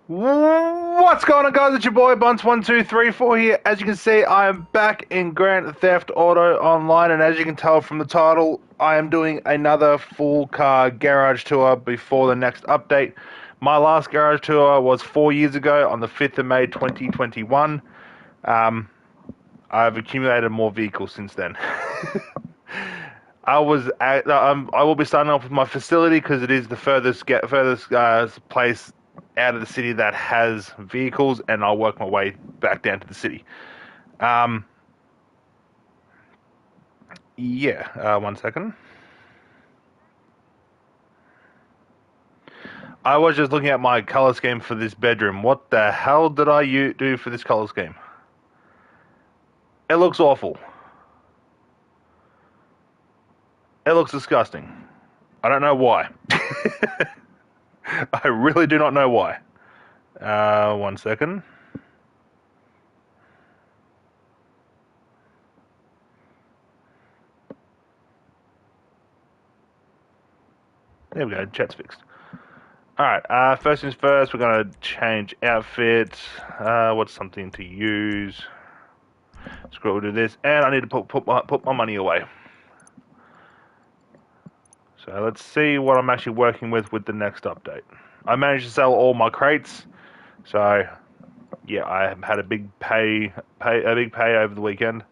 What's going on, guys? It's your boy Bunce1234 here. As you can see, I am back in Grand Theft Auto Online, and as you can tell from the title, I am doing another full car garage tour before the next update. My last garage tour was 4 years ago on the 5th of May 2021. I've accumulated more vehicles since then. I will be starting off with my facility because it is the furthest place out of the city that has vehicles, and I'll work my way back down to the city. Yeah, 1 second. I was just looking at my color scheme for this bedroom. What the hell did I do for this color scheme? It looks awful. It looks disgusting. I don't know why. I really do not know why. 1 second. There we go, chat's fixed. Alright, first things first, we're going to change outfit. What's something to use? Scroll to this, and I need to put my money away. So let's see what I'm actually working with the next update. I managed to sell all my crates, so yeah, I had a big pay over the weekend.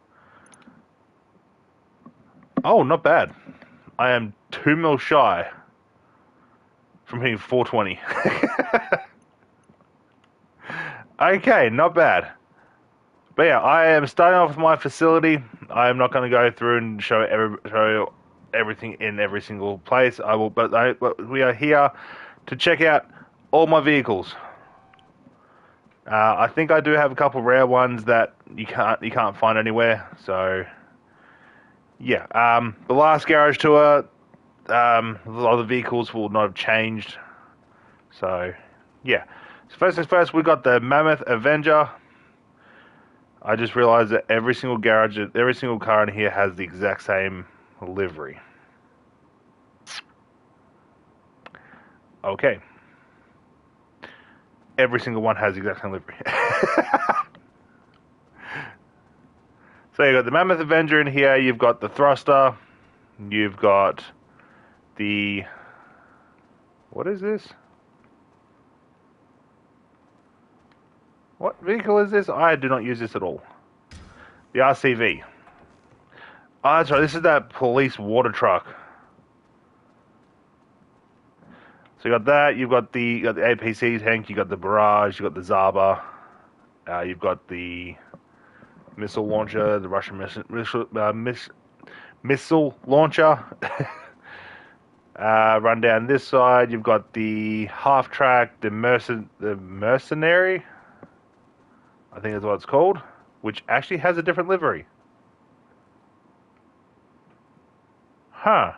Oh, not bad. I am 2 mil shy from hitting 420. Okay, not bad. But yeah, I am starting off with my facility. I am not going to go through and show everything in every single place. But we are here to check out all my vehicles. I think I do have a couple rare ones that you can't find anywhere. So yeah, the last garage tour, a lot of the vehicles will not have changed. So yeah. So first things first, we got the Mammoth Avenger. I just realized that every single car in here has the exact same livery. Okay. Every single one has the exact same livery. So you've got the Mammoth Avenger in here, you've got the Thruster, you've got the... What is this? What vehicle is this? I do not use this at all. The RCV. Oh, that's right, this is that police water truck. So you got that, you got the APC tank, you got the barrage, you got the Zaba, you've got the missile launcher, the Russian missile launcher. Run down this side, you've got the half track, the mercenary, I think that's what it's called, which actually has a different livery. Huh.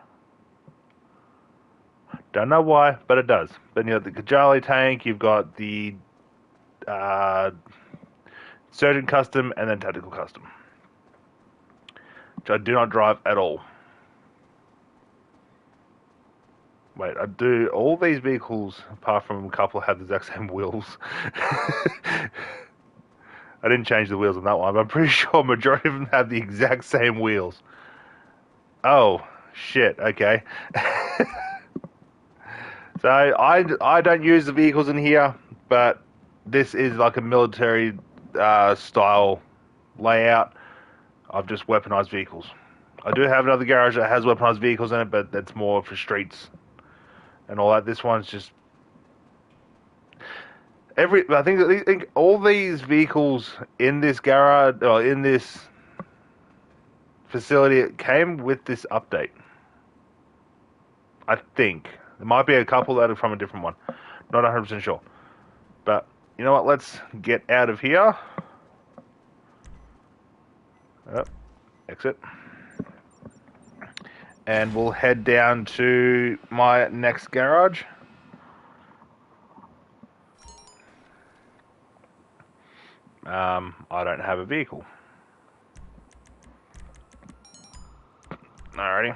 Don't know why, but it does. Then you have the Kajali tank, you've got the Surgeon Custom, and then Tactical Custom, which I do not drive at all. Wait, I do. All these vehicles, apart from a couple, have the exact same wheels. I didn't change the wheels on that one, but I'm pretty sure a majority of them have the exact same wheels. Oh, shit, okay. So I don't use the vehicles in here, but this is like a military style layout of just weaponized vehicles. I do have another garage that has weaponized vehicles in it, but that's more for streets and all that. This one's just I think all these vehicles in this garage or in this facility came with this update. I think there might be a couple that are from a different one. Not 100% sure. But you know what? Let's get out of here. Oh, exit. And we'll head down to my next garage. I don't have a vehicle. Alrighty.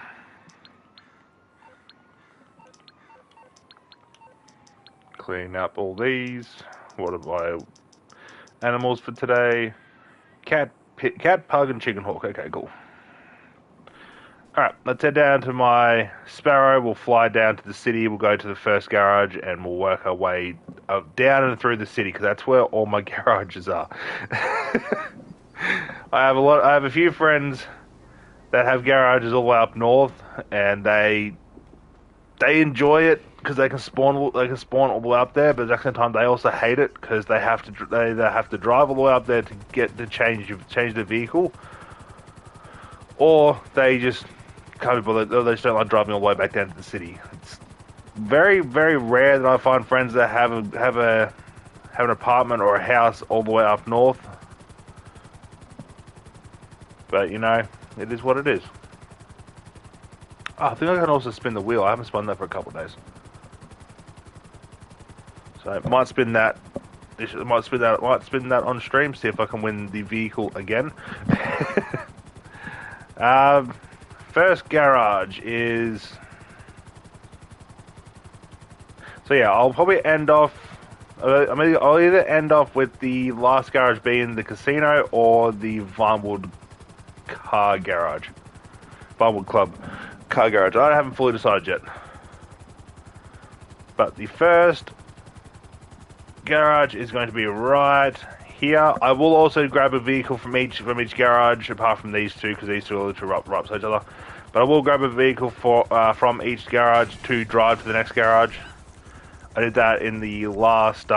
Clean up all these. What are my animals for today? Cat, cat, pug, and chicken hawk. Okay, cool. Alright, let's head down to my Sparrow. We'll fly down to the city. We'll go to the first garage and we'll work our way down and through the city because that's where all my garages are. I have a few friends that have garages all the way up north, and they enjoy it because they can spawn all the way up there. But at the same time, they also hate it because they either have to drive all the way up there to get to change the vehicle, or they just can't be bothered. Or they just don't like driving all the way back down to the city. It's very, very rare that I find friends that have an apartment or a house all the way up north. But you know, it is what it is. Oh, I think I can also spin the wheel. I haven't spun that for a couple of days. So I might spin that. Might spin that on stream. See if I can win the vehicle again. First garage is. So yeah, I'll probably end off. I'll either end off with the last garage being the casino or the Vinewood car garage. Vinewood Club car garage. I haven't fully decided yet. But the first garage is going to be right here. I will also grab a vehicle from each garage, apart from these two, because these two are literally right beside each other. But I will grab a vehicle from each garage to drive to the next garage. I did that in the last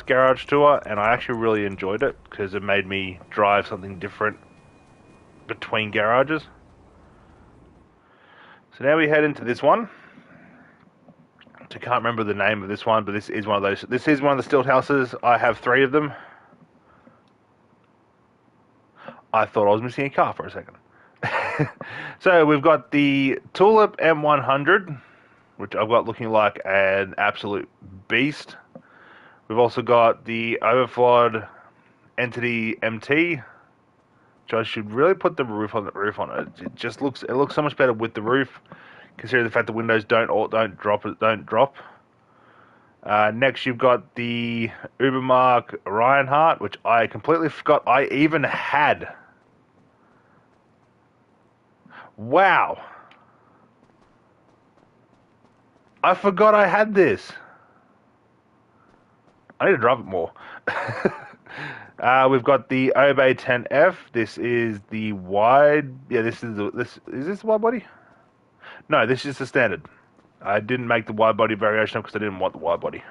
garage tour, and I actually really enjoyed it because it made me drive something different between garages. So now we head into this one. I can't remember the name of this one, but this is one of those. This is one of the stilt houses. I have 3 of them. I thought I was missing a car for a second. So we've got the Tulip M100, which I've got looking like an absolute beast. We've also got the Overflod Entity MT, which I should really put the roof on it. It looks so much better with the roof, considering the fact the windows don't drop. Next, you've got the Ubermark Reinhardt, which I completely forgot I even had. Wow. I forgot I had this. I need to drive it more. We've got the Obey 10F. This is the wide. Yeah, is this the wide body? No, this is the standard. I didn't make the wide body variation because I didn't want the wide body.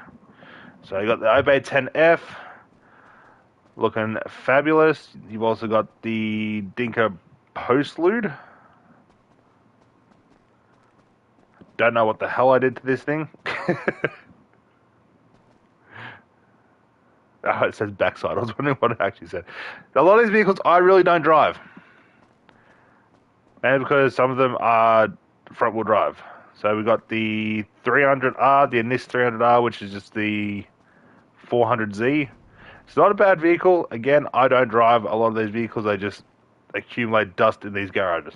So you got the Obey 10F, looking fabulous. You've also got the Dinka Postlude. Don't know what the hell I did to this thing. Oh, it says backside. I was wondering what it actually said. A lot of these vehicles I really don't drive. And because some of them are front wheel drive. So we've got the 300R, the Ennis 300R, which is just the 400Z. It's not a bad vehicle. Again, I don't drive a lot of these vehicles. They just accumulate dust in these garages.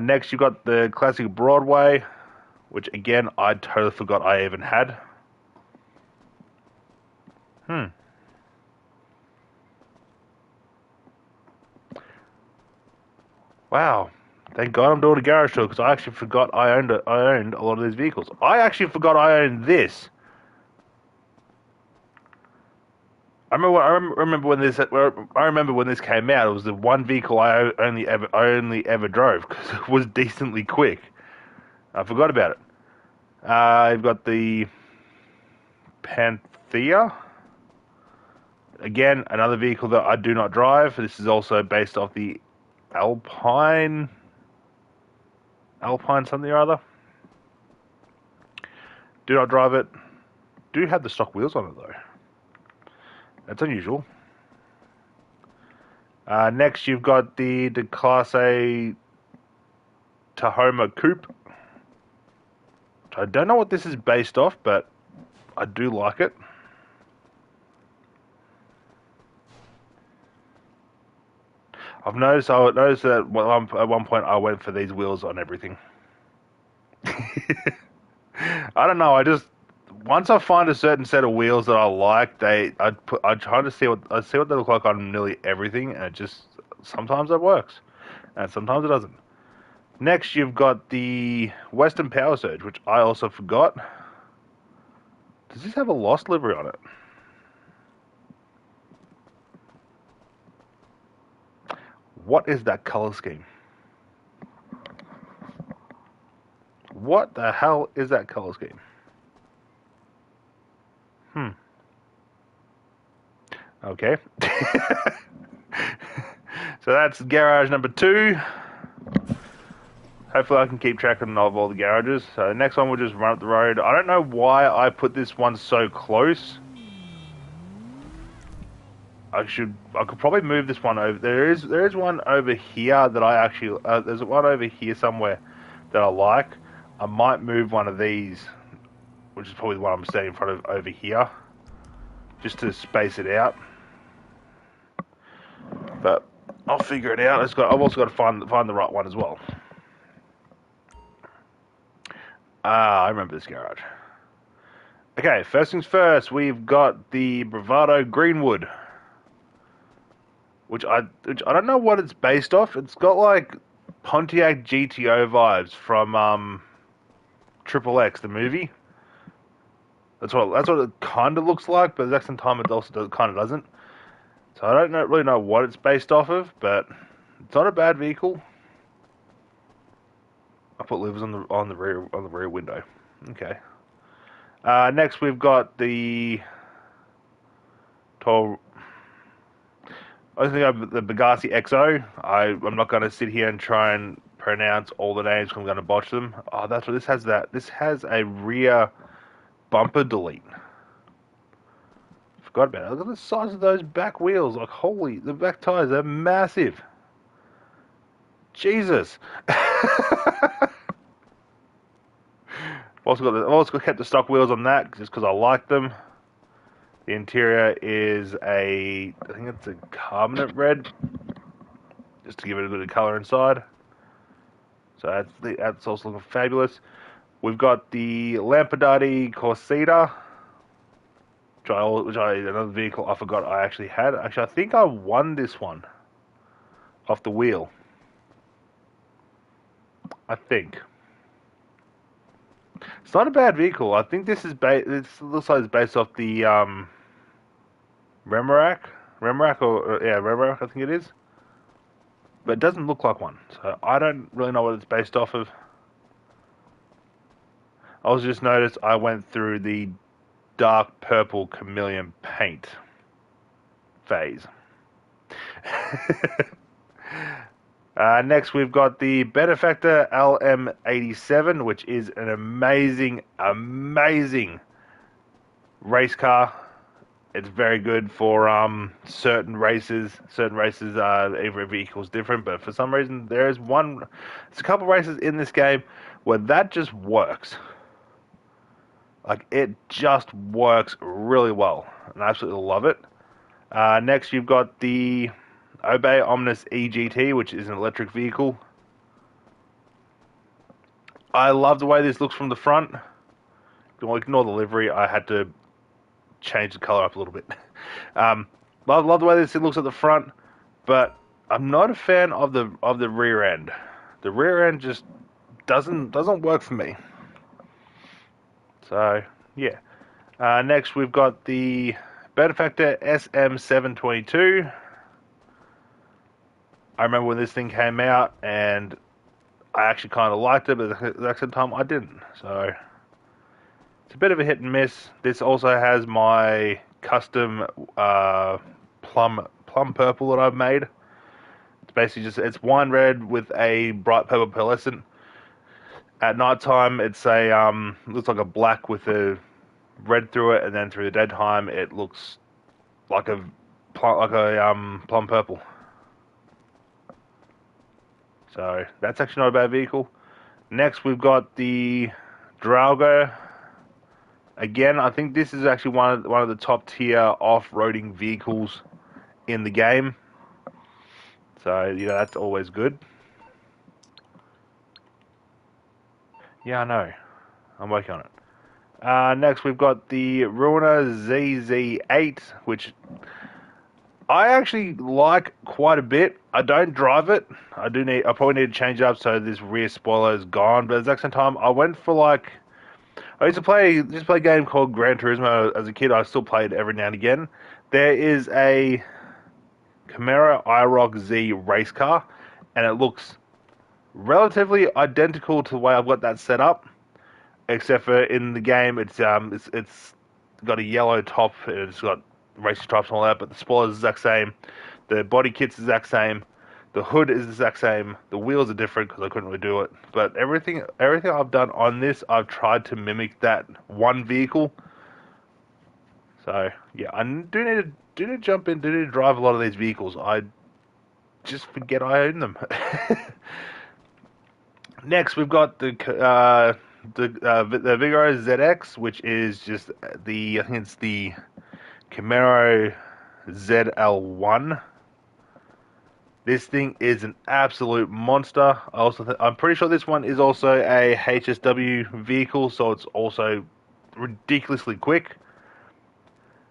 Next, you've got the classic Broadway, which again, I totally forgot I even had. Wow. Thank God I'm doing a garage tour because I actually forgot I owned a lot of these vehicles. I actually forgot I owned this. I remember when this came out. It was the one vehicle I only ever drove because it was decently quick. I forgot about it. I've got the Panthea. Again, another vehicle that I do not drive. This is also based off the Alpine something or other. Do not drive it. Do have the stock wheels on it though. That's unusual. Next, you've got the Class A Tahoma Coupe. I don't know what this is based off, but I do like it. I've noticed that at one point I went for these wheels on everything. I don't know. once I find a certain set of wheels that I like, I try to see what they look like on nearly everything, and it just sometimes it works, and sometimes it doesn't. Next, you've got the Western Power Surge, which I also forgot. Does this have a Lost livery on it? What is that color scheme? What the hell is that color scheme? Hmm. Okay. So that's garage number 2. Hopefully I can keep track of all the garages. So the next one we'll just run up the road. I don't know why I put this one so close. I could probably move this one over. There is one over here that I actually there's one over here somewhere that I like. I might move one of these, which is probably the one I'm standing in front of over here, just to space it out. But I'll figure it out. I've also got to find the right one as well. I remember this garage. Okay, first things first, we've got the Bravado Greenwood, which I don't know what it's based off. It's got like Pontiac GTO vibes from Triple X, the movie. That's what it kind of looks like, but at the same time it also kind of doesn't. So I don't really know what it's based off of, but it's not a bad vehicle. I put livers on the rear window. Okay. Next we've got the Toro. I think of the Bugatti XO. I'm not going to sit here and try and pronounce all the names because I'm going to botch them. Oh, that's what this has. This has a rear bumper delete. Forgot about it. Look at the size of those back wheels. Like, holy, the back tires, they're massive. Jesus. I've also kept the stock wheels on that just because I like them. The interior is I think it's a carbonate red, just to give it a bit of color inside. So that's also looking fabulous. We've got the Lampadati Corsita, another vehicle I forgot I actually had. Actually, I think I won this one off the wheel. I think. It's not a bad vehicle. I think this looks like it's based off the Remorac, Remorac. I think it is, but it doesn't look like one. So I don't really know what it's based off of. I also just noticed I went through the dark purple chameleon paint phase. Next, we've got the Benefactor LM87, which is an amazing race car. It's very good for certain races. Every vehicle is different, but for some reason, there's a couple races in this game where that just works. Like, it just works really well, and I absolutely love it. Next, you've got the Obey Omnis EGT, which is an electric vehicle. I love the way this looks from the front. Don't ignore the livery. I had to change the color up a little bit. Love the way this looks at the front, but I'm not a fan of the rear end. The rear end just doesn't work for me. So yeah. Next we've got the Benefactor SM722. I remember when this thing came out, and I actually kind of liked it, but at the same time I didn't. So it's a bit of a hit and miss. This also has my custom plum purple that I've made. It's basically it's wine red with a bright purple pearlescent. At night time, it's looks like a black with a red through it, and then through the daytime, it looks like a plum purple. So that's actually not a bad vehicle. Next, we've got the Drago. Again, I think this is actually one of the top tier off-roading vehicles in the game. So that's always good. Yeah, I know. I'm working on it. Next, we've got the Ruiner ZZ8, which I actually like quite a bit. I don't drive it. I probably need to change it up so this rear spoiler is gone. But at the same time, I went for like I used to play a game called Gran Turismo as a kid. I still play it every now and again. There is a Camaro IROC Z race car, and it looks relatively identical to the way I've got that set up, except for in the game it's got a yellow top and it's got racing stripes and all that, but the spoiler is the exact same, the body kit's the exact same, the hood is the exact same, the wheels are different because I couldn't really do it, but everything I've done on this, I've tried to mimic that one vehicle. So yeah, I do need to jump in, do need to drive a lot of these vehicles. I just forget I own them. Next, we've got the Vigoro ZX, which is just I think it's the Camaro ZL1. This thing is an absolute monster. I'm pretty sure this one is also a HSW vehicle, so it's also ridiculously quick.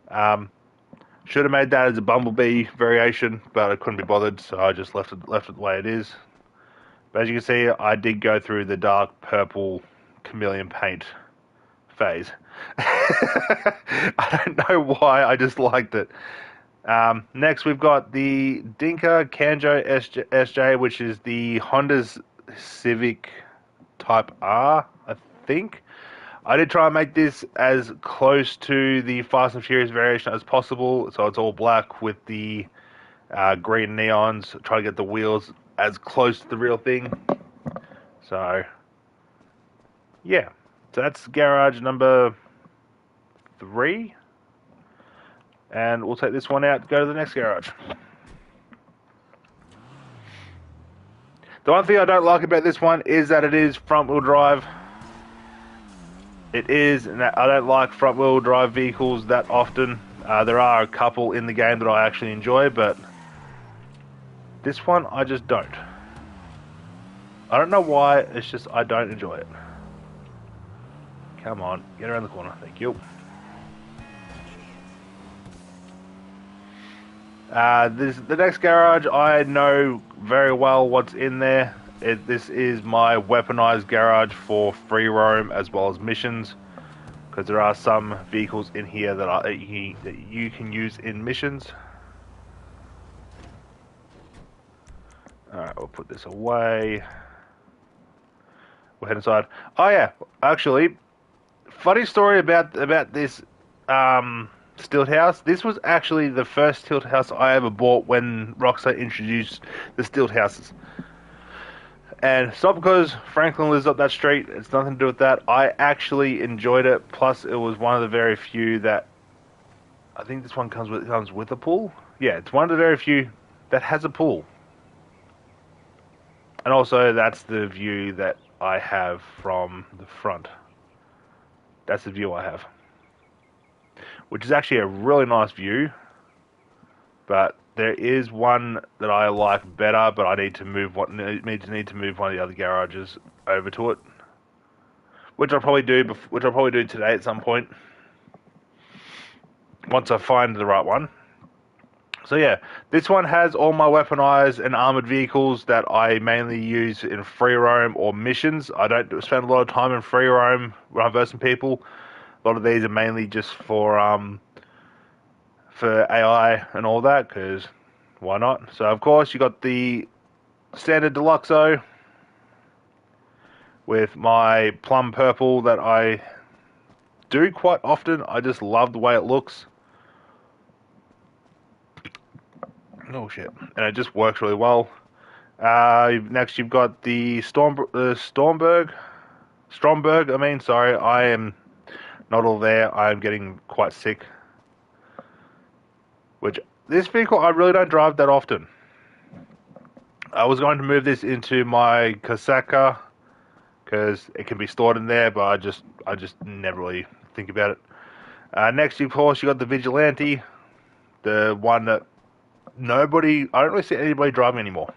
Should have made that as a Bumblebee variation, but I couldn't be bothered, so I just left it the way it is. But as you can see, I did go through the dark purple chameleon paint phase. I don't know why, I just liked it. Next, we've got the Dinka Kanjo SJ, which is the Honda's Civic Type R, I think. I did try and make this as close to the Fast and Furious variation as possible, so it's all black with the green neons. Try to get the wheels as close to the real thing. So, yeah. So that's garage number 3. And we'll take this one out to go to the next garage. The one thing I don't like about this one is that it is front-wheel drive. It is, and I don't like front-wheel drive vehicles that often. There are a couple in the game that I actually enjoy, but this one I just don't. I don't know why, it's just I don't enjoy it. Come on, get around the corner, thank you. The next garage, I know very well what's in there. This is my weaponized garage for free roam as well as missions, because there are some vehicles in here that you can use in missions. Alright, we'll put this away. We'll head inside. Oh yeah, actually, funny story about this Stilt House. This was actually the first Stilt House I ever bought when Rockstar introduced the Stilt Houses. And it's not because Franklin lives up that street. It's nothing to do with that. I actually enjoyed it. Plus, it was one of the very few that I think this one comes with a pool. Yeah, it's one of the very few that has a pool. And also, that's the view that I have from the front. That's the view I have, which is actually a really nice view. But there is one that I like better, but I need to move one of the other garages over to it, which I'll probably do. Which I'll probably do today at some point, once I find the right one. So yeah, this one has all my weaponized and armored vehicles that I mainly use in free roam or missions. I don't spend a lot of time in free roam when I'm versing people. A lot of these are mainly just for AI and all that, because why not? So of course you got the standard Deluxo with my plum purple that I do quite often. I just love the way it looks. Oh shit! And it just works really well. Next you've got the Stromberg. I mean, sorry, I am not all there. I am getting quite sick. Which, this vehicle I really don't drive that often. I was going to move this into my Kasaka because it can be stored in there, but I just never really think about it. Next, of course, you got the Vigilante, the one that I don't really see anybody driving anymore.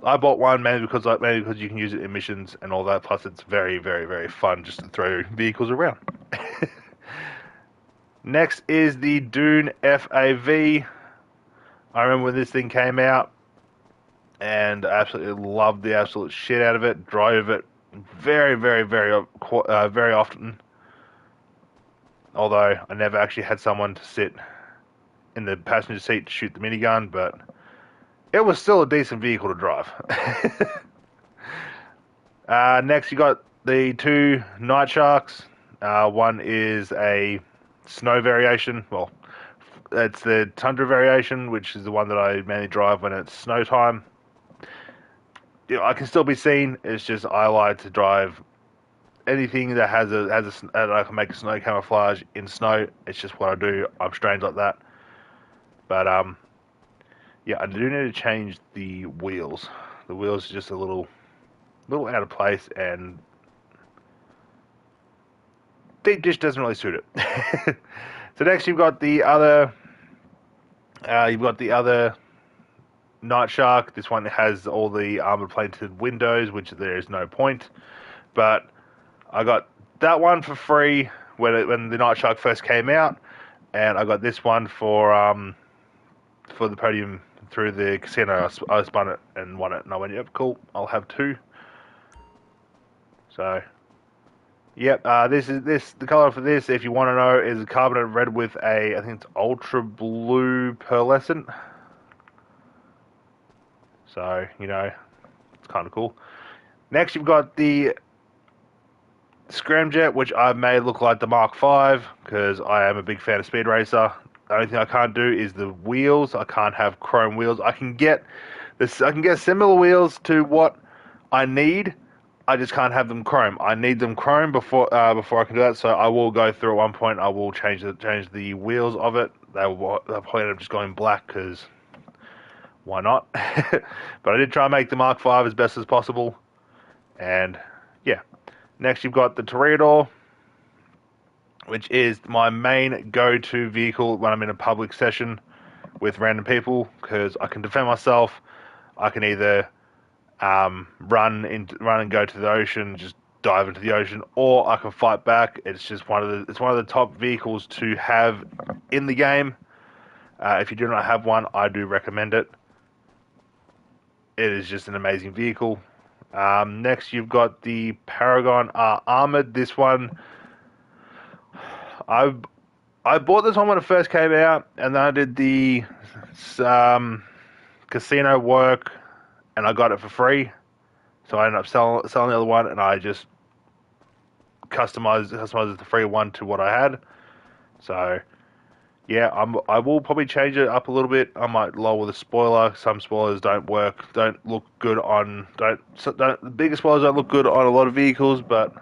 I bought one mainly because you can use it in missions and all that. Plus, it's very, very, very fun just to throw vehicles around. Next is the Dune FAV. I remember when this thing came out, and I absolutely loved the absolute shit out of it. Drove it very, very, very often. Although I never actually had someone to sit in the passenger seat to shoot the minigun, but it was still a decent vehicle to drive. Next, you got the two Night Sharks. One is a snow variation. Well, it's the Tundra variation, which is the one that I mainly drive when it's snow time. You know, I can still be seen. It's just I like to drive anything that that I can make a snow camouflage in snow. It's just what I do. I'm strange like that. But yeah, I do need to change the wheels. The wheels are just a little out of place, and deep dish doesn't really suit it. So next you've got the other Night Shark. This one has all the armor plated windows, which there is no point. But I got that one for free when the Night Shark first came out, and I got this one for the podium through the casino. I spun it and won it, and I went, "Yep, cool. I'll have two." So, yep. The color for this, if you want to know, is a carbonate red with I think it's ultra blue pearlescent. So you know, it's kind of cool. Next, you've got the Scramjet, which I've made look like the Mark V because I am a big fan of Speed Racer. The only thing I can't do is the wheels. I can't have chrome wheels. I can get similar wheels to what I need. I just can't have them chrome. I need them chrome before I can do that. So I will go through at one point. I will change the wheels of it. They'll probably end up just going black because why not? But I did try and make the Mark V as best as possible. And yeah. Next, you've got the Toreador, which is my main go-to vehicle when I'm in a public session with random people because I can defend myself. I can either run and go to the ocean, just dive into the ocean, or I can fight back. It's just one of the top vehicles to have in the game. If you do not have one, I do recommend it. It is just an amazing vehicle. Next, you've got the Paragon Armored. This one, I bought this one when it first came out, and then I did the casino work, and I got it for free. So I ended up selling the other one, and I just customized the free one to what I had. So yeah, I will probably change it up a little bit. I might lower the spoiler. Some spoilers don't look good on the bigger spoilers don't look good on a lot of vehicles, but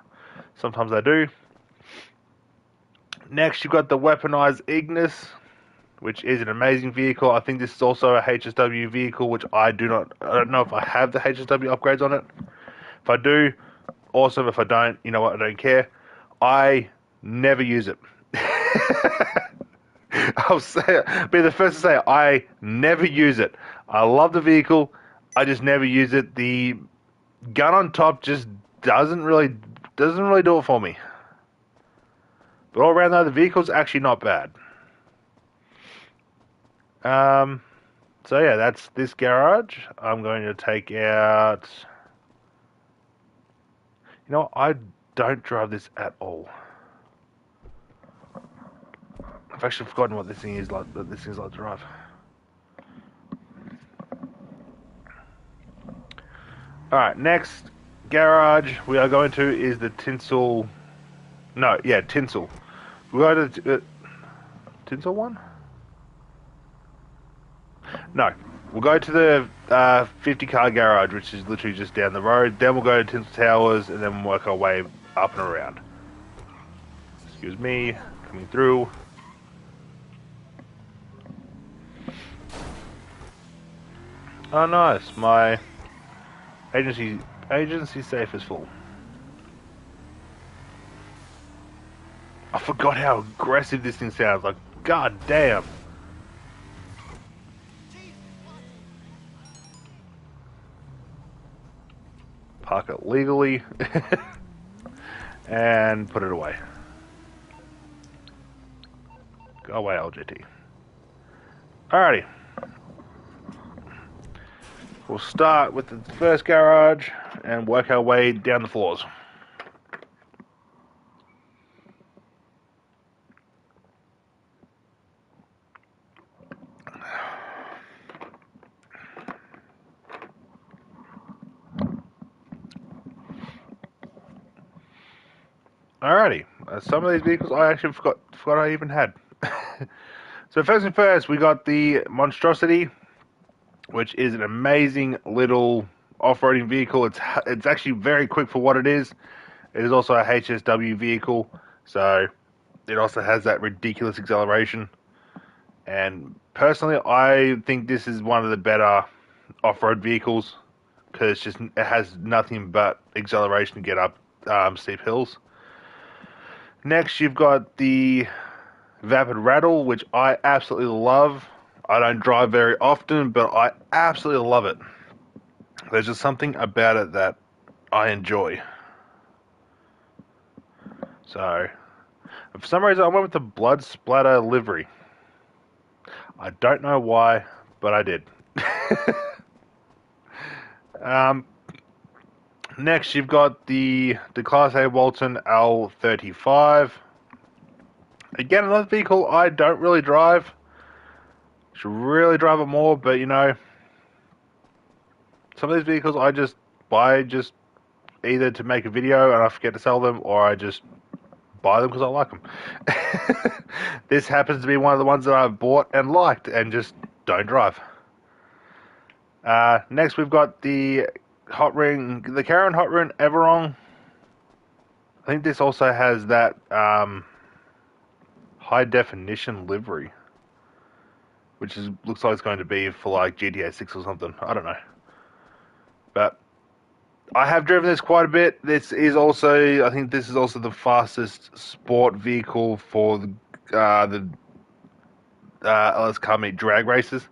sometimes they do. Next, you've got the weaponized Ignis, which is an amazing vehicle. I think this is also a HSW vehicle, which I don't know if I have the HSW upgrades on it. If I do, awesome. If I don't, you know what, I don't care. I never use it. Be the first to say I never use it. I love the vehicle. I just never use it. The gun on top just doesn't really do it for me. But all around though, the vehicle's actually not bad. So yeah, that's this garage. I'm going to take out. You know, I don't drive this at all. I've actually forgotten what this thing is like. That this thing's like to drive. All right, next garage we are going to is the Tinsel. No, yeah, Tinsel. We go to the Tinsel one. No, we'll go to the 50 car garage, which is literally just down the road. Then we'll go to Tinsel Towers, and then we'll work our way up and around. Excuse me, coming through. Oh, nice. My agency safe is full. I forgot how aggressive this thing sounds. Like, god damn. park it legally, and put it away. Go away, LGT. Alrighty. We'll start with the first garage and work our way down the floors. Alrighty, some of these vehicles I actually forgot I even had. So first and first, we got the Monstrosity, which is an amazing little off-roading vehicle. It's actually very quick for what it is. It is also a HSW vehicle, so it also has that ridiculous acceleration. And personally, I think this is one of the better off-road vehicles because it has nothing but acceleration to get up steep hills. Next, you've got the Vapid Rattle, which I absolutely love. I don't drive very often, but I absolutely love it. There's just something about it that I enjoy. So, for some reason, I went with the Blood Splatter livery. I don't know why, but I did. Next, you've got the Class A Walton L35. Again, another vehicle I don't really drive. Should really drive it more, but you know, some of these vehicles I just buy just either to make a video and I forget to sell them, or I just buy them because I like them. This happens to be one of the ones that I've bought and liked and just don't drive. Next, we've got the Karin Hot Ring Everong. I think this also has that high definition livery, which looks like it's going to be for like GTA 6 or something. I don't know. But I have driven this quite a bit. I think this is also the fastest sport vehicle for the LS Car Meet drag races.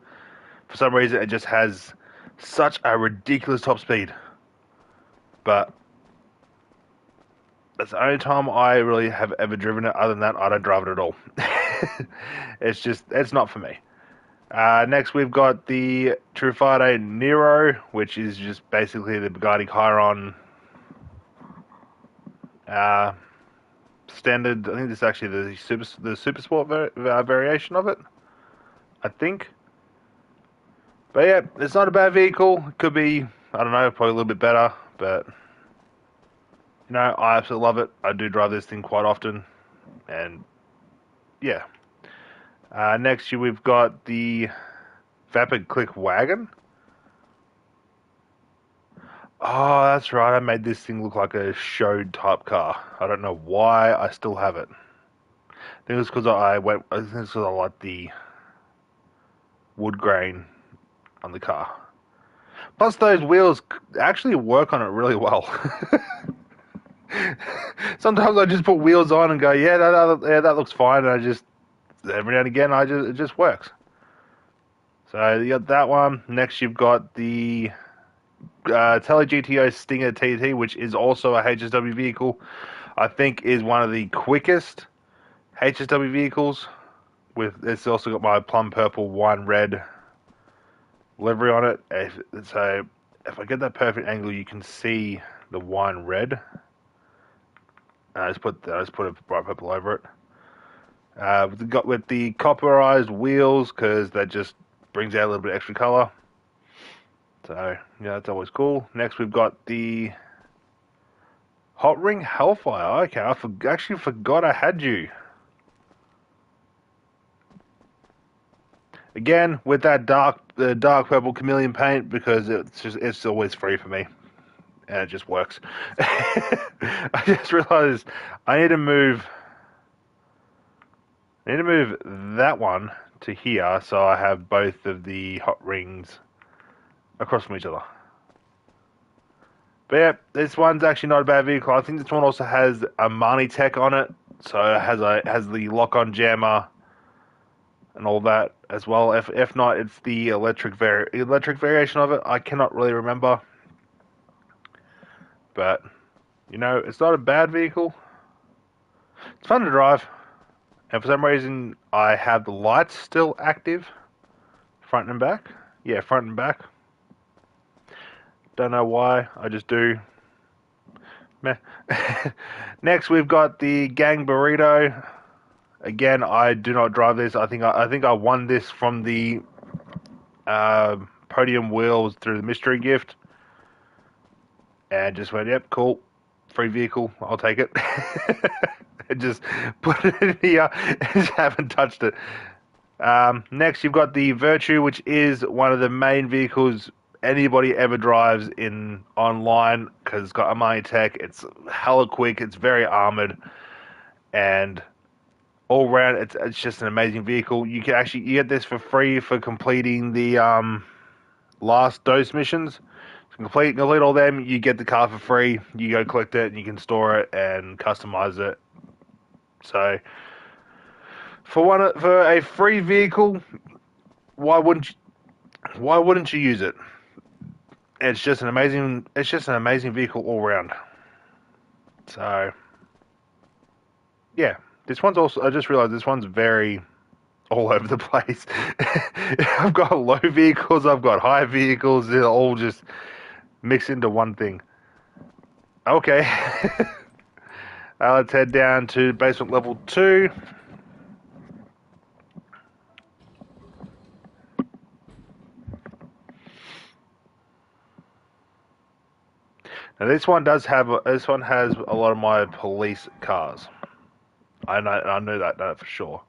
For some reason, it just has such a ridiculous top speed. But that's the only time I really have ever driven it. Other than that, I don't drive it at all. It's not for me. Next, we've got the Truffade Nero, which is just basically the Bugatti Chiron standard. I think this is actually the super sport variation of it, I think. But yeah, it's not a bad vehicle. It could be, I don't know, probably a little bit better, but you know, I absolutely love it. I do drive this thing quite often, and yeah. Next, we've got the Vapid Click Wagon. Oh, that's right. I made this thing look like a show type car. I don't know why I still have it. I think it's because I think it's because I like the wood grain on the car. Plus, those wheels actually work on it really well. Sometimes I just put wheels on and go, yeah, that looks fine. And every now and again, it just works. So you got that one. Next, you've got the Tele GTO Stinger TT, which is also a HSW vehicle. I think is one of the quickest HSW vehicles. It's also got my plum purple wine red livery on it. So if I get that perfect angle, you can see the wine red. I just put a bright purple over it. With the copperized wheels because that just brings out a little bit extra color. So yeah, that's always cool. Next, we've got the Hot Ring Hellfire. Okay, I actually forgot I had you. Again, with that dark purple chameleon paint because it's always free for me, and it just works. I just realized I need to move that one to here so I have both of the hot rings across from each other. But yeah, this one's actually not a bad vehicle. I think this one also has a Marni Tech on it, so it has the lock-on jammer and all that as well. If not, it's the electric variation of it. I cannot really remember. but you know, it's not a bad vehicle. It's fun to drive, and for some reason, I have the lights still active, front and back. Yeah, front and back. Don't know why. I just do. Meh. Next, we've got the Gang Burrito. Again, I do not drive this. I think I won this from the podium wheels through the mystery gift, and just went, yep, cool, free vehicle, I'll take it. And just put it in here and just haven't touched it. Next, you've got the Virtue, which is one of the main vehicles anybody ever drives in online because it's got Armani tech. It's hella quick. It's very armored, and all round, it's just an amazing vehicle. You get this for free for completing the last dose missions. So complete all them, you get the car for free. You go collect it, and you can store it and customize it. So for a free vehicle, why wouldn't you use it? It's just an amazing vehicle all round. So yeah, this one's also, I just realized this one's very all over the place. I've got low vehicles, I've got high vehicles, they're all just mixed into one thing. Okay. Let's head down to basement level 2. Now this one has a lot of my police cars. I know that for sure.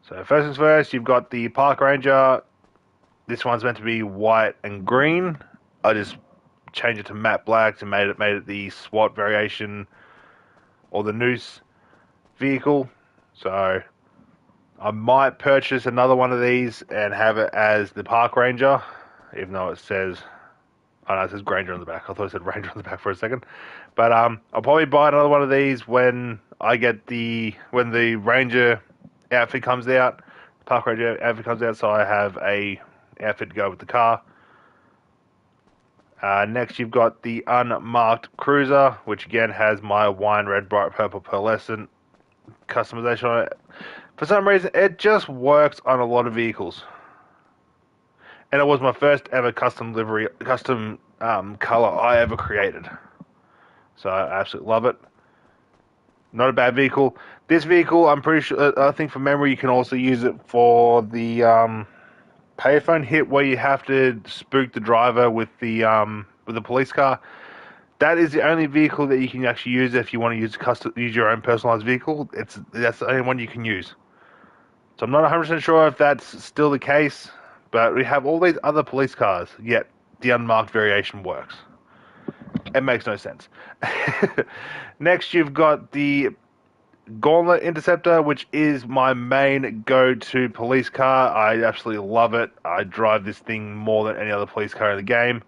So first things first, you've got the Park Ranger. This one's meant to be white and green. I just changed it to matte black to made it the SWAT variation or the Noose vehicle. So I might purchase another one of these and have it as the Park Ranger, even though it says, oh no, it says Granger on the back. I thought it said Ranger on the back for a second. But I'll probably buy another one of these when the Ranger outfit comes out, the Park Ranger outfit comes out, so I have a outfit to go with the car. Next, you've got the unmarked Cruiser, which again has my wine red, bright purple, pearlescent customization on it. For some reason, it just works on a lot of vehicles, and it was my first ever custom color I ever created. So I absolutely love it. Not a bad vehicle. This vehicle, I'm pretty sure, I think from memory, you can also use it for the payphone hit where you have to spook the driver with the police car. That is the only vehicle that you can actually use if you want to use your own personalized vehicle. That's the only one you can use. So I'm not 100% sure if that's still the case, but we have all these other police cars, yet the unmarked variation works. It makes no sense. Next, you've got the Gauntlet Interceptor, which is my main go-to police car. I absolutely love it. I drive this thing more than any other police car in the game.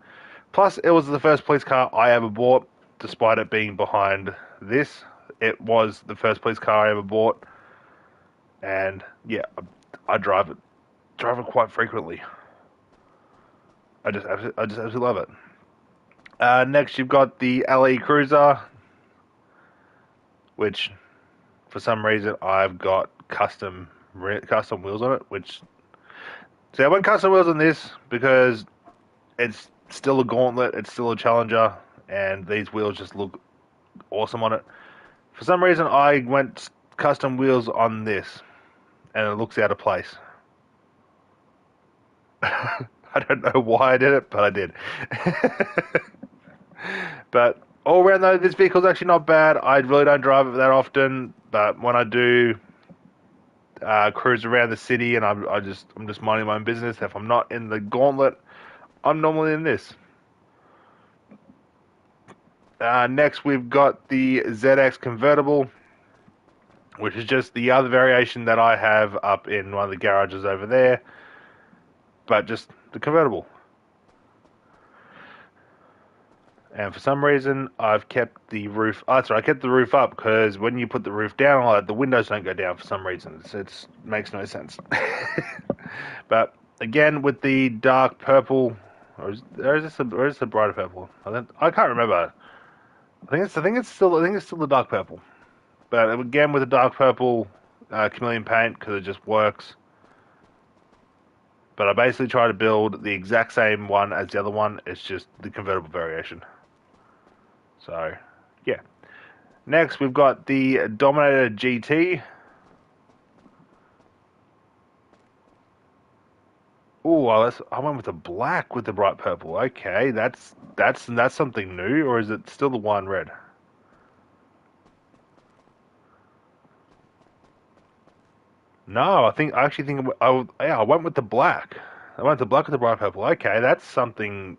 Plus, it was the first police car I ever bought, despite it being behind this. It was the first police car I ever bought. And yeah, I drive it quite frequently. I just absolutely love it. Next, you've got the LE Cruiser, which for some reason I've got custom wheels on it. So I went custom wheels on this because it's still a Gauntlet, it's still a Challenger, and these wheels just look awesome on it. For some reason, I went custom wheels on this, and it looks out of place. I don't know why I did it, but I did. But all around though, this vehicle's actually not bad. I really don't drive it that often, but when I do cruise around the city and I'm just minding my own business, if I'm not in the Gauntlet, I'm normally in this. Next, we've got the ZX Convertible, which is just the other variation that I have up in one of the garages over there, but just the convertible. And for some reason, I've kept the roof. Oh, sorry, I kept the roof up because when you put the roof down, the windows don't go down for some reason. It makes no sense. But again, with the dark purple or is this a brighter purple? I can't remember. I think it's still the dark purple. But again, with the dark purple chameleon paint because it just works. But I basically try to build the exact same one as the other one. It's just the convertible variation. So, yeah. Next, we've got the Dominator GT. Oh, I went with the black with the bright purple. Okay, that's something new, or is it still the wine red? No, I actually think yeah, I went with the black. I went to black with the bright purple. Okay, that's something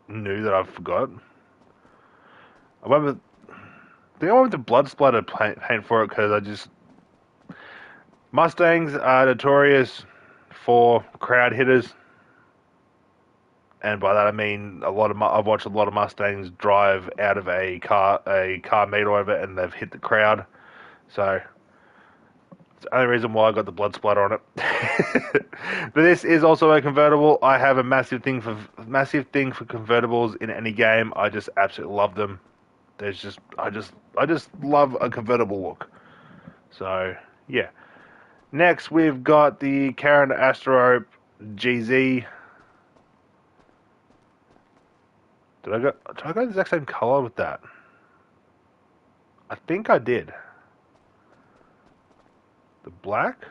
new that I've forgot. I went with I think I went with the blood splatter paint for it because I just Mustangs are notorious for crowd hitters, and by that I mean I've watched a lot of Mustangs drive out of a car meter over, and they've hit the crowd. So it's the only reason why I got the blood splatter on it. But this is also a convertible. I have a massive thing for convertibles in any game. I just absolutely love them. I just love a convertible look. So yeah. Next we've got the Karen Astro GZ. Did I go the exact same color with that? I think I did. The black?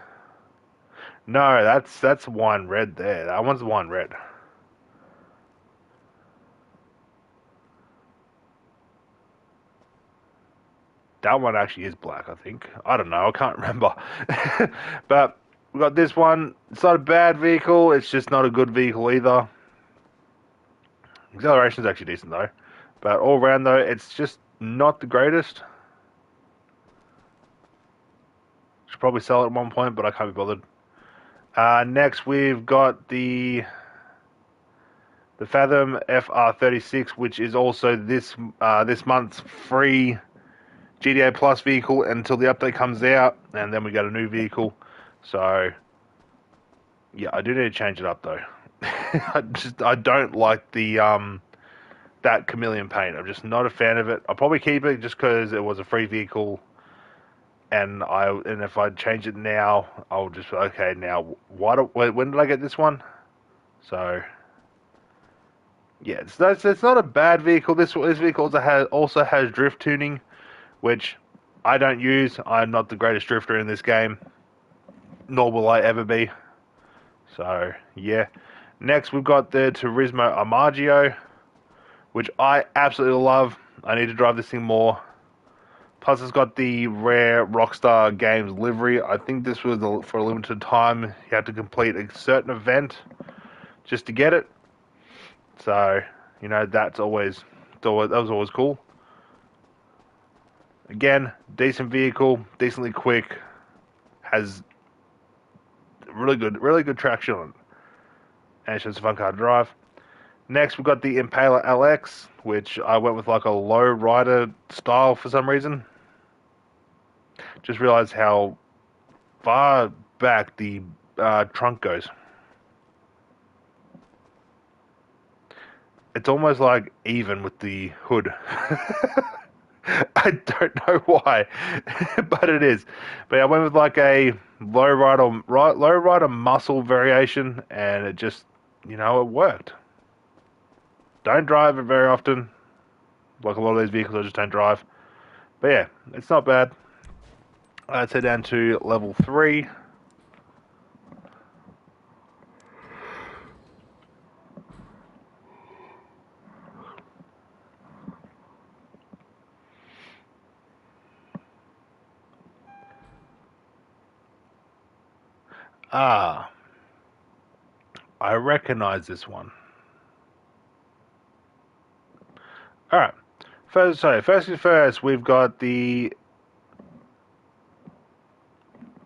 No, that's wine red there. That one's wine red. That one actually is black, I think. I don't know, I can't remember. But we got this one. It's not a bad vehicle, it's just not a good vehicle either. Acceleration is actually decent though. But all around though, it's just not the greatest. Should probably sell it at one point, but I can't be bothered. Next we've got the Fathom FR36, which is also this month's free GTA Plus vehicle until the update comes out, and then we get a new vehicle. So yeah, I do need to change it up though. I don't like the that chameleon paint. I'm just not a fan of it. I'll probably keep it just because it was a free vehicle, and if I change it now, I'll just okay now. When did I get this one? So yeah, it's not a bad vehicle. This vehicle also has drift tuning, which I don't use. I'm not the greatest drifter in this game, nor will I ever be. So yeah. Next we've got the Turismo Armaggio, which I absolutely love. I need to drive this thing more. Plus, it's got the rare Rockstar Games livery. I think this was for a limited time. You had to complete a certain event just to get it. So, you know, that was always cool. Again, decent vehicle, decently quick, has really good traction on it, and it's just a fun car to drive. Next, we've got the Impala LX, which I went with like a low rider style for some reason. Just realized how far back the trunk goes. It's almost like even with the hood. I don't know why, but it is. But I went with like a low rider muscle variation, and it just, you know, it worked. Don't drive it very often. Like a lot of these vehicles, I just don't drive. But yeah, it's not bad. Let's head down to level 3. Ah, I recognize this one. All right. First things first, we've got the.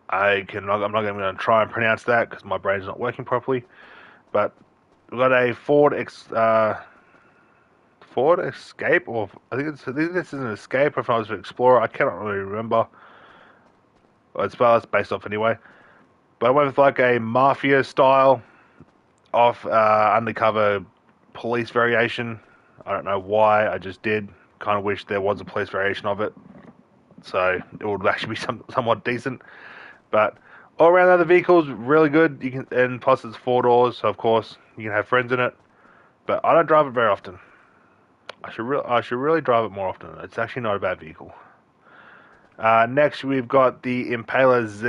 I'm not even going to try and pronounce that because my brain's not working properly. But we've got a Ford Escape, or I think this is an Escape. Or if I was an Explorer, I cannot really remember. Well, it's based off anyway. But I went with like a mafia style off undercover police variation. I don't know why, I just did. Kind of wish there was a police variation of it, so it would actually be somewhat decent. But all around, other vehicles really good. You can, and plus it's 4 doors, so of course you can have friends in it. But I don't drive it very often. I should really drive it more often. It's actually not a bad vehicle. Next, we've got the Impala SZ.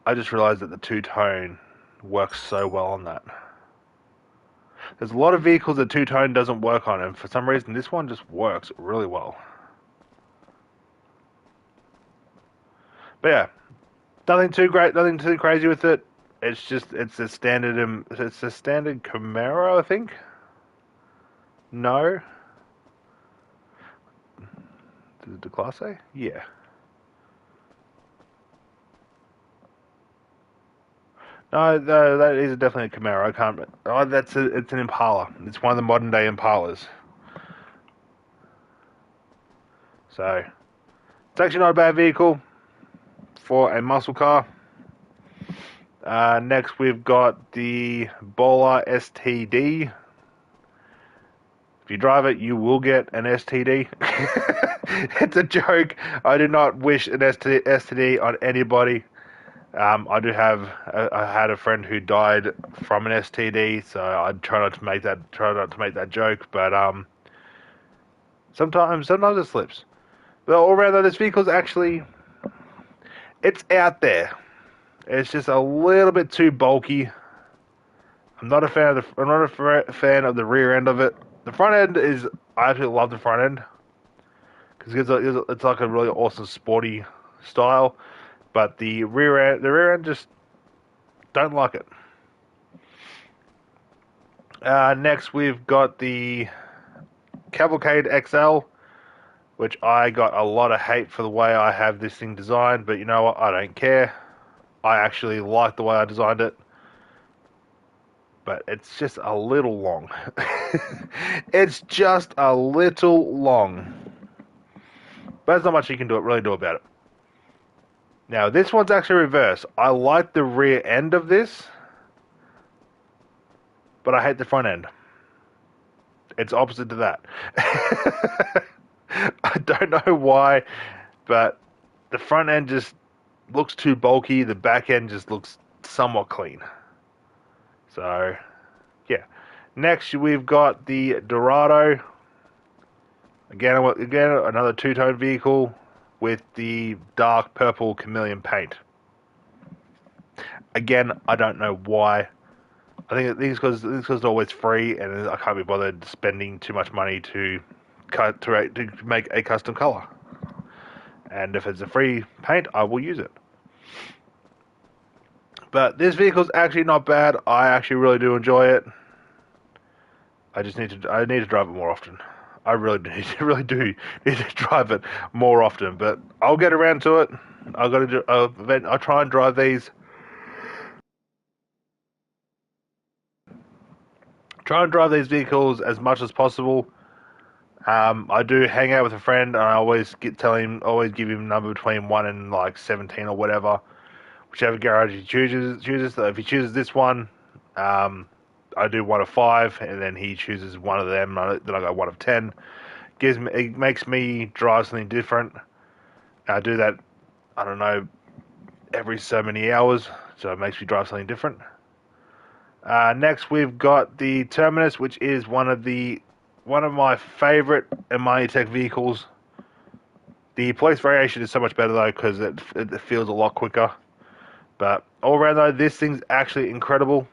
I just realized that the two-tone works so well on that. There's a lot of vehicles that two-tone doesn't work on, and for some reason this one just works really well. But yeah, nothing too great, nothing too crazy with it. It's a standard Camaro, I think. No, is it the Class A? Yeah. No, that is definitely a Camaro. I can't. Oh, it's an Impala. It's one of the modern day Impalas. So it's actually not a bad vehicle for a muscle car. Next, we've got the Bowler STD. If you drive it, you will get an STD. It's a joke. I do not wish an STD on anybody. I had a friend who died from an STD, so I try not to make that joke. But sometimes it slips. But all around though, this vehicle's actually, it's out there. It's just a little bit too bulky. I'm not a fan of the rear end of it. The front end is, I absolutely love the front end because it's like a really awesome sporty style. But the rear end just don't like it. Next, we've got the Cavalcade XL, which I got a lot of hate for the way I have this thing designed, but you know what? I don't care. I actually like the way I designed it, but it's just a little long. It's just a little long. But there's not much you can really do about it. Now, this one's actually reversed. I like the rear end of this, but I hate the front end. It's opposite to that. I don't know why, but the front end just looks too bulky. The back end just looks somewhat clean. So, yeah. Next, we've got the Dorado. Again, another two-tone vehicle with the dark purple chameleon paint. Again, I don't know why. I think it's because always free, and I can't be bothered spending too much money to make a custom color. And if it's a free paint, I will use it. But this vehicle's actually not bad. I actually really do enjoy it. I need to drive it more often. I really do need to drive it more often. But I'll get around to it. I'll try and drive these. Try and drive these vehicles as much as possible. I do hang out with a friend, and I always give him a number between 1 and like 17 or whatever, whichever garage he chooses. So if he chooses this one, I do 1 of 5, and then he chooses one of them. Then I go 1 of 10. It makes me drive something different. I do that, I don't know, every so many hours, so it makes me drive something different. Next, we've got the Terminus, which is one of my favorite Imani-Tech vehicles. The police variation is so much better though because it feels a lot quicker. But all around though, this thing's actually incredible.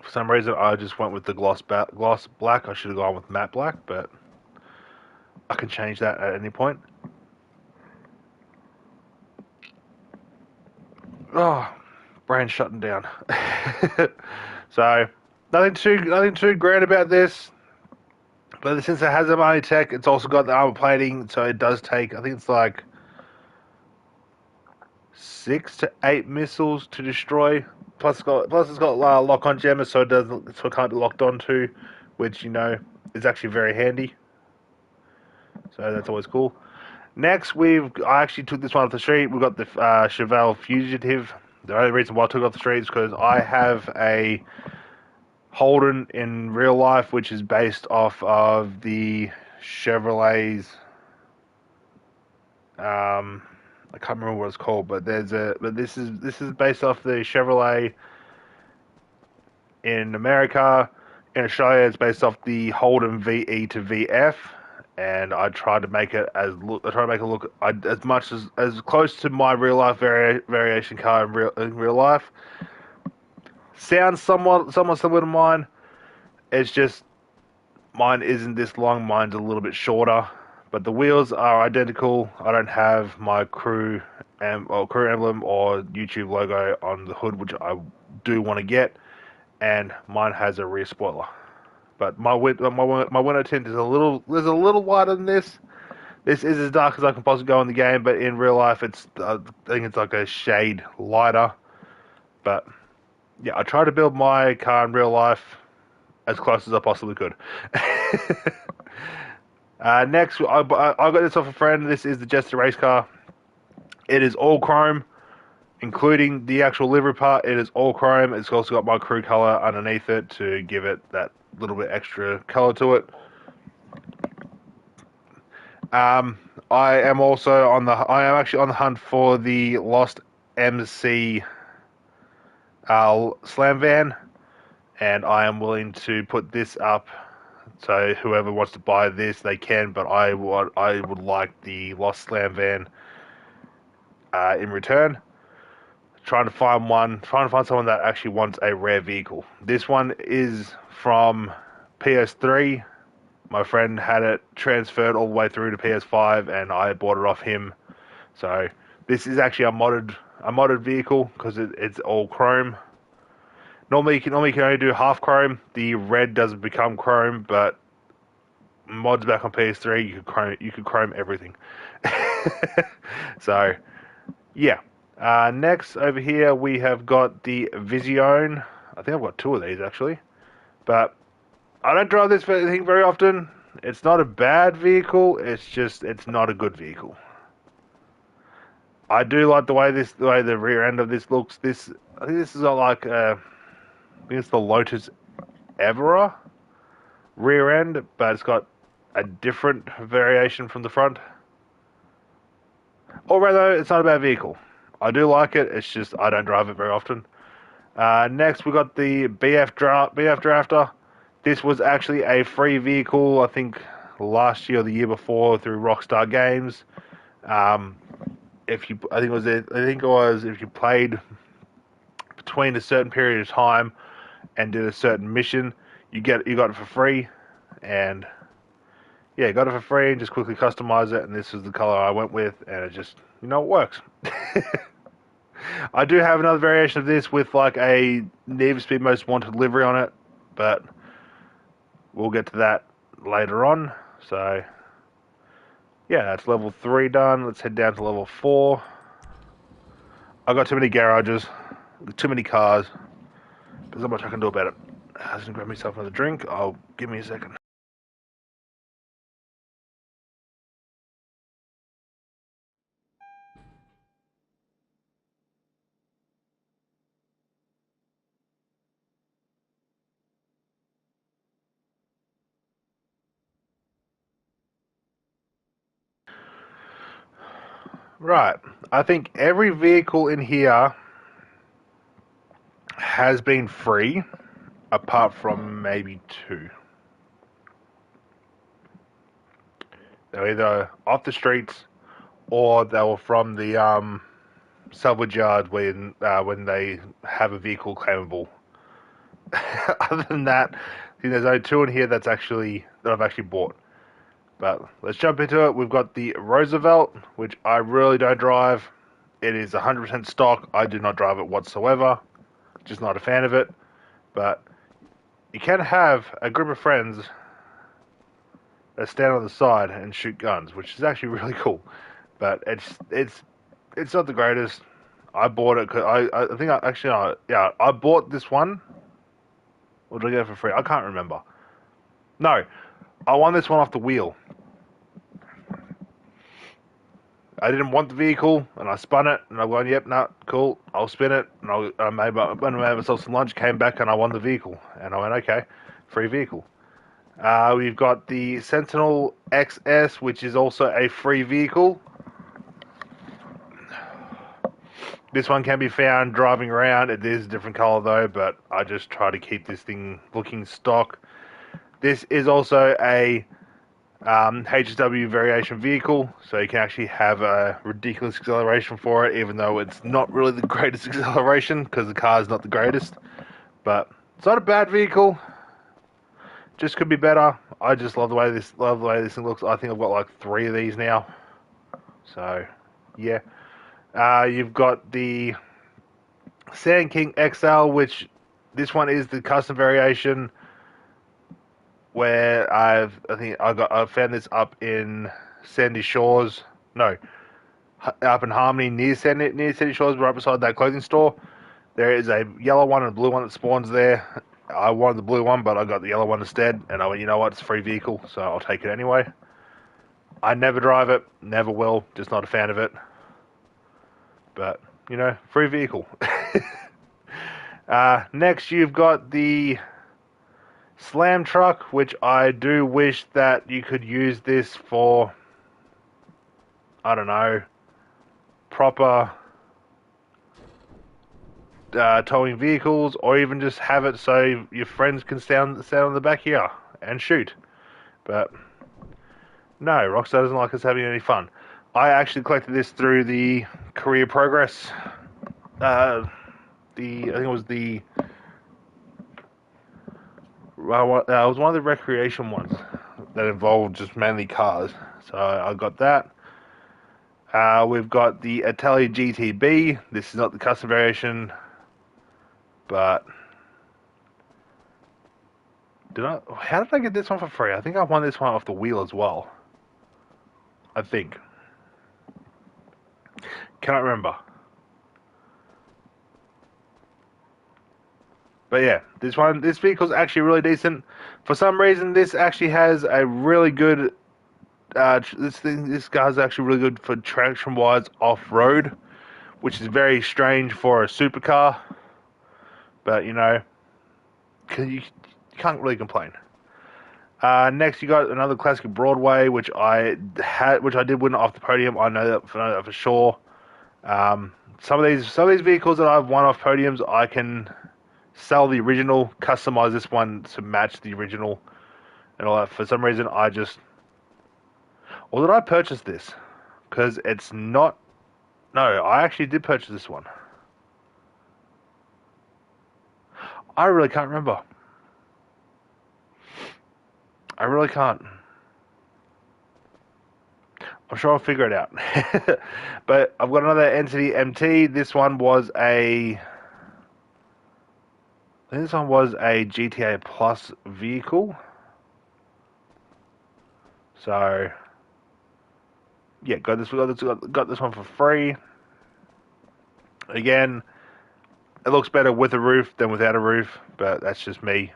For some reason, I just went with the gloss black. I should have gone with matte black, but I can change that at any point. Oh, brain shutting down. So nothing too grand about this. But since it has Imani-Tech, it's also got the armor plating, so it does take, I think it's like 6 to 8 missiles to destroy. Plus it's got lock-on jammers, so it can't be locked onto, which is actually very handy. So that's always cool. Next, I actually took this one off the street. We've got the Chevelle Fugitive. The only reason why I took it off the street is because I have a Holden in real life, which is based off of the Chevrolet's. I can't remember what it's called, but this is based off the Chevrolet in America. In Australia, it's based off the Holden VE to VF, and I tried to make it look as much as close to my real life variation car in real life. Sounds somewhat similar to mine. It's just mine isn't this long. Mine's a little bit shorter, but the wheels are identical. I don't have my crew emblem or YouTube logo on the hood, which I do want to get, and mine has a rear spoiler. But my window tint is a little wider than this. This is as dark as I can possibly go in the game, but in real life, I think it's like a shade lighter. But yeah, I tried to build my car in real life as close as I possibly could. Next, I got this off a friend. This is the Jester race car. It is all chrome, including the actual livery part. It is all chrome. It's also got my crew color underneath it to give it that little bit extra color to it. I am actually on the hunt for the Lost MC slam van, and I am willing to put this up. So whoever wants to buy this, they can. But I would like the Lost Slam van in return. Trying to find someone that actually wants a rare vehicle. This one is from PS3. My friend had it transferred all the way through to PS5, and I bought it off him. So this is actually a modded vehicle because it's all chrome. Normally you can only do half chrome. The red doesn't become chrome, but mods back on PS3 you could chrome everything. So yeah. Next over here we have got the Vision. I think I've got two of these actually, but I don't drive this thing very often. It's not a bad vehicle. It's not a good vehicle. I do like the way the rear end of this looks. I think this is like I think it's the Lotus Evora rear end, but it's got a different variation from the front. Or rather, it's not a bad vehicle. I do like it. It's just I don't drive it very often. Next, we got the BF Drafter. This was actually a free vehicle, I think, last year or the year before through Rockstar Games. I think it was if you played between a certain period of time and did a certain mission, you got it for free, and yeah, got it for free and just quickly customize it. And this is the color I went with, and it just it works. I do have another variation of this with like a Need for Speed Most Wanted livery on it, but we'll get to that later on. So yeah, that's level 3 done. Let's head down to level 4. I got too many garages, too many cars. There's not much I can do about it. I was gonna grab myself another drink. Give me a second. Right. I think every vehicle in here has been free, apart from maybe 2. They're either off the streets or they were from the salvage yard when they have a vehicle claimable. Other than that, I think there's only 2 in here that I've actually bought. But let's jump into it. We've got the Roosevelt, which I really don't drive. It is 100% stock. I do not drive it whatsoever. Just not a fan of it. But you can have a group of friends that stand on the side and shoot guns, which is actually really cool. But it's not the greatest. I bought it because I think I bought this one. Or did I get it for free? I can't remember. No, I won this one off the wheel. I didn't want the vehicle, and I spun it, and I'm going, yep, no, cool, I'll spin it, and when I made myself some lunch, came back, and I won the vehicle, and I went, okay, free vehicle. We've got the Sentinel XS, which is also a free vehicle. This one can be found driving around. It is a different color though, but I just try to keep this thing looking stock. This is also a HSW variation vehicle, so you can actually have a ridiculous acceleration for it, even though it's not really the greatest acceleration because the car is not the greatest. But it's not a bad vehicle. Just could be better. I just love the way this thing looks. I think I've got like 3 of these now. So yeah. You've got the Sand King XL, which this one is the custom variation. Where I found this up in Sandy Shores. No, up in Harmony near Sandy Shores, right beside that clothing store. There is a yellow one and a blue one that spawns there. I wanted the blue one, but I got the yellow one instead. And I went, you know what? It's a free vehicle, so I'll take it anyway. I never drive it, never will. Just not a fan of it. But you know, free vehicle. Next, you've got the Slam Truck, which I do wish that you could use this for, I don't know, proper towing vehicles, or even just have it so your friends can stand on the back here and shoot. But no, Rockstar doesn't like us having any fun. I actually collected this through the Career Progress. I think it was the. It was one of the recreation ones that involved just mainly cars. So I got that. We've got the Italia GTB. This is not the custom variation, but how did I get this one for free? I think I won this one off the wheel as well. I think. Cannot remember. But yeah, this vehicle's actually really decent. For some reason, this actually has a really good. This car's actually really good for traction-wise off-road, which is very strange for a supercar. But you know, you can't really complain. Next, you got another classic Broadway, which I did win off the podium. I know that for sure. Some of these vehicles that I've won off podiums, I can sell the original, customize this one to match the original, and all that. For some reason, or did I purchase this? Because it's not. No, I actually did purchase this one. I really can't remember. I really can't. I'm sure I'll figure it out. But I've got another Entity MT. This one was a GTA Plus vehicle. So yeah, got this one for free. Again, it looks better with a roof than without a roof, but that's just me.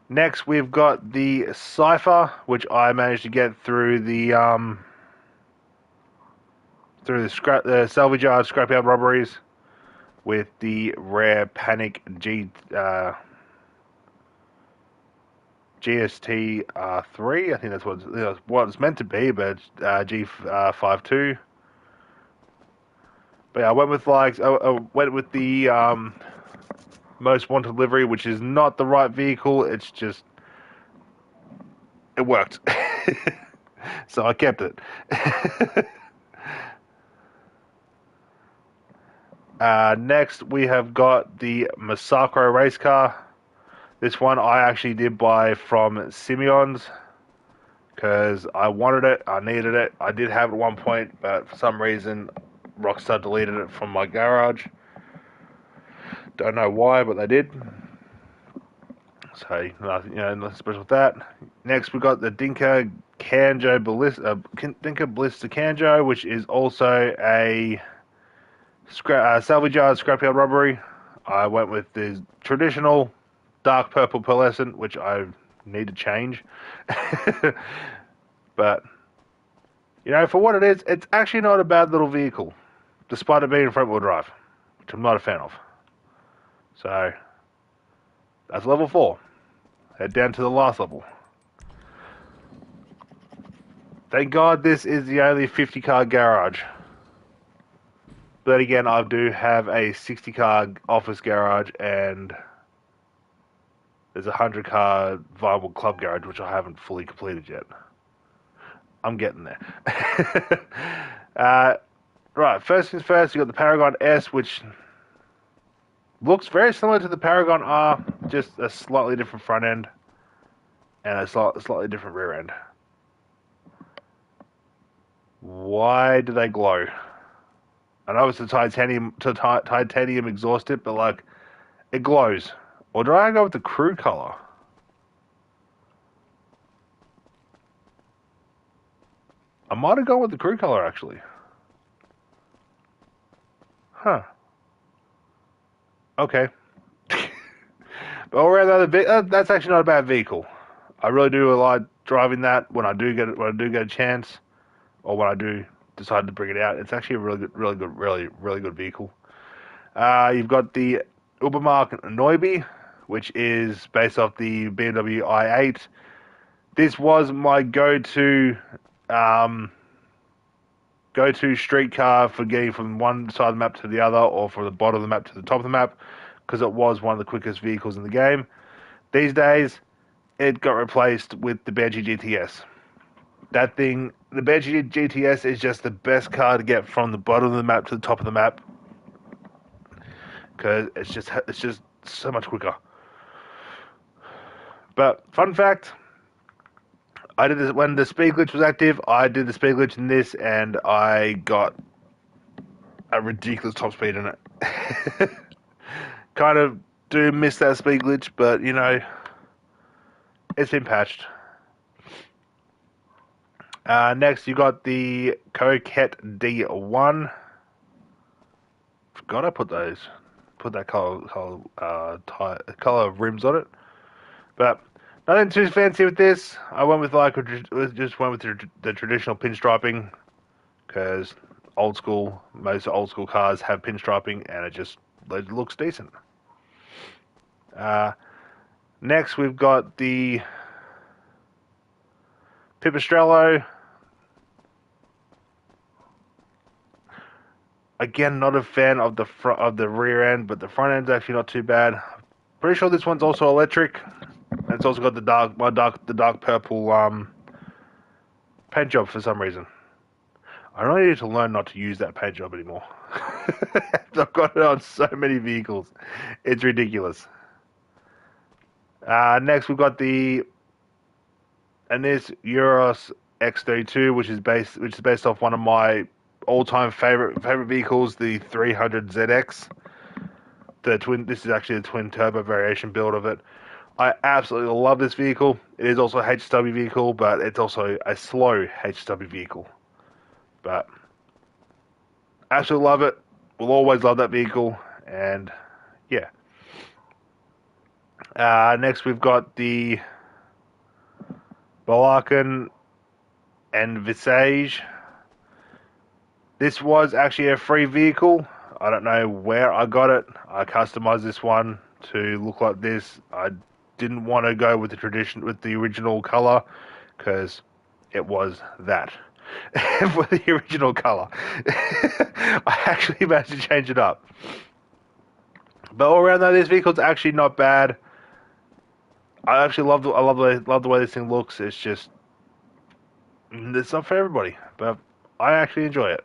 Next, we've got the Cypher, which I managed to get through the salvage yard scrapyard robberies with the rare Panic GST 3. I think that's what it's meant to be, but it's G52. But yeah, I went with the most wanted livery, which is not the right vehicle. It's just it worked, so I kept it. Next, we have got the Massacro race car. This one I actually did buy from Simeon's because I wanted it, I needed it. I did have it at one point, but for some reason, Rockstar deleted it from my garage. Don't know why, but they did. So, nothing special with that. Next, we got the Dinka Kanjo Dinka Ballista Kanjo, which is also a salvage yard scrapyard robbery. I went with the traditional dark purple pearlescent, which I need to change. But You know, for what it is, it's actually not a bad little vehicle, despite it being front wheel drive, which I'm not a fan of. So, that's level 4. Head down to the last level. Thank God this is the only 50 car garage. But again, I do have a 60 car office garage and there's a 100 car viable club garage, which I haven't fully completed yet. I'm getting there. Right, first things first, you got the Paragon S, which looks very similar to the Paragon R, just a slightly different front end and a slightly different rear end. Why do they glow? I know it's a titanium exhaust tip, but like it glows. Or do I go with the crew color? I might have gone with the crew color actually. Huh. Okay. But all around that's actually not a bad vehicle. I really do like driving that when I do get a chance, or when I do decide to bring it out. It's actually a really good vehicle. You've got the Ubermark Neubi, which is based off the BMW i8. This was my um, go-to street car for getting from one side of the map to the other, or from the bottom of the map to the top of the map, because it was one of the quickest vehicles in the game. These days, it got replaced with the Banshee GTS. That thing, the Banshee GTS is just the best car to get from the bottom of the map to the top of the map, because it's just so much quicker. But fun fact, I did this when the speed glitch was active. I did the speed glitch in this, and I got a ridiculous top speed in it. Kind of do miss that speed glitch, but you know, it's been patched. Next, you got the Coquette D1. Forgot I put that color rims on it, but nothing too fancy with this. I went with the traditional pinstriping, because most old school cars have pinstriping, and it looks decent. Uh, Next, we've got the Pipistrello. Again, not a fan of the rear end, but the front end's actually not too bad. Pretty sure this one's also electric. It's also got the dark purple paint job for some reason. I really need to learn not to use that paint job anymore. I've got it on so many vehicles. It's ridiculous. Next, we've got the Anis Euros X32, which is based off one of my all-time favorite vehicles, the 300ZX. This is actually the twin turbo variation build of it. I absolutely love this vehicle. It is also a HW vehicle, but it's also a slow HW vehicle. But absolutely love it. Will always love that vehicle, and yeah. Next, we've got the Balarkin and Visage. This was actually a free vehicle. I don't know where I got it. I customized this one to look like this. I didn't want to go with the original color, because it was that for the original color. I actually managed to change it up. But all around though, this vehicle's actually not bad. I actually love the way this thing looks. It's not for everybody, but I actually enjoy it.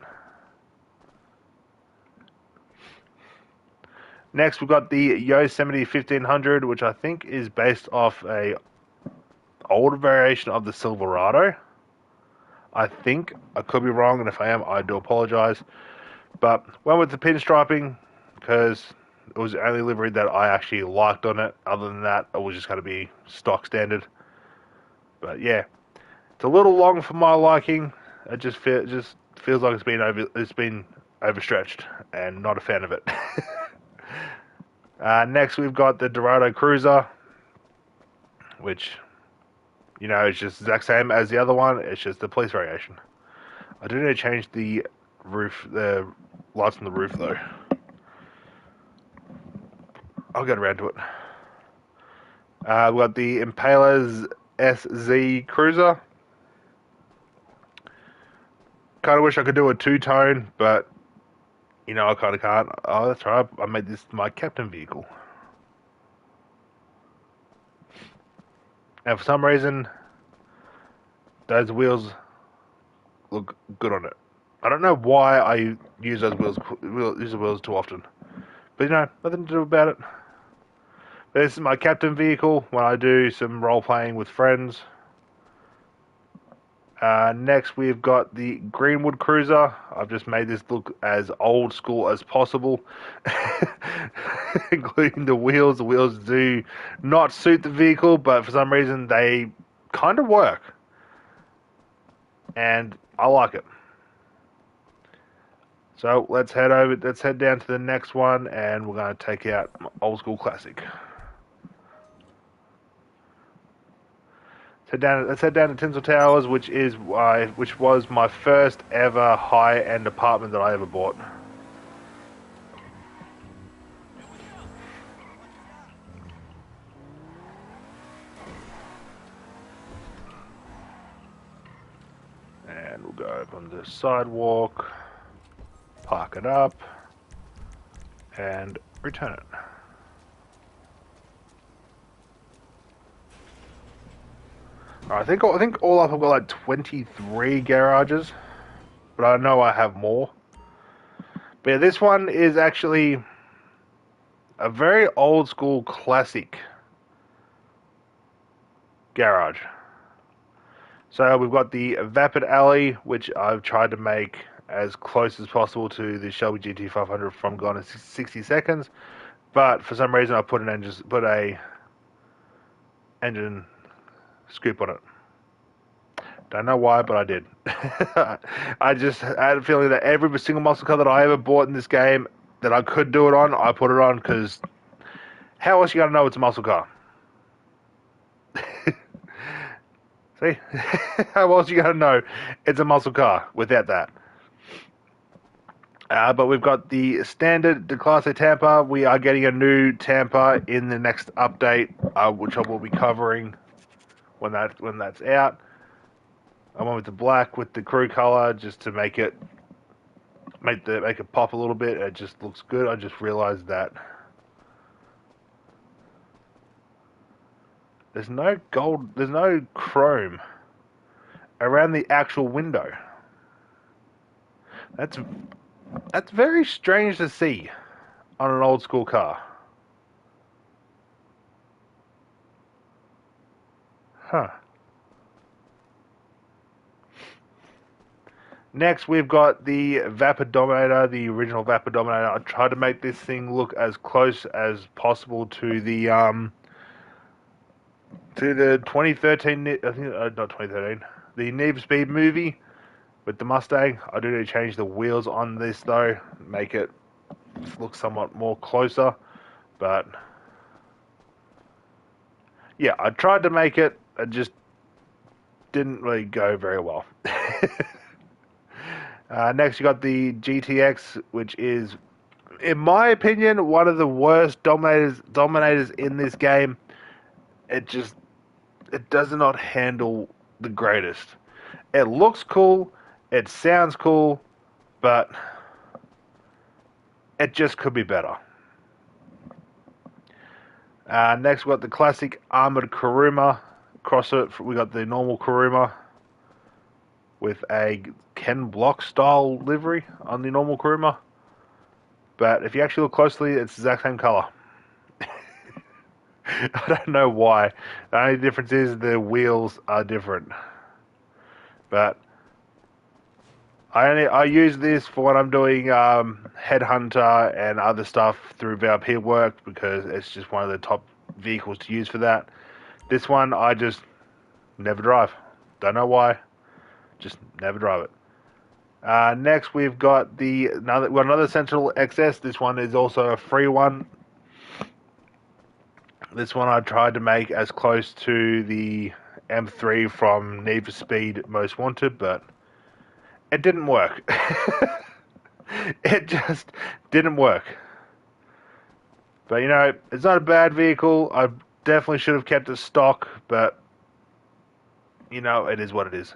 Next, we've got the Yosemite 1500, which I think is based off a older variation of the Silverado. I think. I could be wrong, and if I am, I do apologize. But went with the pinstriping, because it was the only livery that I actually liked on it. Other than that, it was just going to be stock standard. But yeah, it's a little long for my liking. It just feels like it's been overstretched, and not a fan of it. Next, we've got the Dorado Cruiser, which, you know, it's just the exact same as the other one. It's just the police variation. I do need to change the lights on the roof though. I'll get around to it. We've got the Impaler's SZ Cruiser. Kind of wish I could do a two-tone, but you know I kind of can't. Oh, that's right. I made this my captain vehicle, and for some reason, those wheels look good on it. I don't know why I use those wheels too often, but you know, nothing to do about it. This is my captain vehicle when I do some role playing with friends. Next, we've got the Greenwood Cruiser. I've just made this look as old school as possible, including the wheels. The wheels do not suit the vehicle, but for some reason they kind of work, and I like it. So let's head over. Let's head down to the next one, and we're going to take out my old school classic. Let's head down to Tinsel Towers, which was my first ever high-end apartment that I ever bought. And we'll go up on the sidewalk, park it up, and return it. I think all up I've got like 23 garages, but I know I have more. But yeah, this one is actually a very old school classic garage. So we've got the Vapid Alley, which I've tried to make as close as possible to the Shelby GT500 from Gone in 60 Seconds, but for some reason I put a engine scoop on it. Don't know why, but I did. I just had a feeling that every single muscle car that I ever bought in this game that I could do it on, I put it on, because how else you gotta know it's a muscle car? See? How else you gotta know it's a muscle car without that? But we've got the standard De Classe Tampa. We are getting a new Tampa in the next update, which I will be covering when that's out. I went with the black with the crew color just to make it pop a little bit. It just looks good. I just realized that there's no chrome around the actual window. That's very strange to see on an old school car. Huh. Next, we've got the Vapor Dominator, the original Vapor Dominator. I tried to make this thing look as close as possible to the 2013, I think, not 2013, the Need for Speed movie with the Mustang. I do need to change the wheels on this though, make it look somewhat more closer, but yeah, I tried to make it, it just didn't really go very well. Next, you got the GTX, which is, in my opinion, one of the worst dominators in this game. It does not handle the greatest. It looks cool, it sounds cool, but it just could be better. Next, we got the classic armored Kuruma. Across it, we got the normal Kuruma with a Ken Block style livery on the normal Kuruma. But if you actually look closely, it's the exact same color. I don't know why. The only difference is the wheels are different. But I use this for when I'm doing Headhunter and other stuff through VIP work, because it's just one of the top vehicles to use for that. This one I just never drive. Don't know why. Just never drive it. Next, we've got another Sentinel XS. This one is also a free one. This one I tried to make as close to the M3 from Need for Speed Most Wanted, but it didn't work. It just didn't work. But you know, it's not a bad vehicle. I definitely should have kept it stock, but you know, it is what it is.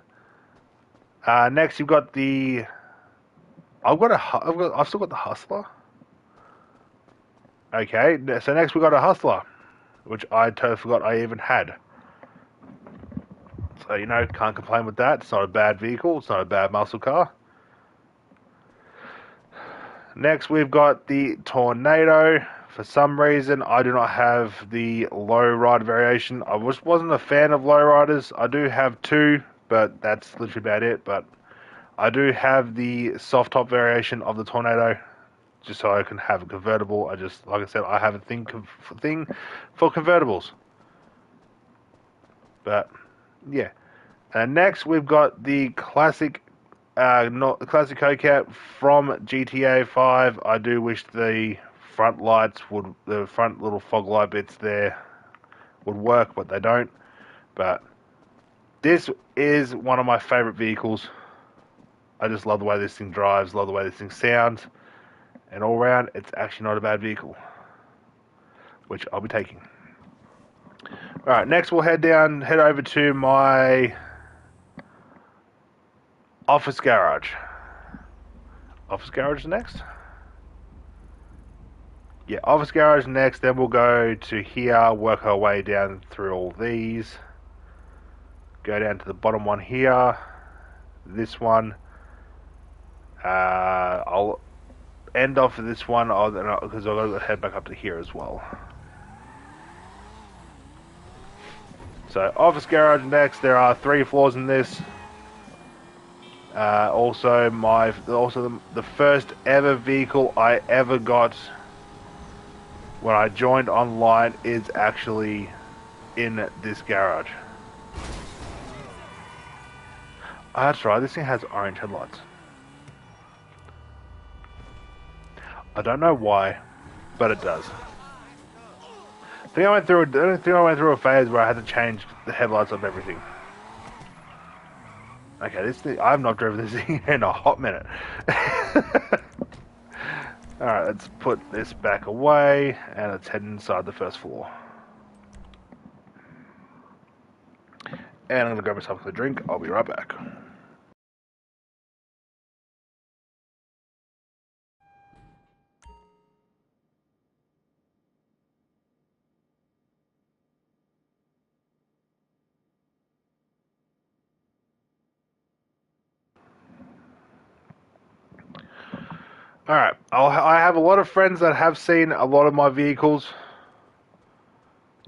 Next, you've got the. I've still got the Hustler. Okay, so next we got a Hustler, which I totally forgot I even had. So you know, can't complain with that. It's not a bad vehicle. It's not a bad muscle car. Next, we've got the Tornado. For some reason, I do not have the low rider variation. I wasn't a fan of low riders. I do have two, but that's literally about it. But I do have the soft top variation of the Tornado, just so I can have a convertible. Like I said, I have a thing for convertibles. But yeah, and next we've got the classic, not the classic Cocat from GTA 5. I do wish the front the front little fog light bits there would work, but they don't. But this is one of my favorite vehicles. I just love the way this thing drives, love the way this thing sounds, and all around, it's actually not a bad vehicle, which I'll be taking. All right, next we'll head over to my office garage. Office garage next. Yeah, office garage next. Then we'll go to here, work our way down through all these. Go down to the bottom one here. This one. I'll end off with this one because I'll go head back up to here as well. So office garage next. There are 3 floors in this. Also the first ever vehicle I ever got when I joined online is actually in this garage. Oh, that's right. This thing has orange headlights. I don't know why, but it does. I think I went through a phase where I had to change the headlights of everything. Okay, this thing, I've not driven this thing in a hot minute. Alright, let's put this back away and let's head inside the first floor. And I'm gonna grab myself a drink. I'll be right back. Alright, I have a lot of friends that have seen a lot of my vehicles,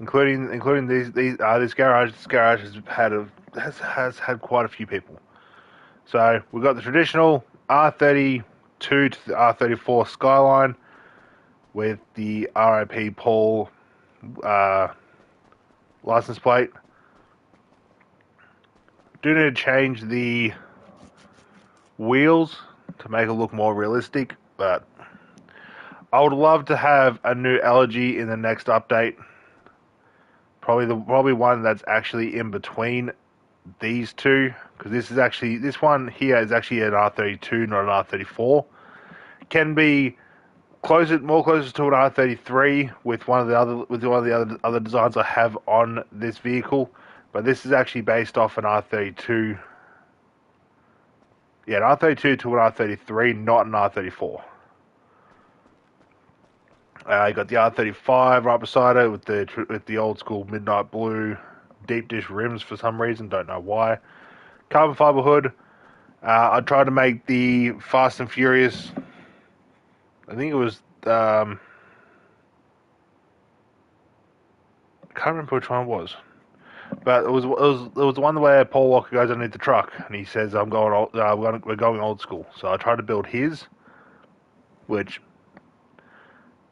including this garage. This garage has had quite a few people. So we've got the traditional R32 to the R34 Skyline with the RIP Paul license plate. Do need to change the wheels to make it look more realistic, but I would love to have a new Elegy in the next update. Probably one that's actually in between these two, because this one here is actually an R32, not an R34. Can be more closer to an R33 with one of the other designs I have on this vehicle, but this is actually based off an R32. Yeah, an R32 to an R33, not an R34. You got the R35 right beside it with the old school midnight blue deep dish rims for some reason, don't know why. Carbon fiber hood. I tried to make the Fast and Furious. I think it was. I can't remember which one it was, but it was the one where Paul Walker goes underneath the truck and he says, "I'm going old. We're going old school." So I tried to build his, which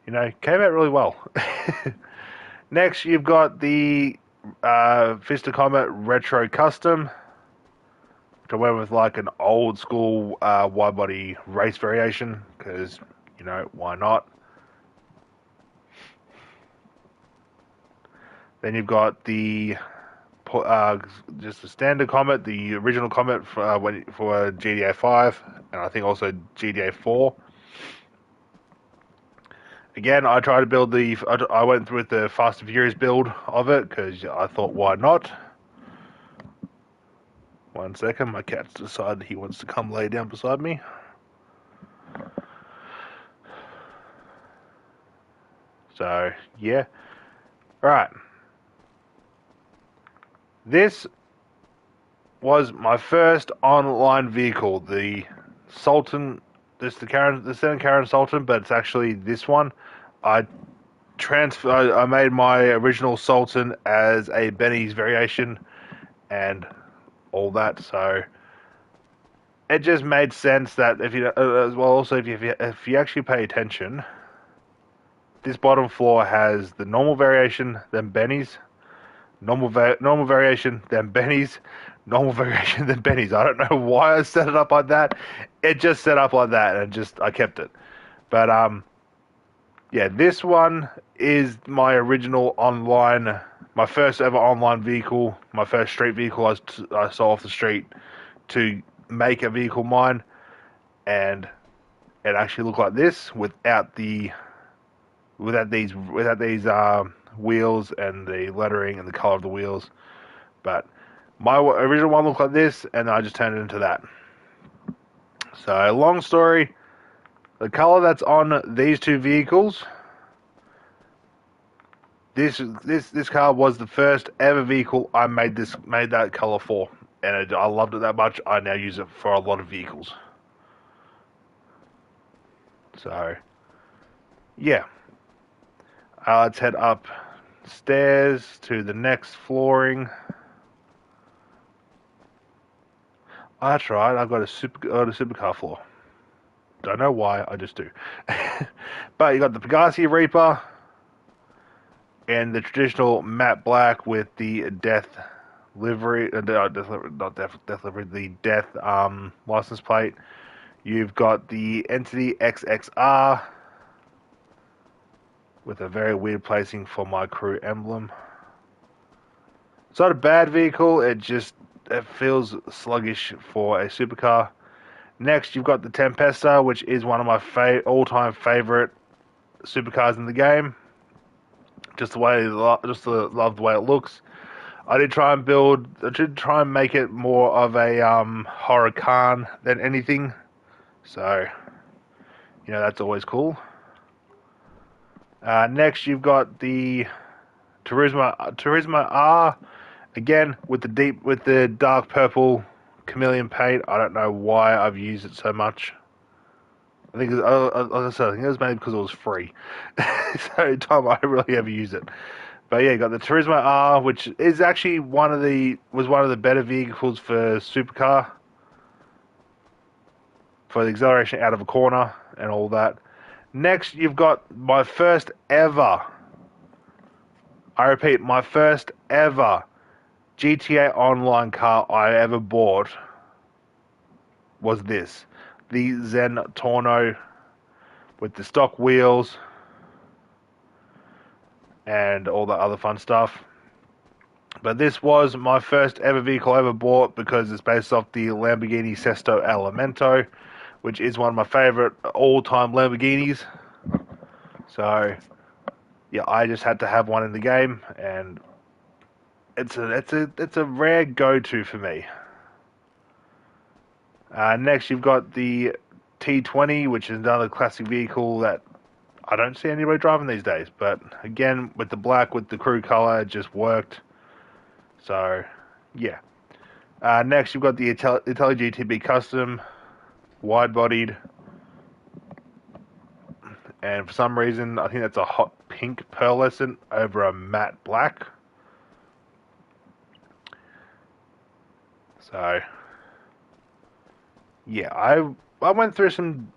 came out really well. Next, you've got the Fist of Combat Retro Custom, which I went with like an old school wide body race variation because why not? Then you've got the just a standard Comet, the original Comet for GTA 5, and I think also GTA 4. Again, I tried to build I went with the Fast and Furious build of it because I thought, why not? One second, my cat's decided he wants to come lay down beside me. So, yeah. Right. This was my first online vehicle, the Sultan. This the Seven Karen Sultan, but it's actually this one. I I made my original Sultan as a Benny's variation and all that. So it just made sense that if you as well also if you actually pay attention, this bottom floor has the normal variation, then Benny's, normal variation, then Benny's, normal variation, then Benny's. I don't know why I set it up like that. It just set up like that, and I kept it. But yeah, this one is my original my first ever online vehicle, my first street vehicle I saw off the street to make a vehicle mine, and it actually looked like this without these wheels and the lettering and the color of the wheels. But my original one looked like this, and I just turned it into that. So, long story, the color that's on these two vehicles, this car was the first ever vehicle I made that color for, and I loved it that much. I now use it for a lot of vehicles. So, yeah. Let's head upstairs to the next flooring. Oh, that's right. I've got a supercar floor. Don't know why. I just do. But you got the Pegassi Reaper and the traditional matte black with the death livery, not death livery, the death license plate. You've got the Entity XXR with a very weird placing for my crew emblem. It's not a bad vehicle. It feels sluggish for a supercar. Next, you've got the Tempesta, which is one of my all-time favorite supercars in the game. Just love the way it looks. I did try and make it more of a Huracan than anything. So, that's always cool. Next, you've got the Turismo R, again with the dark purple chameleon paint. I don't know why I've used it so much. I think it was maybe because it was free. So time I really ever use it. But yeah, you got the Turismo R, which is actually one of the better vehicles for supercar, for the acceleration out of a corner and all that. Next, you've got my first ever, I repeat, my first ever GTA Online car I ever bought was this. The Zentorno with the stock wheels and all the other fun stuff. But this was my first ever vehicle I ever bought because it's based off the Lamborghini Sesto Elemento, which is one of my favorite all-time Lamborghinis. So, yeah, I just had to have one in the game, and it's a rare go-to for me. Next, you've got the T20, which is another classic vehicle that I don't see anybody driving these days. But again, with the black, with the crew color, it just worked. So, yeah. Next, you've got the Italy GTB Custom, wide-bodied, and for some reason, I think that's a hot pink pearlescent over a matte black. So, yeah, I went through some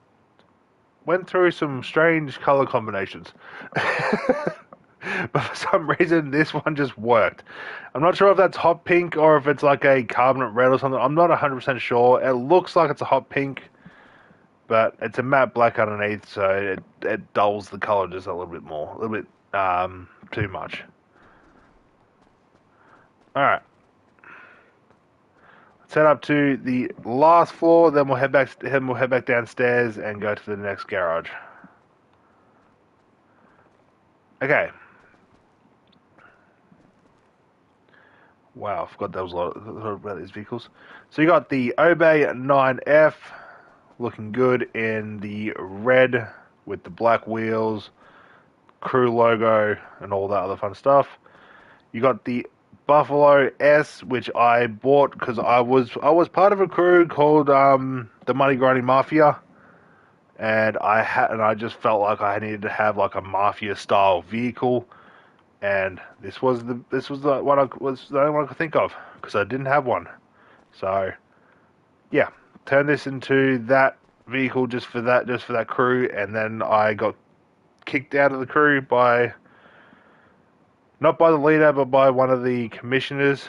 strange color combinations. But for some reason, this one just worked. I'm not sure if that's hot pink or if it's like a carbonate red or something. I'm not 100% sure. It looks like it's a hot pink, but it's a matte black underneath, so it dulls the color just a little bit more, too much. All right. set up to the last floor. Then we'll head back. We'll head back downstairs and go to the next garage. Okay. Wow, I forgot there was a lot about these vehicles. So you got the Obey 9F, looking good in the red with the black wheels, crew logo, and all that other fun stuff. You got the Buffalo S, which I bought because I was part of a crew called the Money Grinding Mafia, and I just felt like I needed to have like a mafia style vehicle, and this was the one was the only one I could think of because I didn't have one. So yeah, turn this into that vehicle just for that crew, and then I got kicked out of the crew by not by the leader but by one of the commissioners,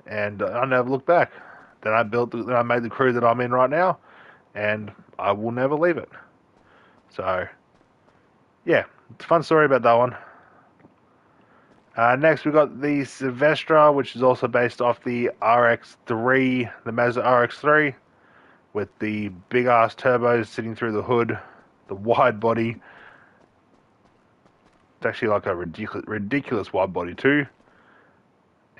and I never looked back. Then I made the crew that I'm in right now, and I will never leave it. So yeah, it's a fun story about that one. Next, we got the Silvestra, which is also based off the RX-3, the Mazda RX-3, with the big ass turbos sitting through the hood, the wide body. It's actually like a ridiculous wide body too,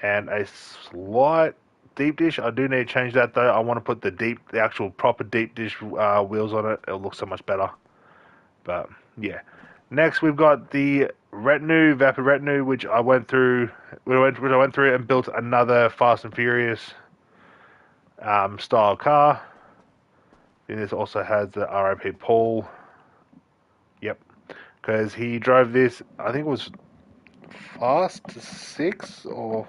and a slight deep dish. I do need to change that though. I want to put the actual proper deep dish wheels on it. It'll look so much better. But yeah. Next, we've got the Retinue, Vapid Retinue, which I went through and built another Fast and Furious style car. And this also has the RIP Paul. Yep, because he drove this. I think it was Fast 6 or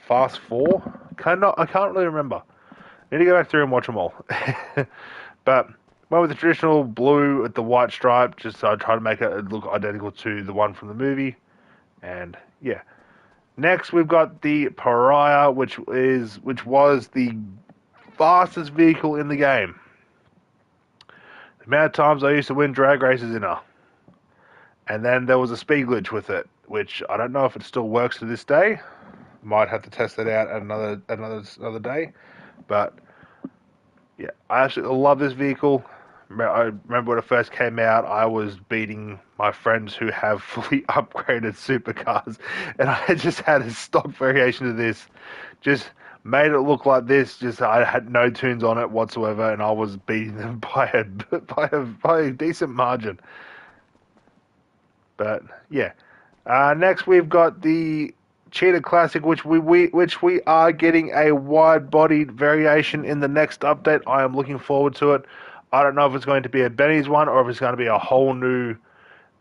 Fast 4. I can't really remember. I need to go back through and watch them all. But went with the traditional blue with the white stripe, just so I try to make it look identical to the one from the movie. And yeah. Next, we've got the Pariah, which was the fastest vehicle in the game. The amount of times I used to win drag races in her. And then there was a speed glitch with it, which I don't know if it still works to this day. Might have to test it out another day. But yeah, I absolutely love this vehicle. I remember when it first came out, I was beating my friends who have fully upgraded supercars, and I just had a stock variation of this. Just made it look like this. Just I had no tunes on it whatsoever, and I was beating them by a decent margin. But yeah, next we've got the Cheetah Classic, which we are getting a wide-bodied variation in the next update. I am looking forward to it. I don't know if it's going to be a Benny's one or if it's going to be a whole new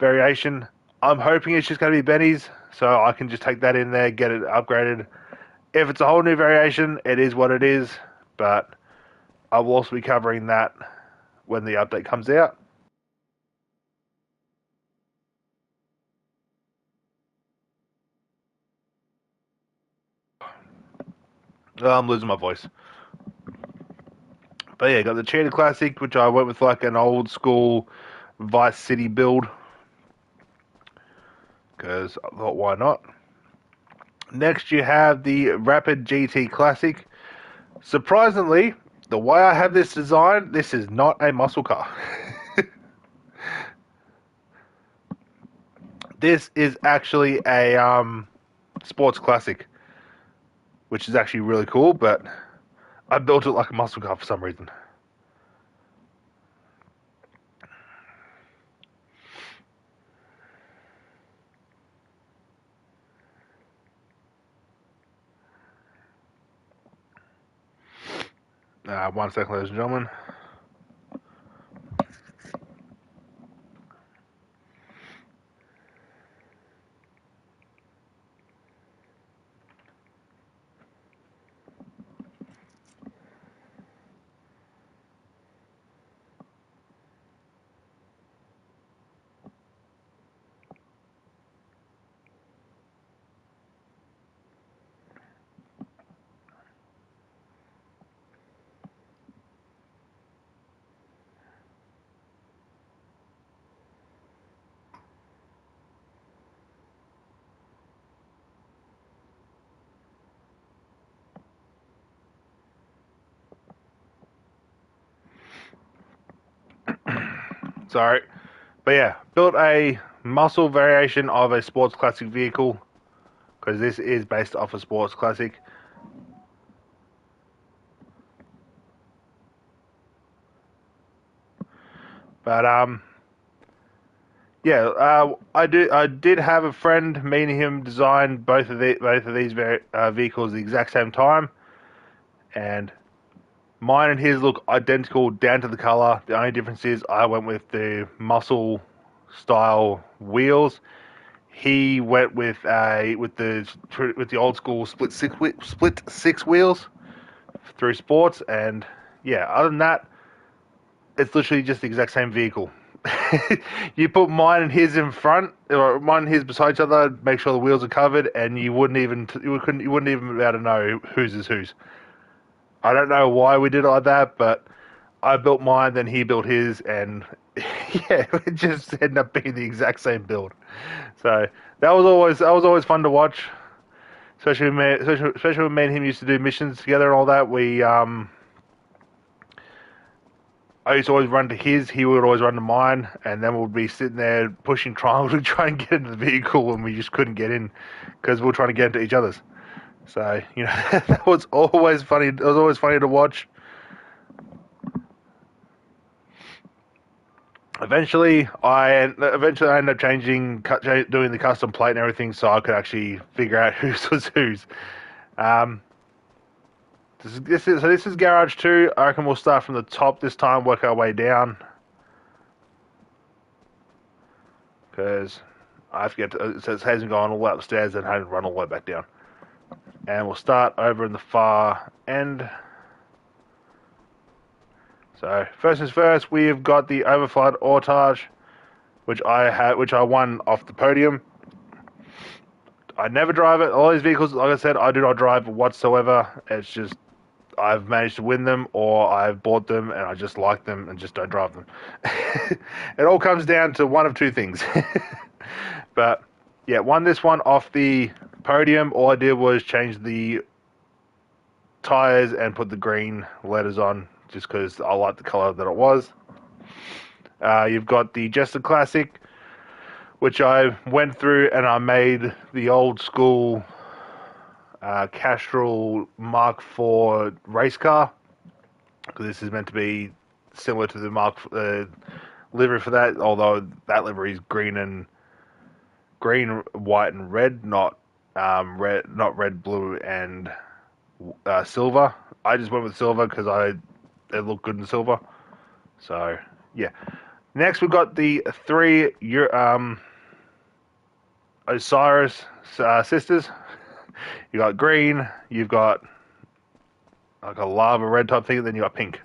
variation. I'm hoping it's just going to be Benny's, so I can just take that in there, get it upgraded. If it's a whole new variation, it is what it is, but I will also be covering that when the update comes out. I'm losing my voice. But yeah, got the Cheetah Classic, which I went with like an old school Vice City build. Because I thought, why not? Next, you have the Rapid GT Classic. Surprisingly, the way I have this design, this is not a muscle car. This is actually a sports classic, which is actually really cool, but I built it like a muscle car for some reason. One second, ladies and gentlemen. Sorry. But yeah, built a muscle variation of a sports classic vehicle, because this is based off a sports classic. But yeah, I did have a friend. Me and him designed both of these vehicles at the exact same time, and mine and his look identical down to the color. The only difference is I went with the muscle style wheels. He went with the old school split six wheels through sports, and yeah, other than that, it's literally just the exact same vehicle. You put mine and his in front, or mine and his beside each other, make sure the wheels are covered, and you wouldn't even be able to know whose is whose. I don't know why we did it like that, but I built mine, then he built his, and yeah, it just ended up being the exact same build. So that was always fun to watch, especially when me and him used to do missions together and all that. I used to always run to his, he would always run to mine, and then we'd be sitting there pushing triangle to try and get into the vehicle, and we just couldn't get in because we were trying to get into each other's. So that was always funny. It was always funny to watch. Eventually I ended up doing the custom plate and everything, so I could actually figure out whose was whose. Um, this is Garage 2. I reckon we'll start from the top this time, work our way down, because I forget it says it hasn't gone all the way upstairs and had to run all the way back down. And we'll start over in the far end. So first things first, we've got the Overflood Autage, which I won off the podium. I never drive it. All these vehicles, like I said, I do not drive whatsoever. It's just I've managed to win them, or I've bought them and I just like them and just don't drive them. It all comes down to one of two things. But yeah, won this one off the podium. All I did was change the tires and put the green letters on, just because I like the color that it was. You've got the Jester Classic, which I went through and I made the old school Castrol Mark IV race car, because this is meant to be similar to the livery for that, although that livery is green, white, and red, not red, blue, and silver. I just went with silver because it looked good in silver. So yeah. Next we've got the three Osiris sisters. You got green, you've got like a lava red type thing, and then you got pink.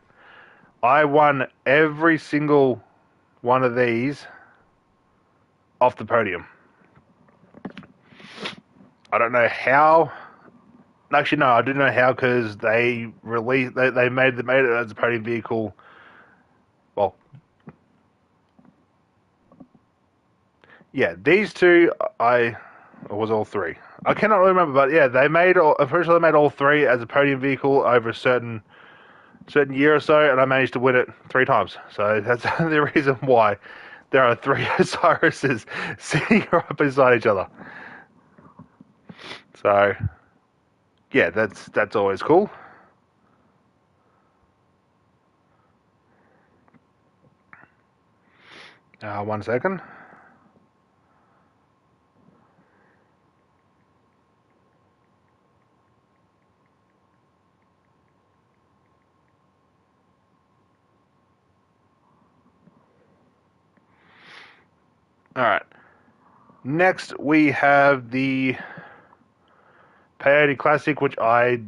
I won every single one of these off the podium. I don't know how. Actually, no, I do know how, because they made it as a podium vehicle. Well, yeah, these two or was all three. I cannot really remember, but yeah, I'm pretty sure they made all three as a podium vehicle over a certain year or so, and I managed to win it 3 times. So that's the reason why there are 3 Osirises sitting right beside each other. So yeah, that's always cool. One second. All right. Next, we have the Peyote Classic, which I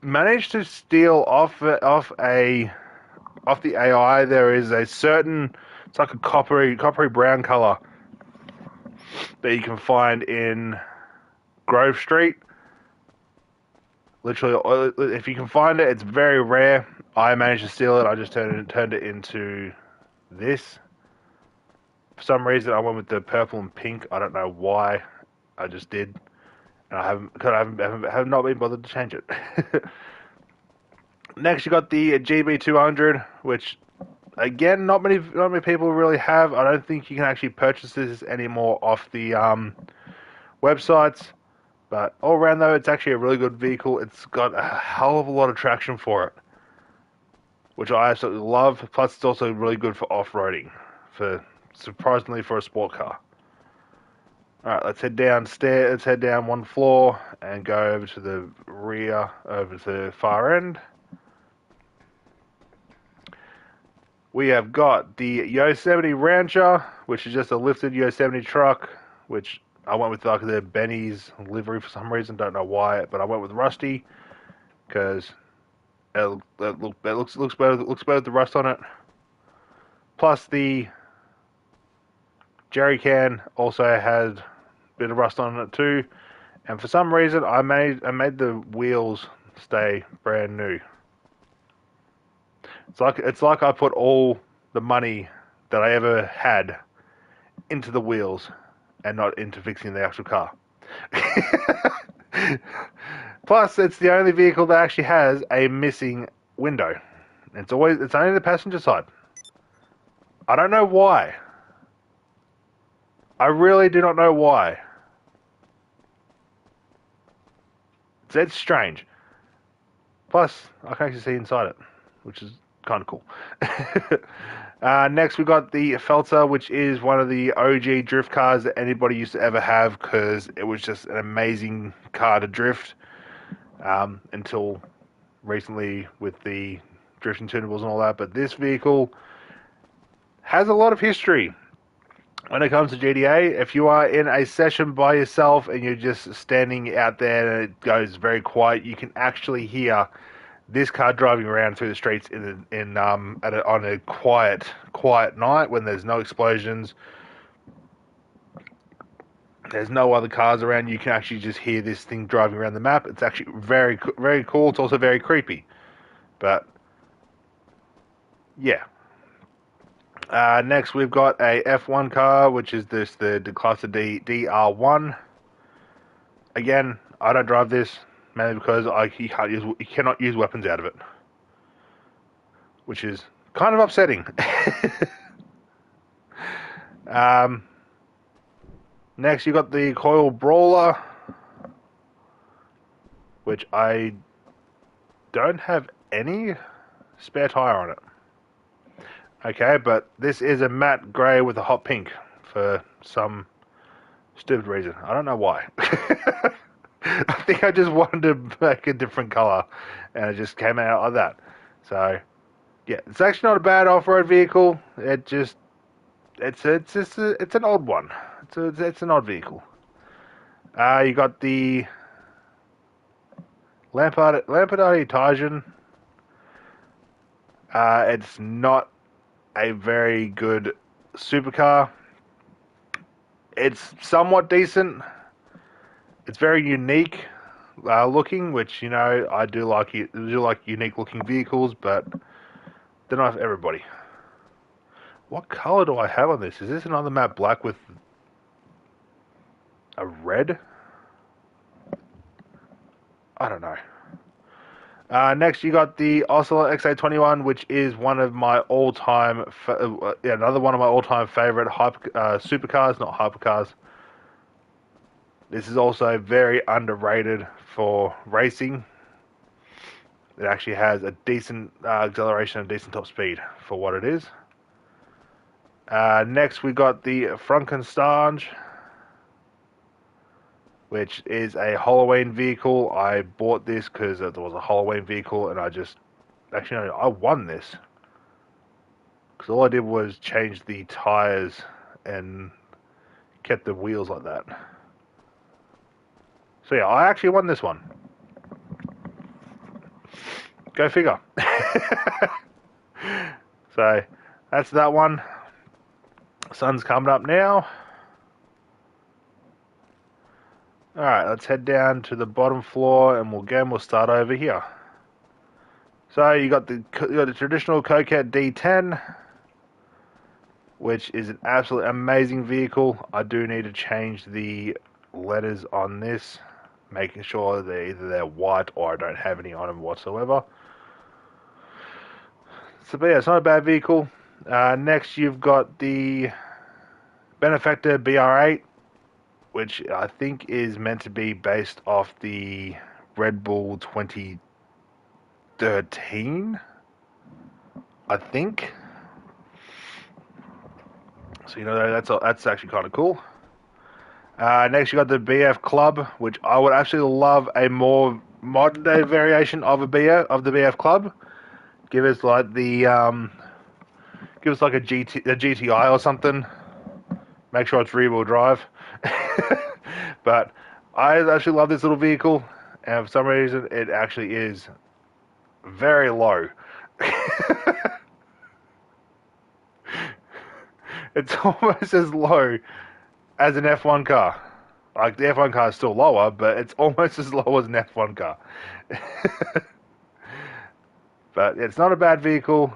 managed to steal off the AI. There is a certain, it's like a coppery brown color that you can find in Grove Street. Literally, if you can find it, it's very rare. I managed to steal it. I just turned it into this. For some reason, I went with the purple and pink. I don't know why. I just did, and I have not been bothered to change it. Next, you got the GB200, which Again, not many people really have. I don't think you can actually purchase this anymore off the websites. But all around though, it's actually a really good vehicle. It's got a hell of a lot of traction for it, which I absolutely love. Plus, it's also really good for off-roading, for surprisingly for a sport car. All right, let's head downstairs. Let's head down one floor and go over to the rear, over to the far end. We have got the Yosemite Rancher, which is just a lifted Yosemite truck, which I went with like the Benny's livery for some reason. Don't know why, but I went with Rusty because it looks better. Looks better with the rust on it. Plus the jerry can also had a bit of rust on it too, and for some reason I made the wheels stay brand new. It's like I put all the money that I ever had into the wheels and not into fixing the actual car. Plus, it's the only vehicle that actually has a missing window. It's only the passenger side. I don't know why. I really do not know why. It's strange. Plus, I can actually see inside it, which is kind of cool. Next, we got the Felter, which is one of the OG drift cars that anybody used to ever have because it was just an amazing car to drift until recently with the drifting tunables and all that. But this vehicle has a lot of history when it comes to GTA. If you are in a session by yourself and you're just standing out there and it goes very quiet, you can actually hear this car driving around through the streets on a quiet night when there's no explosions, there's no other cars around. You can actually just hear this thing driving around the map. It's actually very cool. It's also very creepy, but yeah. Next, we've got a F1 car, which is the Class D DR1. Again, I don't drive this mainly because you cannot use weapons out of it, which is kind of upsetting. Next, you got the Coil Brawler, which I don't have any spare tire on it. Okay, but this is a matte grey with a hot pink for some stupid reason. I don't know why. I think I just wanted to make a different colour, and it just came out like that. So, yeah, it's actually not a bad off-road vehicle. It's an odd one. It's an odd vehicle. You got the Lamborghini Titan. It's not a very good supercar. It's somewhat decent. It's very unique looking, which I do like. Unique looking vehicles, but they're not for everybody. What color do I have on this? Is this another matte black with a red? I don't know. Next, you got the Ocelot XA21, which is one of my all-time, another one of my all-time favorite supercars, not hypercars. This is also very underrated for racing. It actually has a decent acceleration and decent top speed for what it is. Next, we got the Frankenstein, which is a Halloween vehicle. I bought this because it was a Halloween vehicle, and I won this because all I did was change the tires and kept the wheels like that. So yeah, I actually won this one. Go figure. So that's that one. Sun's coming up now. Alright, let's head down to the bottom floor and we'll start over here. So you got the traditional Coquette D10, which is an absolutely amazing vehicle. I do need to change the letters on this, making sure they're white or I don't have any on them whatsoever. So but yeah, it's not a bad vehicle. Next, you've got the Benefactor BR8, which I think is meant to be based off the Red Bull 2013, I think. So that's actually kind of cool. Next, you got the BF Club, which I would actually love a more modern day variation of the BF Club. Give us like give us like a GTI or something. Make sure it's rear wheel drive. But I actually love this little vehicle, and for some reason, it actually is very low. It's almost as low as an F1 car. Like the F1 car is still lower, but it's almost as low as an F1 car. But it's not a bad vehicle.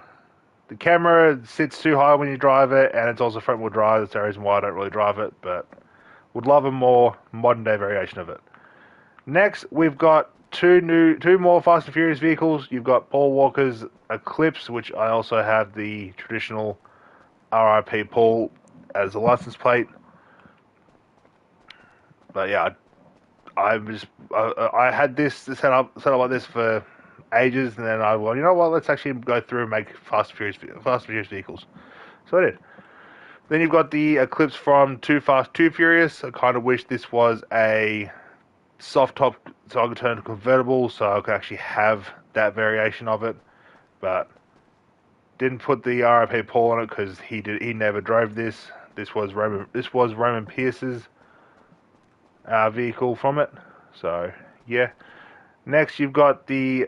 The camera sits too high when you drive it, and it's also front wheel drive. That's the reason why I don't really drive it, but would love a more modern day variation of it. Next, we've got two more Fast and Furious vehicles. You've got Paul Walker's Eclipse, which I also have the traditional RIP Paul as a license plate. But yeah, I had this set up like this for ages, and then well, you know what? Let's actually go through and make Fast and Furious vehicles. So I did. Then you've got the Eclipse from Too Fast, Too Furious. I kind of wish this was a soft top, so I could turn to convertible, so I could actually have that variation of it. But didn't put the RIP Paul on it because he never drove this. This was Roman Pierce's vehicle from it. So yeah. Next, you've got the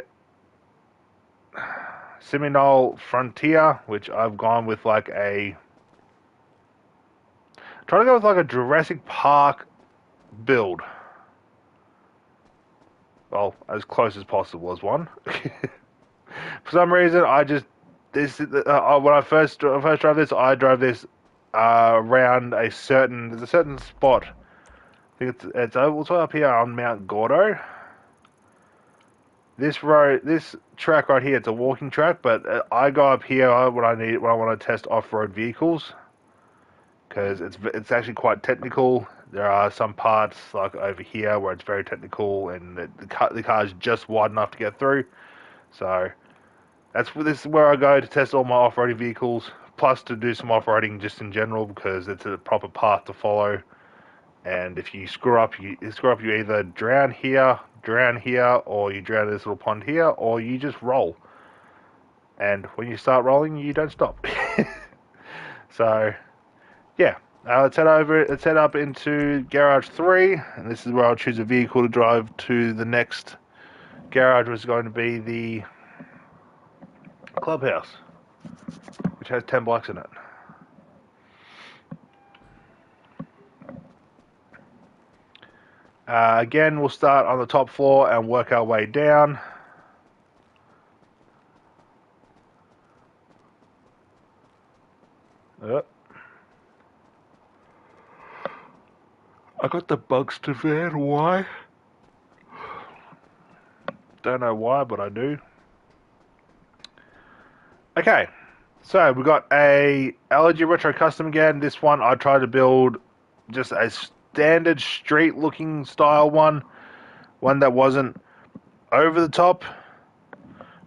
Seminole Frontier, which I've gone with like a trying to go with like a Jurassic Park build. Well, as close as possible as one. For some reason, I just when I first drove this, I drove this around there's a certain spot. I think it's also up here on Mount Gordo. This track right here, it's a walking track, but I go up here when I want to test off-road vehicles because it's actually quite technical. There are some parts like over here where it's very technical, and the car is just wide enough to get through. So this is where I go to test all my off-roading vehicles, plus to do some off-roading just in general because it's a proper path to follow. And if you screw up, you either drown here, or you drown in this little pond here, or you just roll. And when you start rolling, you don't stop. So, yeah. Let's head up into Garage 3, and this is where I'll choose a vehicle to drive to the next garage, which is going to be the Clubhouse, which has 10 blocks in it. Again, we'll start on the top floor and work our way down. I got the Bugster van. Why? Don't know why, but I do. Okay, so we got a LG Retro Custom again. This one I tried to build just a standard street looking style one that wasn't over the top,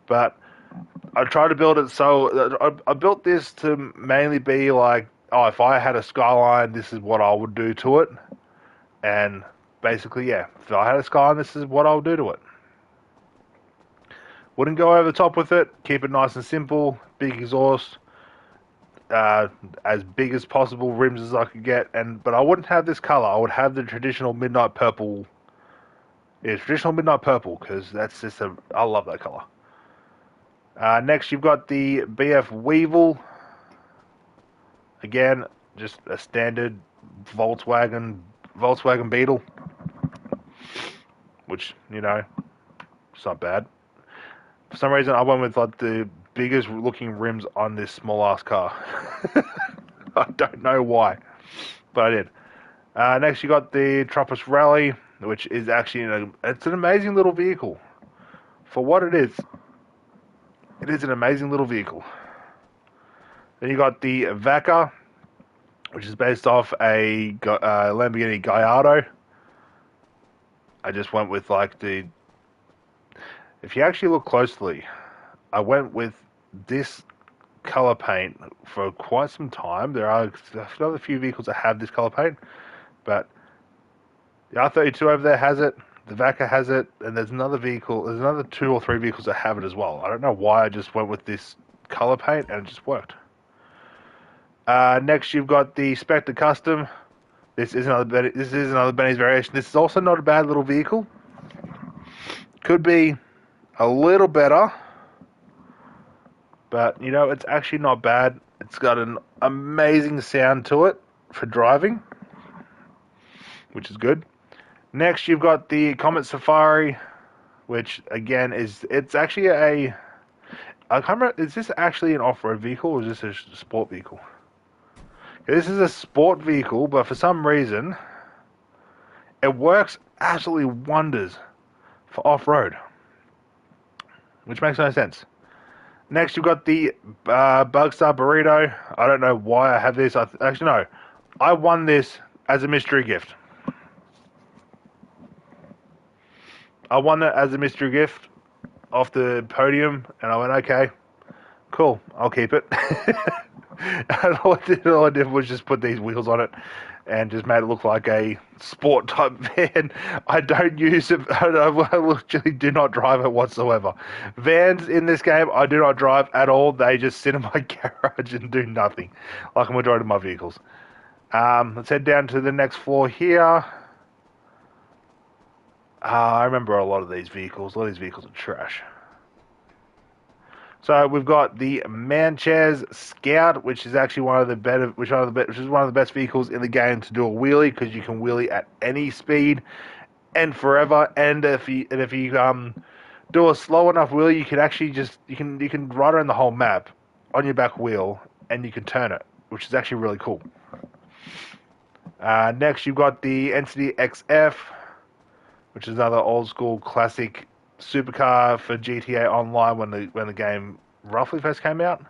but I tried to build it so I built this to mainly be like, oh, if I had a Skyline, this is what I would do to it. And basically, yeah, if I had a Skyline, this is what I would do to it. Wouldn't go over the top with it. Keep it nice and simple. Big exhaust, as big as possible, rims as I could get. But I wouldn't have this color. I would have the traditional midnight purple. Yeah, traditional midnight purple, because that's just I love that color. Next, you've got the BF Weevil. Again, just a standard Volkswagen Beetle, which, you know, it's not bad. For some reason, I went with like the biggest looking rims on this small ass car. I don't know why, but I did. Next, you got the Tropos Rally, which is actually it's an amazing little vehicle for what it is. It is an amazing little vehicle. Then you got the Vaca, which is based off a Lamborghini Gallardo. I just went with like the. If you actually look closely, I went with this color paint for quite some time. There are another few vehicles that have this color paint, but the R32 over there has it. The Vaca has it, and there's another vehicle. There's another 2 or 3 vehicles that have it as well. I don't know why I just went with this color paint, and it just worked. Next, you've got the Spectre Custom. This is another Benny's variation. This is also not a bad little vehicle. Could be a little better, but you know it's actually not bad. It's got an amazing sound to it for driving, which is good. Next, you've got the Comet Safari, which again it's actually I can't remember. Is this actually an off-road vehicle or is this a sport vehicle? This is a sport vehicle, but for some reason, it works absolutely wonders for off-road, which makes no sense. Next, you've got the Bugstar Burrito. I don't know why I have this. Actually, no. I won this as a mystery gift. I won it as a mystery gift off the podium, and I went, okay, cool, I'll keep it. And all I did was just put these wheels on it and just made it look like a sport type van. I don't use it. I literally do not drive it whatsoever. Vans in this game, I do not drive at all. They just sit in my garage and do nothing, like a majority of my vehicles. Let's head down to the next floor here. I remember a lot of these vehicles. A lot of these vehicles are trash. So we've got the Manchez Scout, which is actually one of the which is one of the best vehicles in the game to do a wheelie, because you can wheelie at any speed and forever. And if you do a slow enough wheelie, you can actually you can ride around the whole map on your back wheel, and you can turn it, which is actually really cool. Next, you've got the Entity XF, which is another old school classic supercar for GTA Online when the game roughly first came out.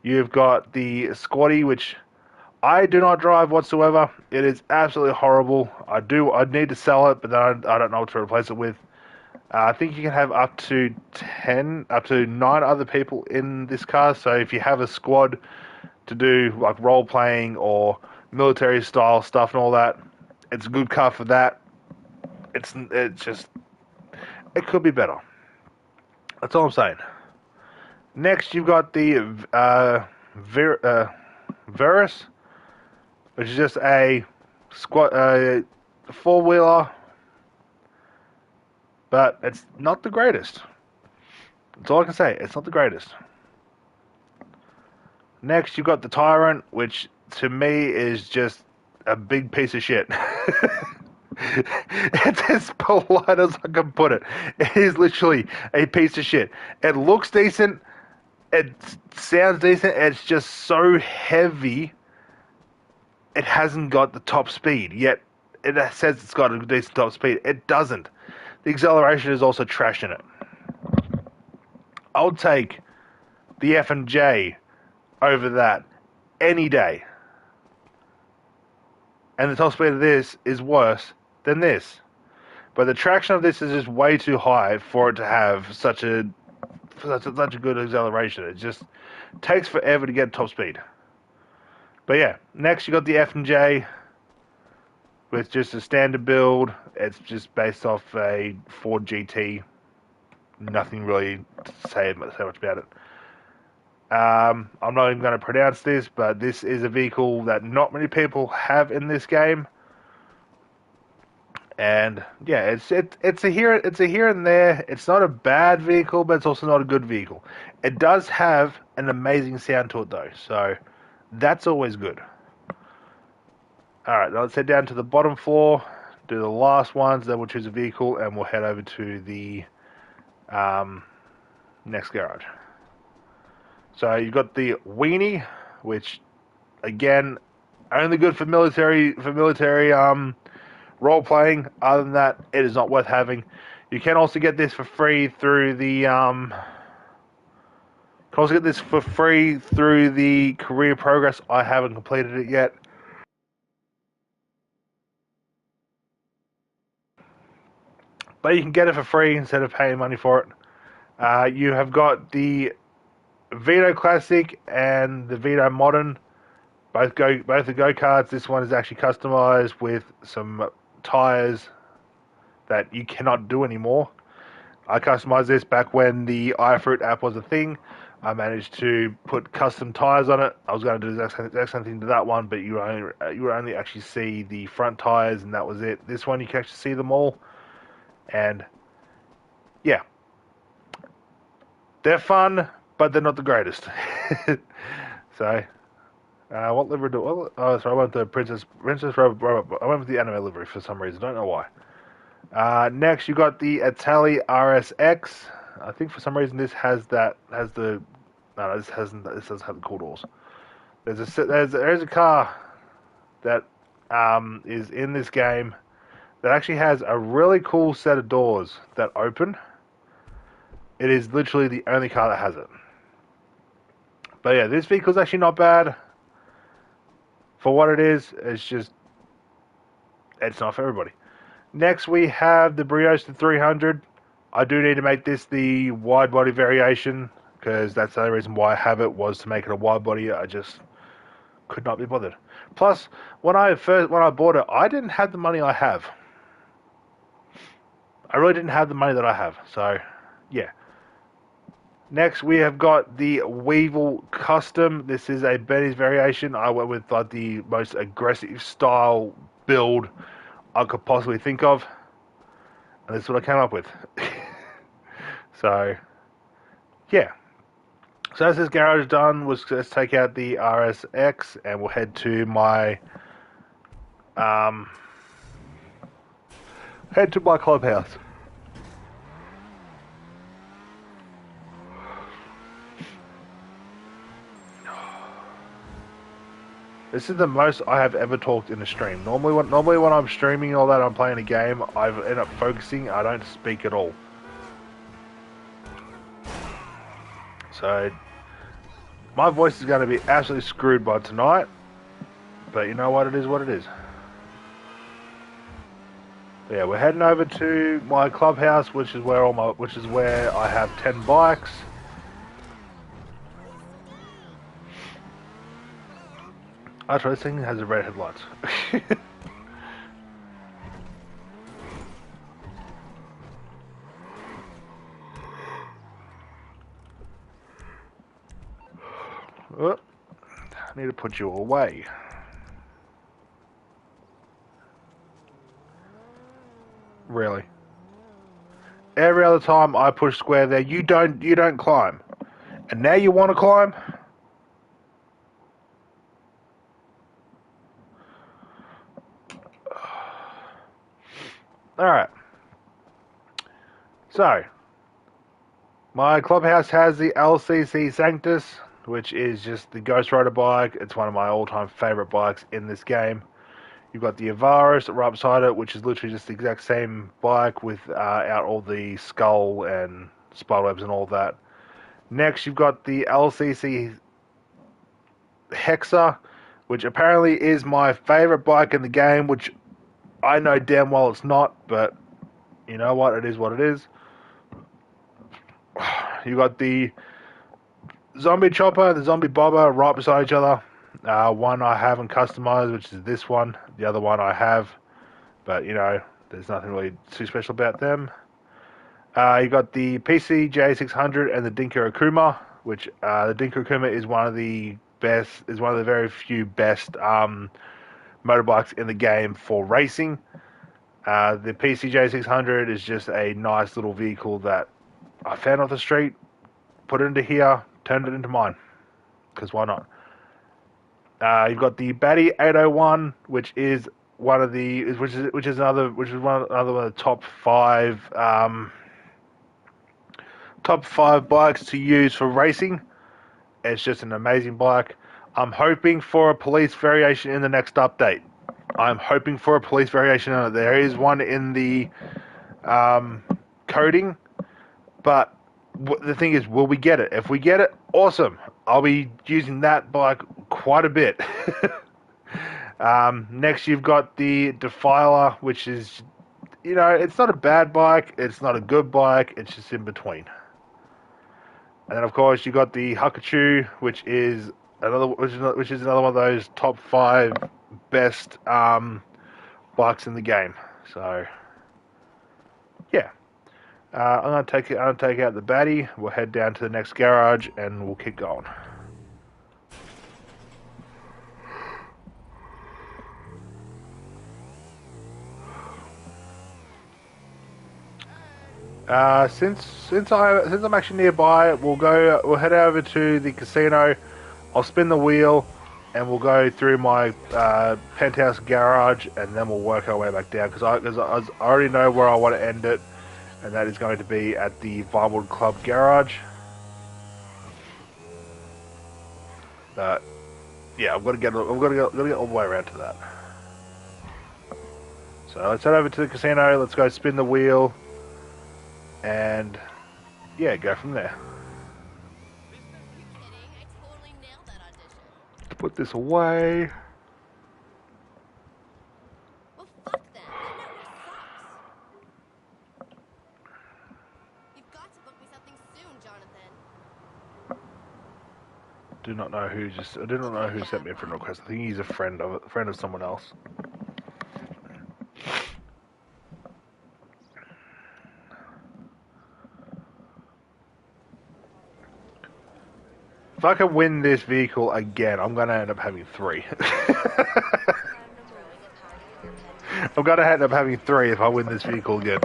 You've got the Squatty, which I do not drive whatsoever. It is absolutely horrible. I'd need to sell it, but then I don't know what to replace it with. I think you can have up to 9 other people in this car. So if you have a squad to do like role playing or military style stuff and all that, it's a good car for that. It could be better. That's all I'm saying. Next, you've got the Verus, which is just a four-wheeler, but it's not the greatest. That's all I can say. It's not the greatest. Next, you've got the Tyrant, which to me is just a big piece of shit. It's as polite as I can put it. It is literally a piece of shit. It looks decent. It sounds decent. It's just so heavy. It hasn't got the top speed. Yet it says it's got a decent top speed. It doesn't. The acceleration is also trash in it. I'll take the F&J over that any day. And the top speed of this is worse than this. But the traction of this is just way too high for it to have such a good acceleration. It just takes forever to get top speed. But yeah, next you got the F&J with just a standard build. It's just based off a Ford GT. Nothing really to say much about it. I'm not even going to pronounce this, but this is a vehicle that not many people have in this game. And yeah, it's a here and there. It's not a bad vehicle, but it's also not a good vehicle. It does have an amazing sound to it though, so that's always good. All right, now let's head down to the bottom floor, do the last ones, then we'll choose a vehicle, and we'll head over to the next garage. So you've got the Weenie, which again only good for military role playing. Other than that, it is not worth having. You can also get this for free through the Can also get this for free through the career progress. I haven't completed it yet. But you can get it for free instead of paying money for it. You have got the Vito Classic and the Vito Modern. Both the go-karts. This one is actually customized with some tires that you cannot do anymore. I customized this back when the iFruit app was a thing. I managed to put custom tires on it. I was going to do the exact same thing to that one, but you would only actually see the front tires, and that was it. This one you can actually see them all, and yeah, they're fun, but they're not the greatest. So, what livery do? Oh, sorry, I went to Princess Robot. I went with the anime livery for some reason. Don't know why. Next, you got the Atali RSX. I think for some reason this has the. No, this hasn't. This doesn't have the cool doors. There's a car that is in this game that actually has a really cool set of doors that open. It is literally the only car that has it. But yeah, this vehicle's actually not bad for what it is. It's not for everybody. Next, we have the Briosa 300. I do need to make this the wide body variation because that's the only reason why I have it was to make it a wide body. I just could not be bothered. Plus, when I bought it, I didn't have the money I have. I really didn't have the money that I have. So, yeah. Next, we have got the Weevil Custom. This is a Benny's variation. I went with like the most aggressive style build I could possibly think of, and this is what I came up with. So, yeah. So as this garage done, let's take out the RSX and we'll head to my clubhouse. This is the most I have ever talked in a stream. Normally when I'm streaming all that, I'm playing a game, I end up focusing. I don't speak at all. So my voice is going to be absolutely screwed by tonight. But you know what? It is what it is. But yeah, we're heading over to my clubhouse, which is where I have 10 bikes. Actually, this thing has a red headlights. Oh, I need to put you away. Really? Every other time I push square there, you don't climb. And now you want to climb? Alright. So, my clubhouse has the LCC Sanctus, which is just the Ghost Rider bike. It's one of my all-time favorite bikes in this game. You've got the Avaris right beside it, which is literally just the exact same bike without all the skull and spiderwebs and all that. Next, you've got the LCC Hexa, which apparently is my favorite bike in the game, which I know damn well it's not, but you know what? It is what it is. You got the Zombie Chopper and the Zombie Bobber right beside each other. One I haven't customized, which is this one. The other one I have, but you know, there's nothing really too special about them. You got the PC J600 and the Dinko Akuma, which the Dinko Akuma is one of the very few best motorbikes in the game for racing. The PC J600 is just a nice little vehicle that I found off the street, put it into here, turned it into mine, because why not? You've got the Batty 801, which is one of the another one of the top five bikes to use for racing. It's just an amazing bike. I'm hoping for a police variation in the next update. I'm hoping for a police variation on it. There is one in the coding, but the thing is, will we get it? If we get it, awesome. I'll be using that bike quite a bit. Next, you've got the Defiler, which is, it's not a bad bike. It's not a good bike. It's just in between. And then, of course, you got the Hakachu, which is another one of those top 5 best bikes in the game. So, yeah. I'm gonna take out the baddie. We'll head down to the next garage and we'll keep going. Since I'm actually nearby, we'll head over to the casino. I'll spin the wheel, and we'll go through my penthouse garage, and then we'll work our way back down because I already know where I want to end it, and that is going to be at the Vinewood Club garage. Yeah, I'm gonna get all the way around to that. So let's head over to the casino. Let's go spin the wheel. And yeah, go from there. Let's put this away. Well, fuck that. That network sucks. You've got to book me something soon, Jonathan. I do not know who sent me a friend request. I think he's a friend of someone else. If I can win this vehicle again, I'm going to end up having 3. I'm going to end up having 3 if I win this vehicle again.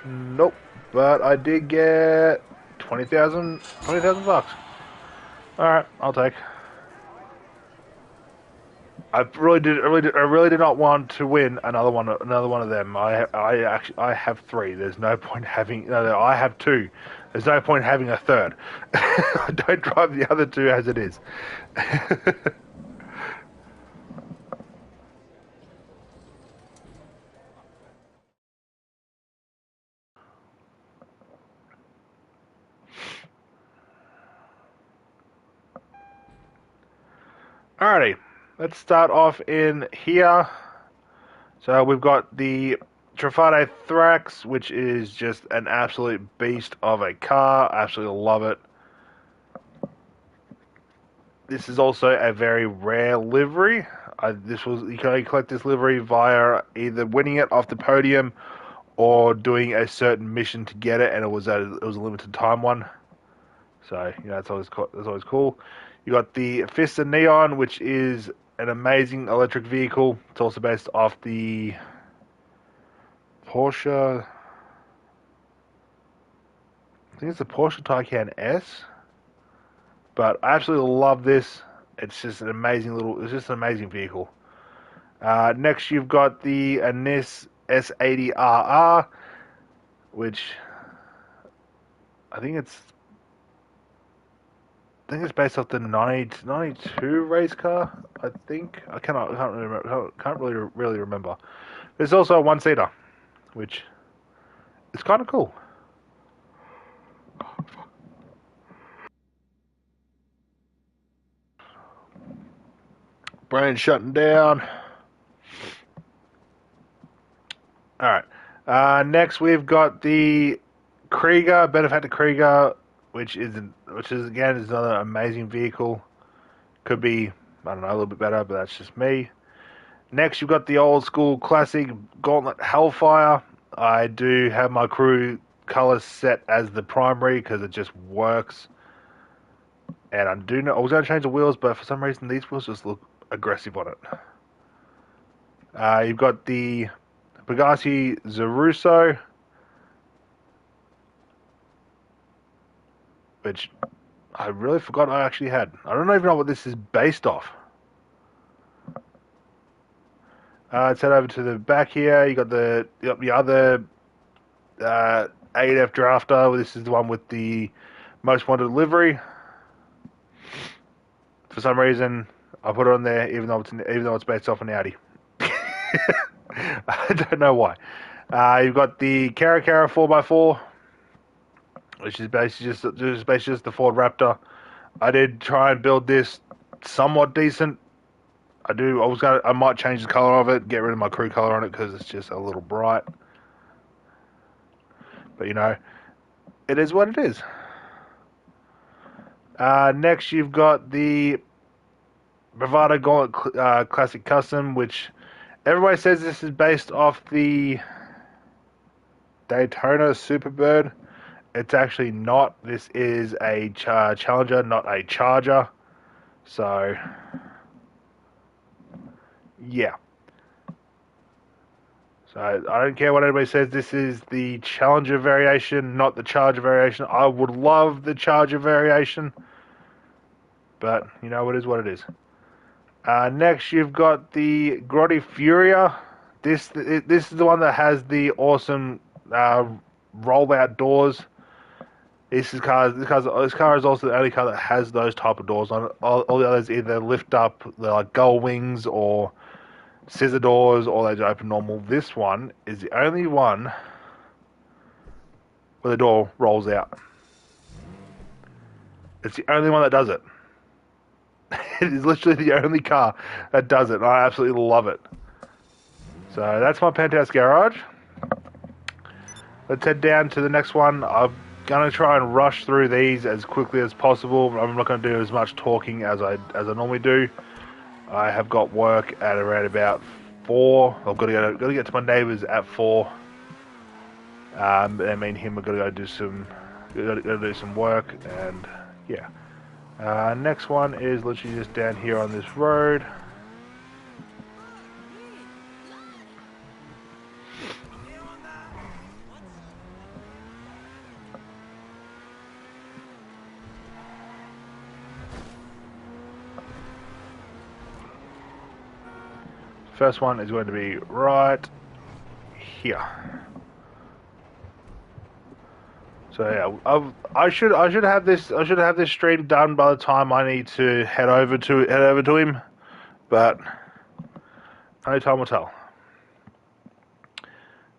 Nope, but I did get 20,000 bucks. All right, I'll take. I really did not want to win another one of them. I have 3. There's no point having. No, I have 2. There's no point having a third. I don't drive the other 2 as it is. Alrighty, let's start off in here. So we've got the Trafate Thrax, which is just an absolute beast of a car. Absolutely love it. This is also a very rare livery. You can only collect this livery via either winning it off the podium or doing a certain mission to get it, and it was a limited time one. So that's always cool. You got the Fiesta Neon, which is an amazing electric vehicle. It's also based off the Porsche. I think it's the Porsche Taycan S. But I absolutely love this. It's just an amazing vehicle. Next, you've got the Anis S80RR, which I think it's based off the 92 race car. I think can't really remember. There's also a 1-seater, which is kind of cool. Brain shutting down. All right. Next, we've got the Krieger, Benefactor Krieger, which is again another amazing vehicle. Could be, I don't know, a little bit better, but that's just me. Next, you've got the old school classic Gauntlet Hellfire. I do have my crew colors set as the primary because it just works. And I was going to change the wheels, but for some reason these wheels just look aggressive on it. You've got the Bugatti Zeruso, which I really forgot I actually had. I don't even know what this is based off. Let's head over to the back here. You got the other 8F Drafter. This is the one with the most wanted livery. for some reason, I put it on there, even though it's based off an Audi. I don't know why. You've got the Cara 4x4, which is basically just the Ford Raptor. I did try and build this somewhat decent. I might change the color of it, get rid of my crew color on it because it's just a little bright. But it is what it is. Next, you've got the Bravado Gauntlet Classic Custom, which everybody says this is based off the Daytona Superbird. It's actually not. This is a Challenger, not a Charger. So, yeah. So I don't care what anybody says. This is the Challenger variation, not the Charger variation. I would love the Charger variation, but it is what it is. Next, you've got the Grotti Furia. This is the one that has the awesome roll-out doors. This car is also the only car that has those type of doors on it. All the others either lift up, they're like gull wings or scissor doors, or they just open normal. This one is the only one where the door rolls out. It's the only one that does it. It is literally the only car that does it, and I absolutely love it. So that's my penthouse garage. Let's head down to the next one. I'm going to try and rush through these as quickly as possible. I'm not going to do as much talking as I normally do. I have got work at around about 4. I've got to get to my neighbours at 4. And me and him are going to go do some work, and yeah. Next one is literally just down here on this road. First one is going to be right here. So yeah, I should have this stream done by the time I need to head over to him, but only time will tell.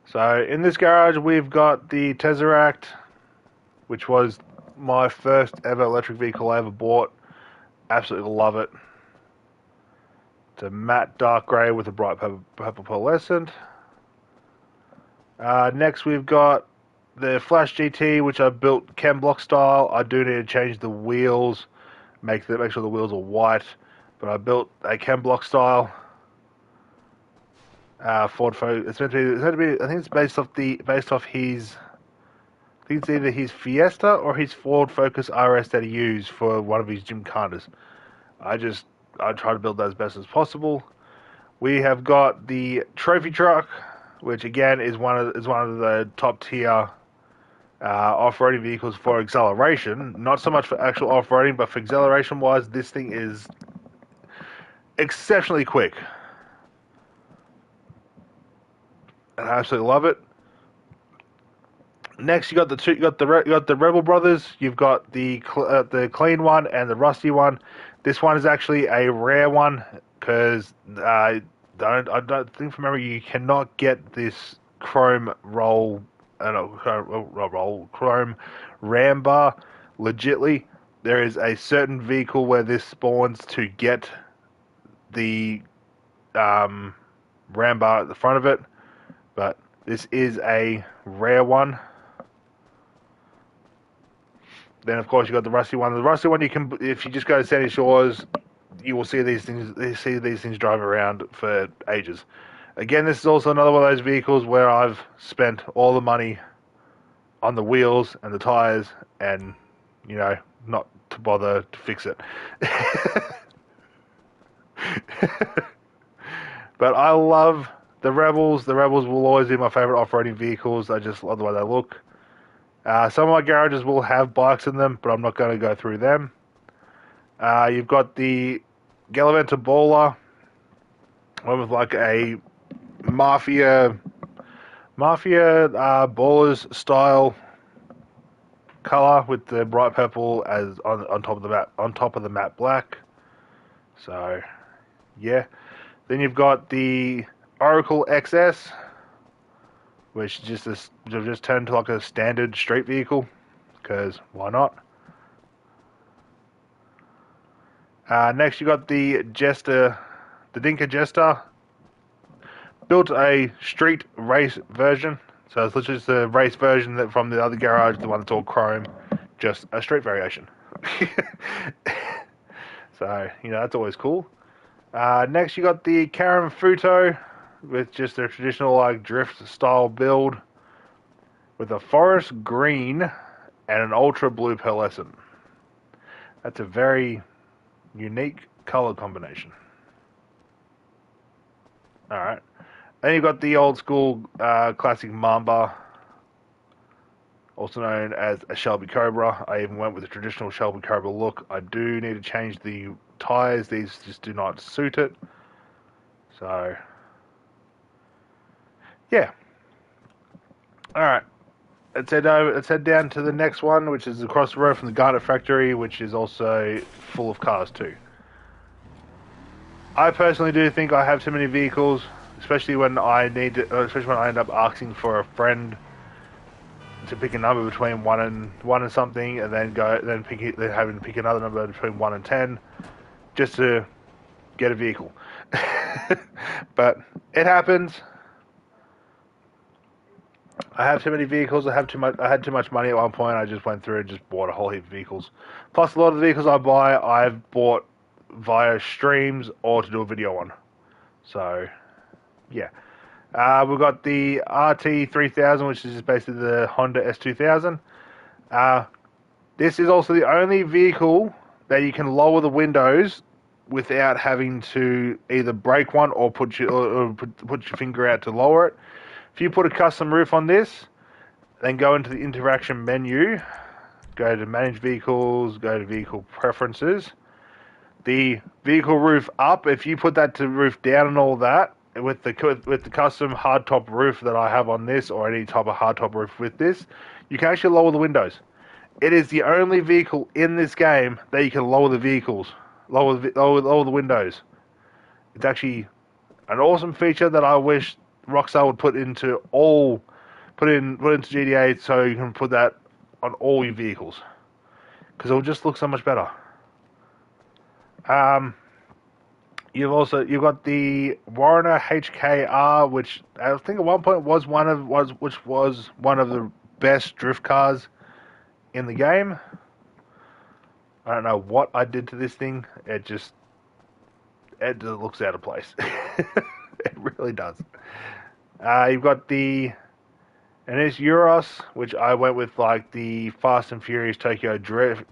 So in this garage we've got the Tesseract, which was my first ever electric vehicle I ever bought. Absolutely love it. It's a matte dark grey with a bright purple pearlescent. Next we've got the Flash GT, which I built Chem Block style. I do need to change the wheels, make sure the wheels are white, but I built a Chem Block style Ford Focus. It's meant to be. I think it's based off his. I think it's either his Fiesta or his Ford Focus RS that he used for one of his Gymkhanas. I try to build that as best as possible. We have got the Trophy Truck, which again is one of the top tier off-roading vehicles for acceleration. Not so much for actual off-roading, but for acceleration wise, this thing is exceptionally quick. And I absolutely love it. Next, you got the Rebel Brothers. You've got the clean one and the rusty one. This one is actually a rare one because I don't think from memory you cannot get this chrome chrome ram bar legitly. There is a certain vehicle where this spawns to get the ram bar at the front of it, but this is a rare one. Then, of course, you got the rusty one. The rusty one, you can, if you just go to Sandy Shores, you will see these things drive around for ages. Again, this is also another one of those vehicles where I've spent all the money on the wheels and the tires, and not to bother to fix it. But I love the Rebels. The Rebels will always be my favorite off-roading vehicles. I just love the way they look. Some of my garages will have bikes in them, but I'm not going to go through them. You've got the Galaventa Baller, one with like a mafia ballers style color with the bright purple as on top of the matte black. So, yeah. Then you've got the Oracle XS, which just turned to like a standard street vehicle, because why not? Next, you got the Jester, the Dinka Jester. Built a street race version, so it's literally just a race version that from the other garage, the one that's all chrome, just a street variation. So that's always cool. Next, you got the Karen Futo with just a traditional like drift style build with a forest green and an ultra blue pearlescent. That's a very unique color combination. All right. Then you've got the old school classic Mamba, also known as a Shelby Cobra. I even went with the traditional Shelby Cobra look. I do need to change the tires. These just do not suit it. So, yeah. All right. Let's head down to the next one, which is across the road from the Garnet Factory, which is also full of cars too. I personally do think I have too many vehicles, especially when especially when I end up asking for a friend to pick a number between one and something, and then having to pick another number between 1 and 10, just to get a vehicle. But it happens. I have too many vehicles. I had too much money at one point. I just went through and just bought a whole heap of vehicles. Plus, a lot of the vehicles I buy, I've bought via streams or to do a video on. So, yeah. We've got the RT3000, which is basically the Honda S2000. This is also the only vehicle that you can lower the windows without having to either break one or put your finger out to lower it. If you put a custom roof on this, then go into the interaction menu, go to manage vehicles, go to vehicle preferences. The vehicle roof up, if you put that to roof down and all that, with the custom hardtop roof that I have on this, or any type of hardtop roof with this, you can actually lower the windows. It is the only vehicle in this game that you can lower the windows. It's actually an awesome feature that I wish Rockstar would put into GTA, so you can put that on all your vehicles, because it will just look so much better. You've got the Warner HKR, which I think at one point was one of the best drift cars in the game. I don't know what I did to this thing. It just looks out of place. It really does. You've got the Ernest Euros, which I went with like the Fast and Furious Tokyo Drift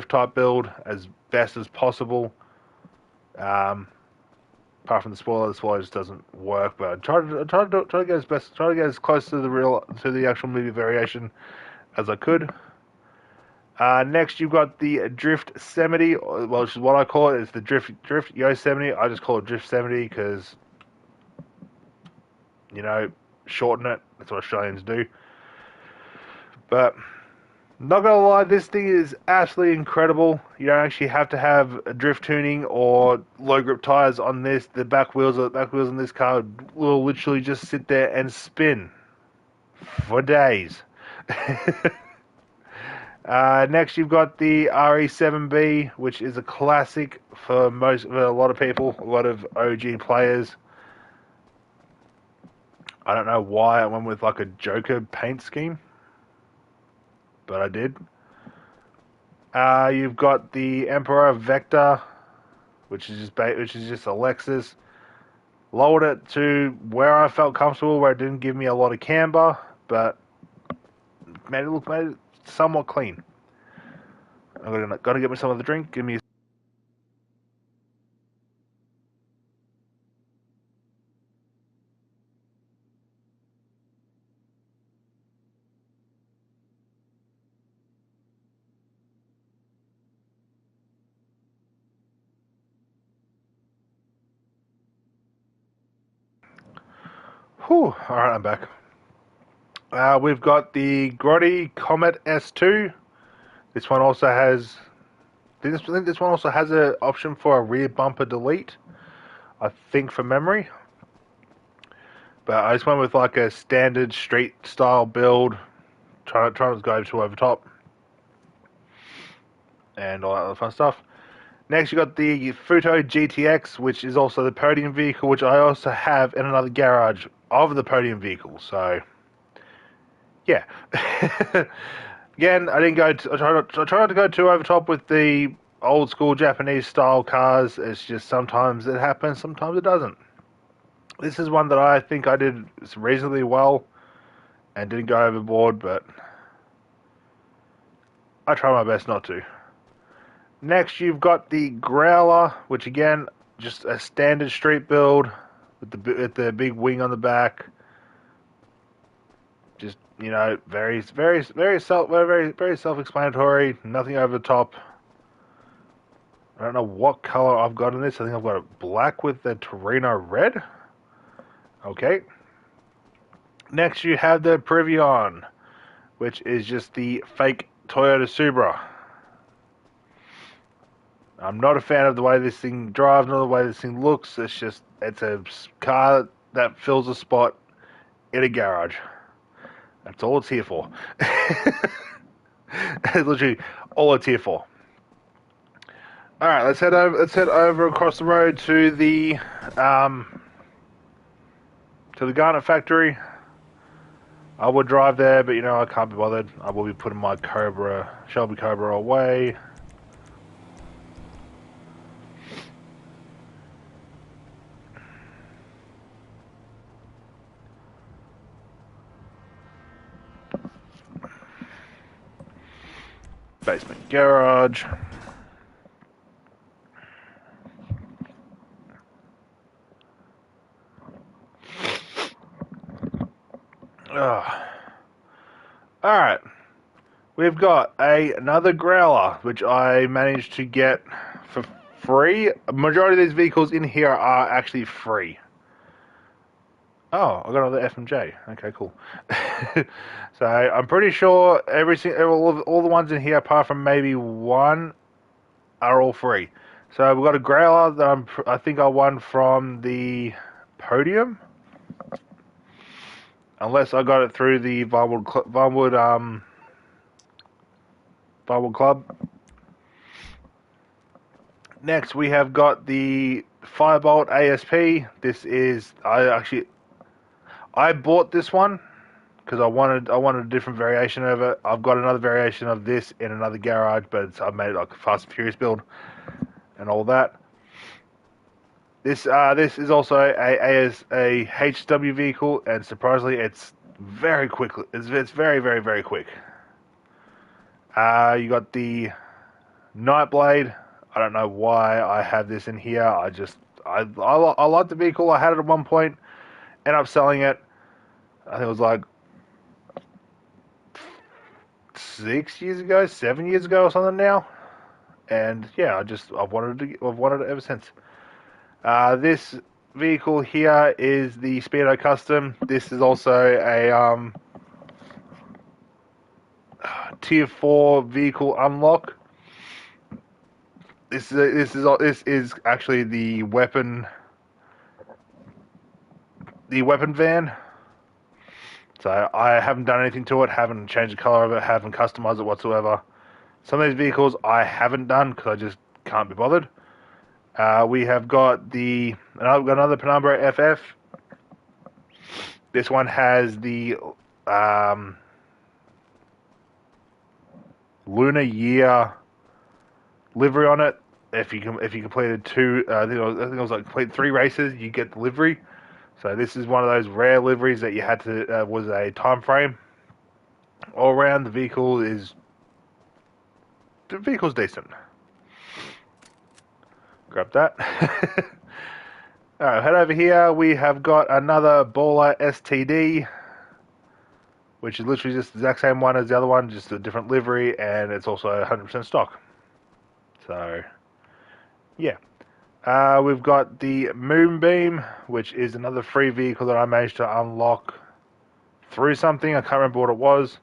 type build as best as possible. Apart from the spoiler just doesn't work. But I try to get as close to the actual movie variation as I could. Next, you've got the Drift 70, which is what I call it. It's the Drift Yosemite. I just call it Drift 70 because, shorten it. That's what Australians do. But not gonna lie, this thing is absolutely incredible. You don't actually have to have a drift tuning or low grip tires on this. The back wheels on this car will literally just sit there and spin for days. Next, you've got the RE7B, which is a classic for a lot of people, a lot of OG players. I don't know why I went with like a Joker paint scheme, but I did. You've got the Emperor Vector, which is just a Lexus. Lowered it to where I felt comfortable, where it didn't give me a lot of camber, but made it somewhat clean. I'm gonna get me some of the drink. Give me. Whew. All right, I'm back. We've got the Grotti Comet S2. This one also has I think this one also has an option for a rear bumper delete. I think from memory. But I just went with like a standard street style build, trying to go too over top, and all that other fun stuff. Next, you got the Futo GTX, which is also the podium vehicle, which I also have in another garage of the podium vehicle. So, yeah. Again, I didn't go. I try not to go too over top with the old school Japanese style cars. It's just sometimes it happens, sometimes it doesn't. This is one that I think I did reasonably well and didn't go overboard, but I try my best not to. Next, you've got the Growler, which again, just a standard street build with the big wing on the back. Just, you know, very self-explanatory. Nothing over the top. I don't know what color I've got in this. I think I've got it black with the Torino red. Okay. Next, you have the Privion, which is just the fake Toyota Supra. I'm not a fan of the way this thing drives, nor the way this thing looks. It's a car that fills a spot in a garage. That's all it's here for. It's literally all it's here for. All right, let's head over across the road to the Garnet factory. I would drive there, but you know I can't be bothered. I will be putting my Shelby Cobra away. Basement garage. Alright. We've got another Growler, which I managed to get for free. A majority of these vehicles in here are actually free. Oh, I got another F&J. Okay, cool. So I'm pretty sure all the ones in here, apart from maybe one, are all free. So we've got a Growler that I think I won from the podium, unless I got it through the Vinewood Club. Next, we have got the Firebolt ASP. This is I bought this one because I wanted a different variation of it. I've got another variation of this in another garage, but I've made it like a Fast and Furious build and all that. This is also a HW vehicle, and surprisingly, it's very quick. It's very, very, very quick. You got the Nightblade. I don't know why I have this in here. I like the vehicle. I had it at one point. Ended up selling it. I think it was like 6 years ago, 7 years ago or something now. And yeah, I've wanted it ever since. This vehicle here is the Speedo Custom. This is also a Tier 4 vehicle unlock. This is actually the weapon van. So I haven't done anything to it, haven't changed the color of it, haven't customized it whatsoever. Some of these vehicles I haven't done because I just can't be bothered. We have got another Penumbra FF. This one has the Lunar Year livery on it. If you completed I think it was like complete 3 races, you get the livery. So this is one of those rare liveries that you had to was a time frame. All around, the vehicle's decent. Grab that. Alright, head over here. We have got another Baller STD, which is literally just the exact same one as the other one, just a different livery, and it's also 100% stock. So, yeah. We've got the Moonbeam, which is another free vehicle that I managed to unlock through something. I can't remember what it was.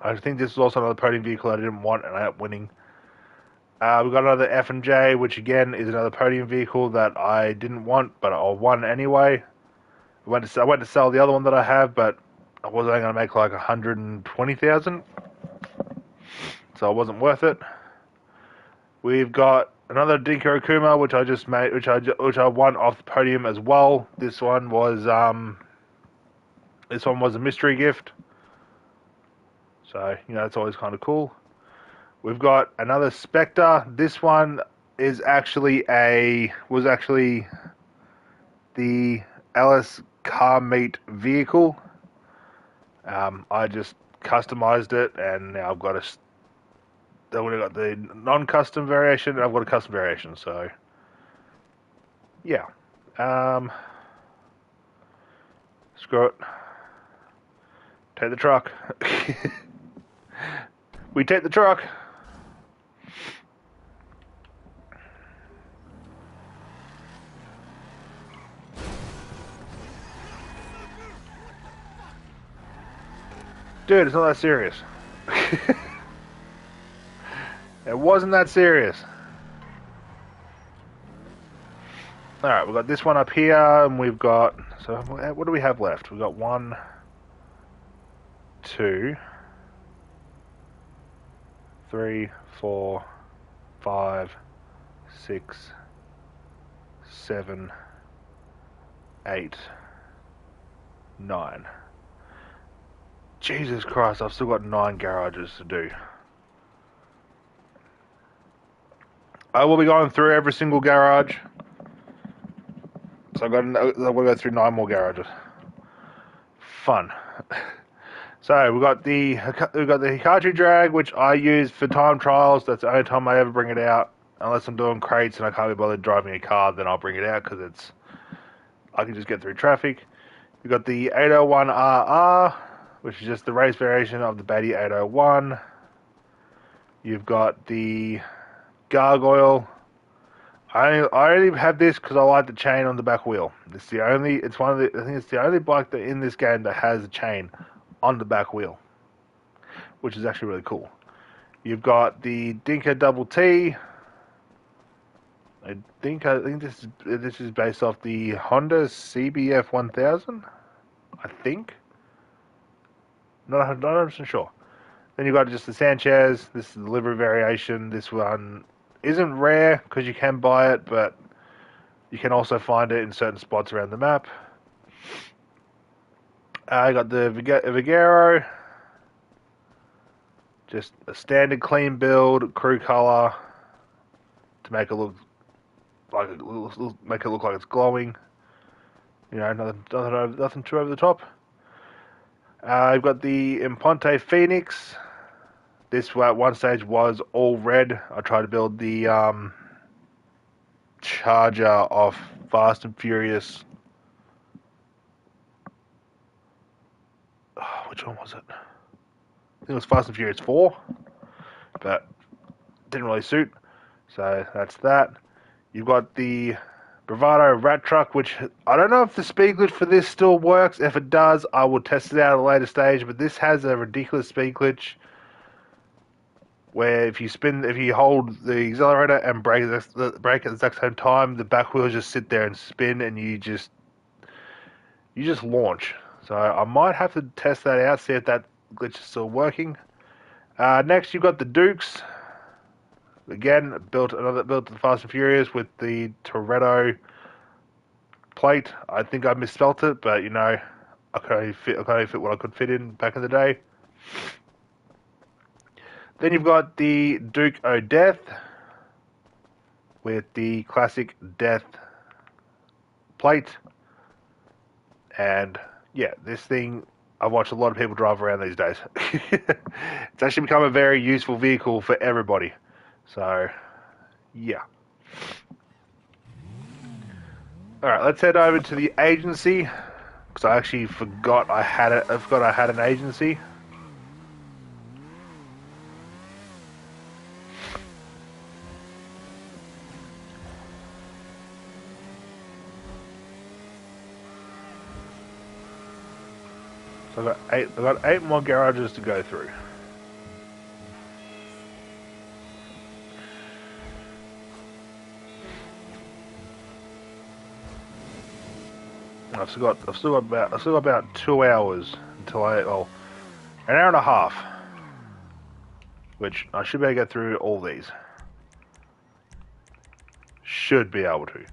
I think this was also another podium vehicle I didn't want, and I ended up winning. We've got another F&J, which again is another podium vehicle that I didn't want, but I won anyway. I went to sell the other one that I have, but I was only going to make like 120,000, so it wasn't worth it. We've got another Dinko Akuma, which I just made, which I won off the podium as well. This one was a mystery gift, so it's always kind of cool. We've got another Spectre. This one was actually the Alice Car Meet vehicle. I just customized it, and now I've got the non-custom variation, and I've got a custom variation. So, yeah. Screw it. Take the truck. We take the truck. Dude, it's not that serious. It wasn't that serious. Alright, we've got this one up here, and we've got... So, what do we have left? We've got 1, 2, 3, 4, 5, 6, 7, 8, 9. Jesus Christ, I've still got 9 garages to do. I will be going through every single garage. So I've got to go through 9 more garages. Fun. So we've got the Hikachi drag, which I use for time trials. That's the only time I ever bring it out, unless I'm doing crates and I can't be bothered driving a car. Then I'll bring it out because I can just get through traffic. We've got the 801RR, which is just the race variation of the Batty 801. You've got the Gargoyle. I only have this because I like the chain on the back wheel. I think it's the only bike that in this game that has a chain on the back wheel, which is actually really cool. You've got the Dinka Double T. I think this is based off the Honda CBF 1000. I think. Not 100% sure. Then you've got just the Sanchez. This is the livery variation. This one isn't rare because you can buy it, but you can also find it in certain spots around the map. I got the Vigero. Just a standard clean build, crew color to make it look like it's glowing. Nothing too over the top. I've got the Imponte Phoenix. This at one stage was all red. I tried to build the Charger of Fast and Furious. Oh, which one was it? I think it was Fast and Furious 4, but didn't really suit. So that's that. You've got the Bravado Rat Truck, which I don't know if the speed glitch for this still works. If it does, I will test it out at a later stage. But this has a ridiculous speed glitch where if you hold the accelerator and brake at the exact same time, the back wheels just sit there and spin, and you just launch. So I might have to test that out, see if that glitch is still working. Next, you've got the Dukes. Again, built the Fast and Furious with the Toretto plate. I think I misspelt it, but I could only fit what I could fit in back in the day. Then you've got the Duke O'Death with the classic Death plate. And yeah, this thing, I've watched a lot of people drive around these days. It's actually become a very useful vehicle for everybody. So, yeah. Alright, let's head over to the agency. Because I actually forgot I had an agency. So I've got 8 more garages to go through. I've still got about 2 hours until an hour and a half, which I should be able to get through all these. Should be able to.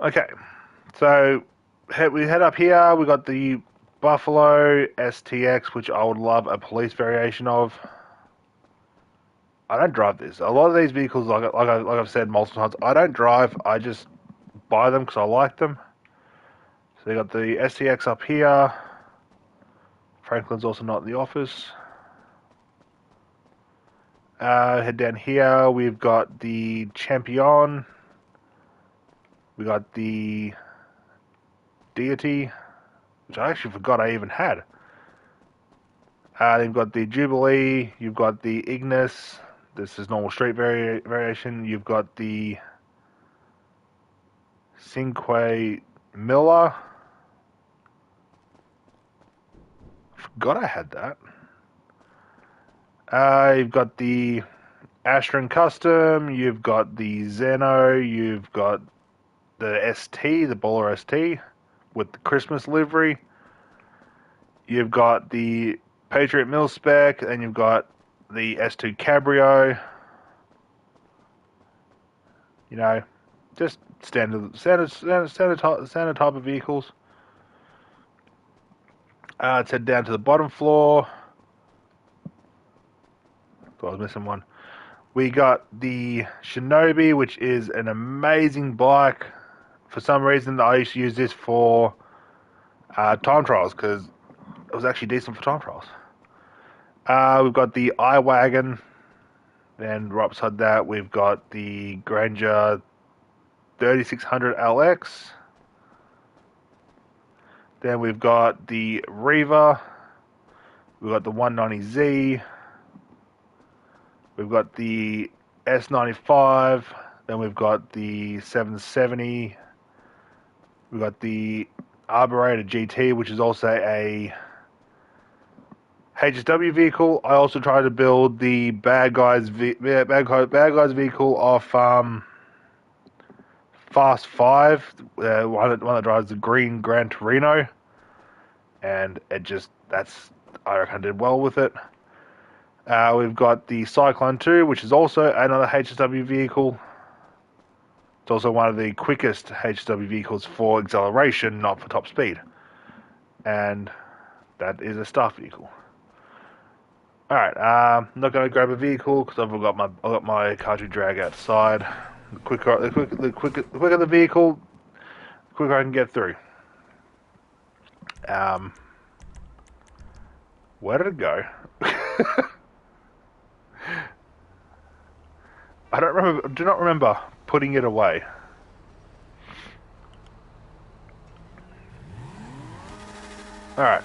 Okay, so we head up here. We got the Buffalo STX, which I would love a police variation of. I don't drive this. A lot of these vehicles, like I've said multiple times, I don't drive. I just buy them because I like them. So you got the STX up here. Franklin's also not in the office. Head down here. We've got the Champion. We got the Deity, which I actually forgot I even had. Then you've got the Jubilee. You've got the Ignis. This is normal street variation. You've got the Cinque Miller. Forgot I had that. You've got the Astron Custom. You've got the Zeno. You've got the ST, the Bowler ST, with the Christmas livery. You've got the Patriot Mil Spec, and you've got the S2 Cabrio. You know, just standard type of vehicles. Let's head down to the bottom floor. Thought I was missing one. We got the Shinobi, which is an amazing bike. For some reason, I used to use this for time trials because it was actually decent for time trials. We've got the iWagon. Then right beside that, we've got the Granger 3600 LX. Then we've got the Reva. We've got the 190Z. We've got the S95. Then we've got the 770. We've got the Arburator GT, which is also a HSW vehicle. I also tried to build the Bad Guys vehicle off Fast 5, one that drives the green Gran Torino, and I reckon I did well with it. We've got the Cyclone 2, which is also another HSW vehicle. It's also one of the quickest HSW vehicles for acceleration, not for top speed. And that is a staff vehicle. Alright, I'm not going to grab a vehicle because I've got my cartridge drag outside. The quicker the vehicle, the quicker I can get through. Where did it go? Do not remember putting it away. Alright.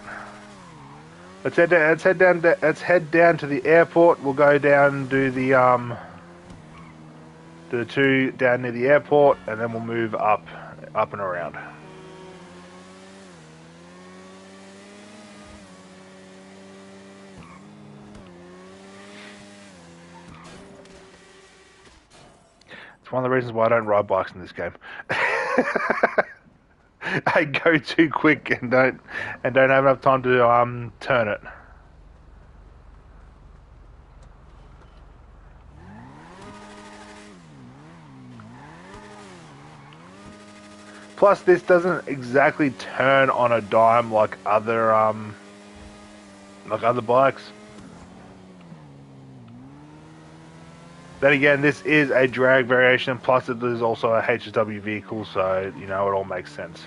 Let's head down to the airport. We'll go down and do the two down near the airport, and then we'll move up and around. It's one of the reasons why I don't ride bikes in this game. I go too quick and don't have enough time to turn it. Plus, this doesn't exactly turn on a dime like other bikes. Then again, this is a drag variation, plus it is also a HSW vehicle, so, you know, it all makes sense.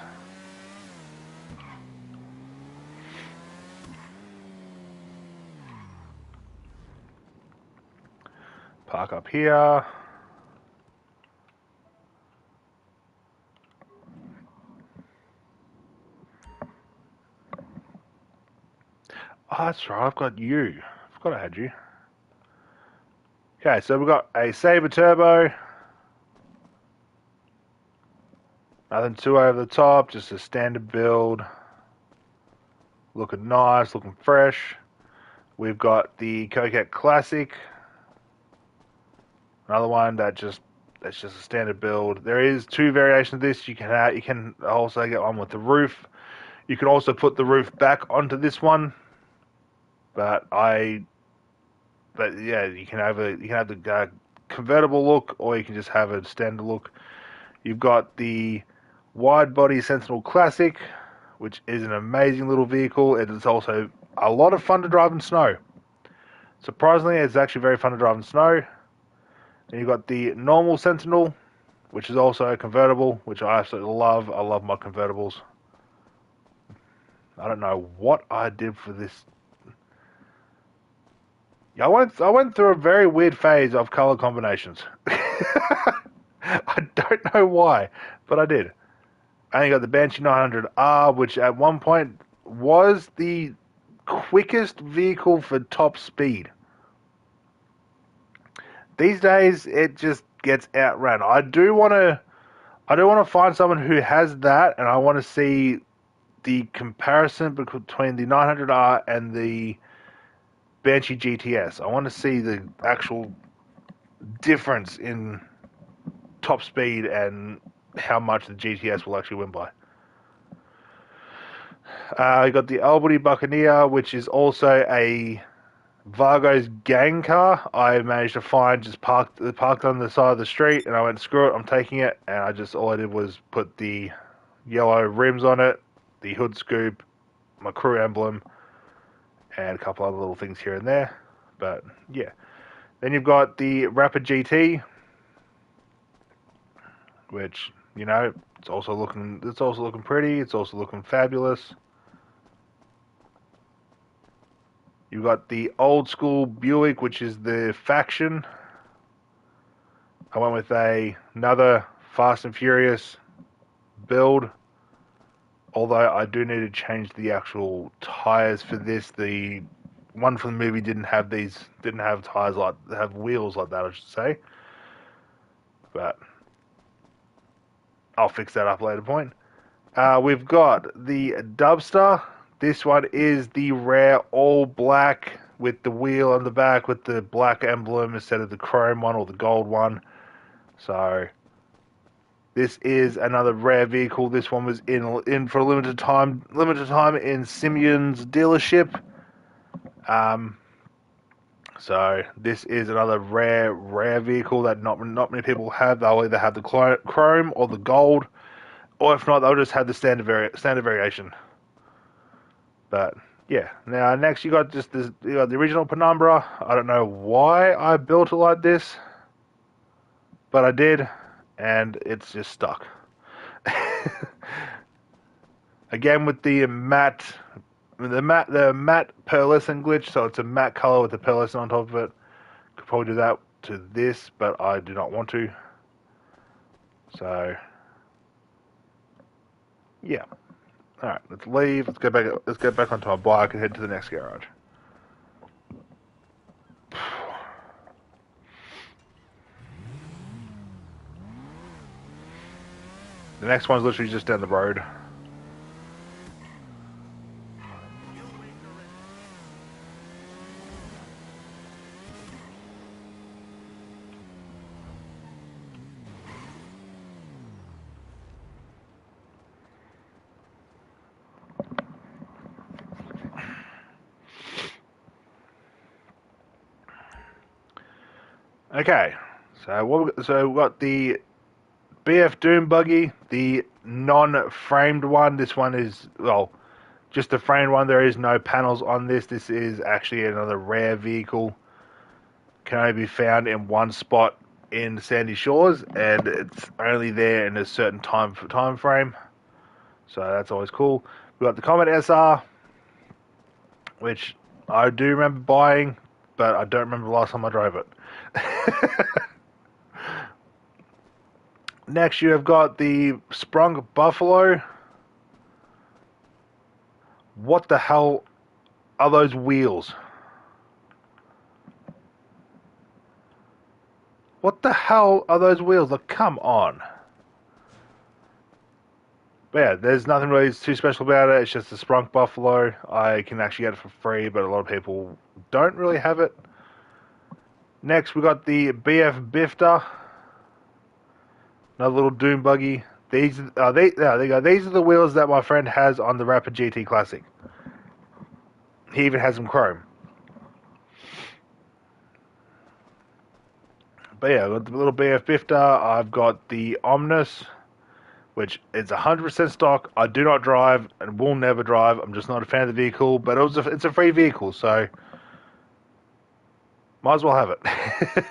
Park up here. Oh, that's right, I've got you. I forgot I had you. Okay, so we've got a Sabre Turbo. Nothing too over the top, just a standard build. looking nice, looking fresh. We've got the Coquette Classic, another one that's just a standard build. There is two variations of this. You can also get one with the roof. You can also put the roof back onto this one, but yeah, you can have the convertible look, or you can just have a standard look. You've got the wide body Sentinel Classic, which is an amazing little vehicle. It is also a lot of fun to drive in snow. Surprisingly, it's actually very fun to drive in snow. Then you've got the normal Sentinel, which is also a convertible, which I absolutely love. I love my convertibles. I don't know what I did for this. Yeah, I went through a very weird phase of color combinations. I don't know why, but I did. And you got the Banshee 900R, which at one point was the quickest vehicle for top speed. These days, it just gets outrun. I do want to find someone who has that, and I want to see the comparison between the 900R and the Banshee GTS. I want to see the actual difference in top speed and how much the GTS will actually win by. You got the Albany Buccaneer, which is also a Vargo's gang car. I managed to find just parked on the side of the street, and I went, screw it, I'm taking it. And all I did was put the yellow rims on it, the hood scoop, my crew emblem, and a couple other little things here and there. But yeah, then you've got the Rapid GT, which it's also looking pretty. It's also looking fabulous. You've got the old school Buick, which is the faction. I went with another Fast and Furious build, although I do need to change the actual tires for this. The one from the movie didn't have tires have wheels like that, I should say. But I'll fix that up later point. We've got the Dubstar. This one is the rare all black with the wheel on the back with the black emblem instead of the chrome one or the gold one. So this is another rare vehicle. This one was in for a limited time in Simeon's dealership. So this is another rare vehicle that not many people have. They'll either have the chrome or the gold, or if not, they'll just have the standard variation. But yeah, now next you got the original Penumbra. I don't know why I built it like this, but I did, and it's just stuck. Again with the matte pearlescent glitch, so it's a matte color with the pearlescent on top of it. Could probably do that to this, but I do not want to. So yeah. Alright, let's leave. Let's go back onto our bike and head to the next garage. The next one's literally just down the road. Okay, so we've got the BF Doom buggy, the non-framed one. This one is, well, just the framed one. There is no panels on this. This is actually another rare vehicle. Can only be found in one spot in Sandy Shores, and it's only there in a certain time frame. So that's always cool. We've got the Comet SR, which I do remember buying, but I don't remember the last time I drove it. Next, you have got the Sprung Buffalo. What the hell are those wheels? What the hell are those wheels? Like, come on. But yeah, there's nothing really too special about it. It's just a Sprunk Buffalo. I can actually get it for free, but a lot of people don't really have it. Next, we got the BF Bifter, another little Doom buggy. These there you go. These are the wheels that my friend has on the Rapid GT Classic. He even has them chrome. But yeah, I've got the little BF Bifter. I've got the Omnis, which is 100% stock. I do not drive and will never drive. I'm just not a fan of the vehicle, but it's a free vehicle, so might as well have it.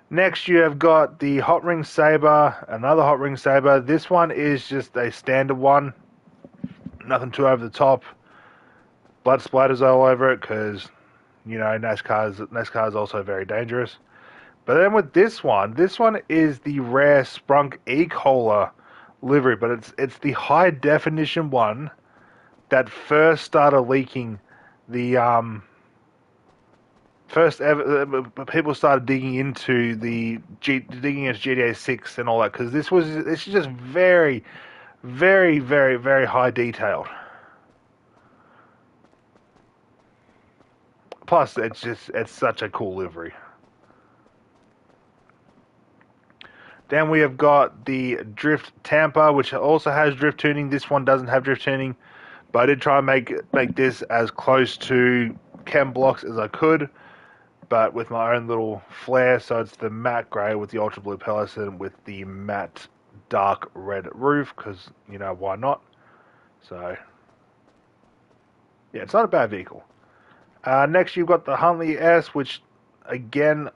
Next, you have got the Hot Ring Saber, another Hot Ring Saber. This one is just a standard one, nothing too over the top. Blood splatters all over it because, you know, NASCAR is also very dangerous. But then with this one is the rare Sprunk E-Cola livery, but it's the high definition one that first started leaking. The first ever people started digging into GTA 6 and all that, because this is just very, very, very, very high detailed. Plus, it's such a cool livery. Then we have got the Drift Tampa, which also has drift tuning. This one doesn't have drift tuning, but I did try and make this as close to Chem Blocks as I could, but with my own little flair. So it's the matte grey with the ultra blue Pelican with the matte dark red roof, because, you know, why not? So yeah, it's not a bad vehicle. Next, you've got the Huntley S, which, again,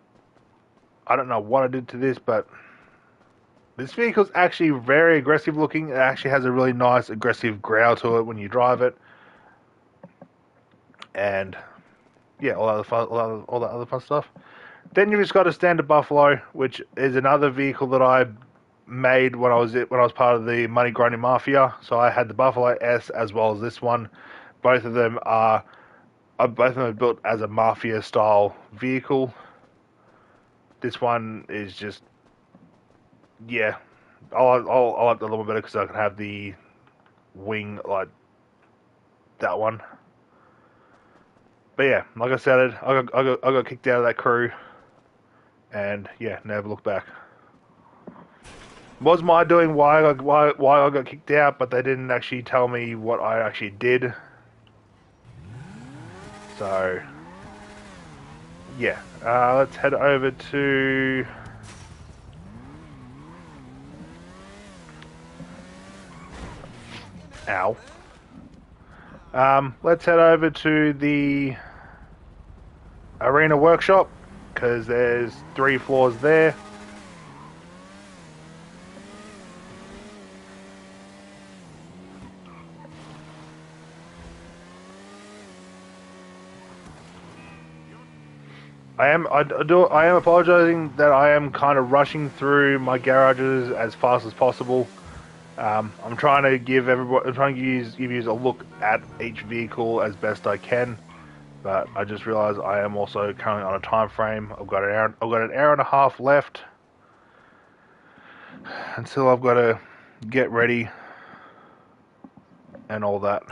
I don't know what I did to this, but this vehicle's actually very aggressive looking. It actually has a really nice aggressive growl to it when you drive it. And yeah, all that other fun stuff. Then you've just got a standard Buffalo, which is another vehicle that I made when I was part of the Money Grinding Mafia. So I had the Buffalo S as well as this one. Both of them are built as a Mafia style vehicle. This one is just, yeah, I like that a little bit better because I can have the wing like that one. But yeah, like I said, I got kicked out of that crew, and yeah, never looked back. Was my doing why I got kicked out, but they didn't actually tell me what I actually did. So yeah, let's head over to ow. Let's head over to the Arena Workshop, because there's 3 floors there. I am apologizing that I am kind of rushing through my garages as fast as possible. I'm trying to give you a look at each vehicle as best I can, but I just realized I am also currently on a time frame. I've got an hour and a half left until I've got to get ready and all that.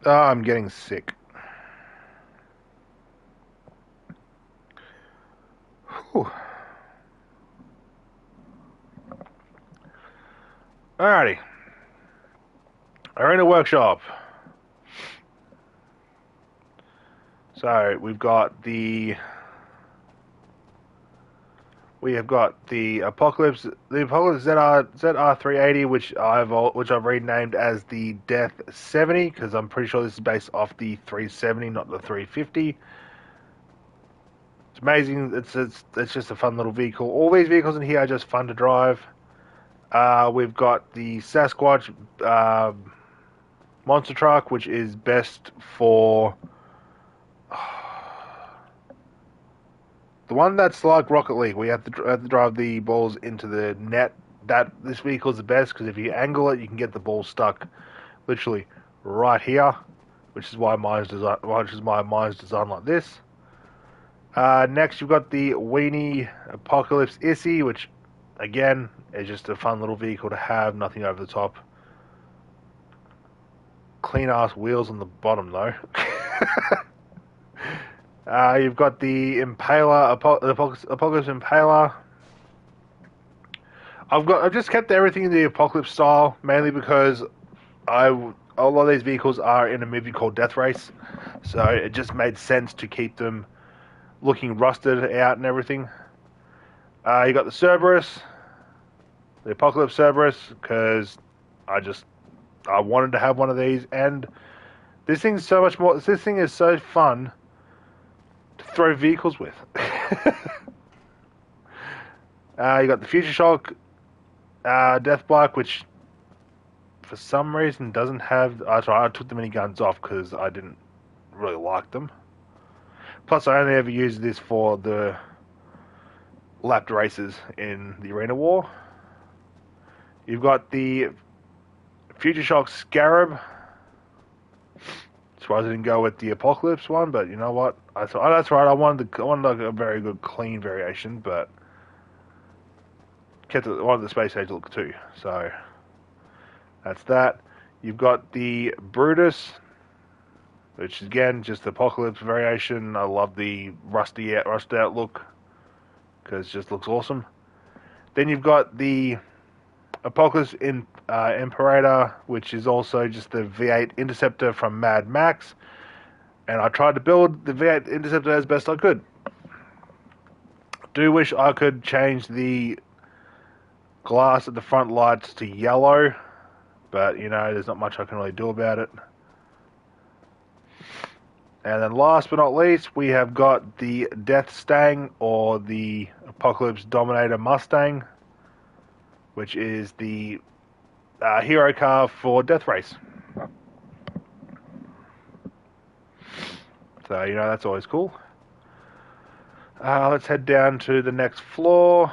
Oh, I'm getting sick. Whew. Alrighty. Arena Workshop. So we've got the Apocalypse ZR380, which I've renamed as the Death 70, because I'm pretty sure this is based off the 370, not the 350. It's amazing. It's just a fun little vehicle. All these vehicles in here are just fun to drive. We've got the Sasquatch monster truck, which is best for the one that's like Rocket League. We have to drive the balls into the net. That this vehicle is the best because if you angle it, you can get the ball stuck literally right here, which is why mine's designed like this. Next, you've got the Weenie Apocalypse Issy, which again is just a fun little vehicle to have. Nothing over the top. Clean ass wheels on the bottom though. You've got the Impaler, Apocalypse Impaler. I've just kept everything in the Apocalypse style, mainly because a lot of these vehicles are in a movie called Death Race, so it just made sense to keep them looking rusted out and everything. You got the Cerberus, the Apocalypse Cerberus, because I wanted to have one of these, and this thing's so much more. This thing is so fun to throw vehicles with. You got the Future Shock Death Bike, which for some reason doesn't have. I took the miniguns off because I didn't really like them. Plus, I only ever used this for the lapped races in the Arena War. You've got the Future Shock Scarab. Surprised I didn't go with the Apocalypse one, but you know what? I thought, oh, that's right. I wanted like a very good clean variation, but wanted the Space Age look too. So that's that. You've got the Brutus, which is again just the Apocalypse variation. I love the rusted out look because it just looks awesome. Then you've got the Apocalypse Imperator, which is also just the V8 Interceptor from Mad Max, and I tried to build the V8 Interceptor as best I could. Do wish I could change the glass at the front lights to yellow, but you know, there's not much I can really do about it. And then last but not least, we have got the Death Stang, or the Apocalypse Dominator Mustang, which is the hero car for Death Race. So, you know, that's always cool. Let's head down to the next floor.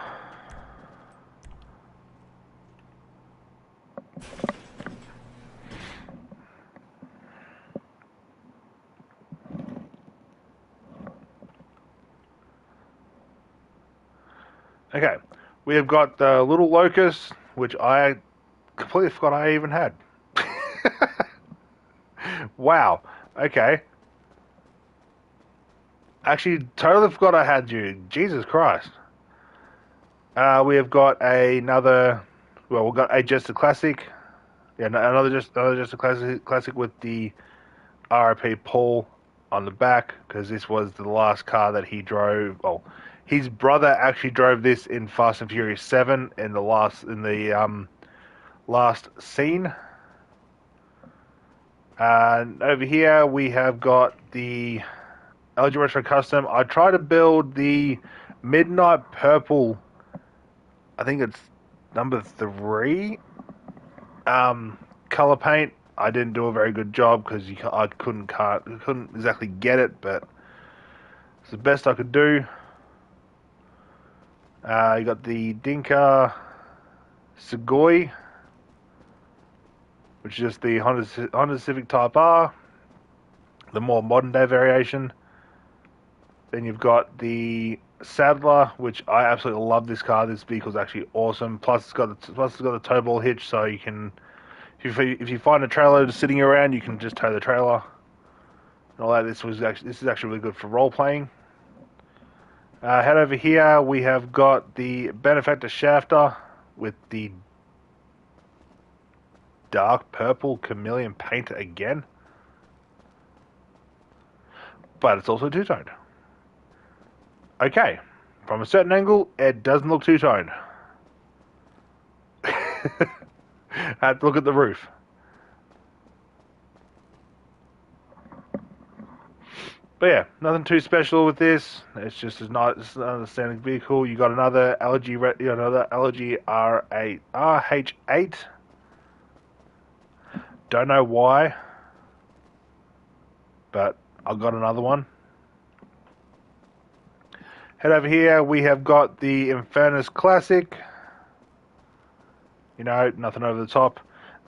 Okay, we have got the little Locust, which I completely forgot I even had. Wow, okay. Actually, totally forgot I had you. Jesus Christ. We have got another. Well, we've got a Jester Classic. Yeah, another Jester Classic with the RIP Paul on the back, because this was the last car that he drove. Well, his brother actually drove this in Fast and Furious 7 in the last scene. And over here we have got the LG Retro Custom. I tried to build the Midnight Purple. I think it's number 3. Color paint. I didn't do a very good job because I couldn't exactly get it, but it's the best I could do. You got the Dinka Sugoi, which is just the Honda Civic Type R, the more modern day variation. Then you've got the Sadler, which I absolutely love this car. This vehicle's actually awesome. Plus it's got the tow ball hitch, so you can, if you find a trailer just sitting around, you can just tow the trailer. And all that. This is actually really good for role playing. Head over here, we have got the Benefactor Shafter with the dark purple chameleon paint again. But it's also two-toned. Okay, from a certain angle, it doesn't look two-toned. Have to look at the roof. But yeah, nothing too special with this. It's just it's another standard vehicle. You got another allergy R8 RH8. Don't know why, but I got another one. Head over here. We have got the Infernus Classic. You know, nothing over the top.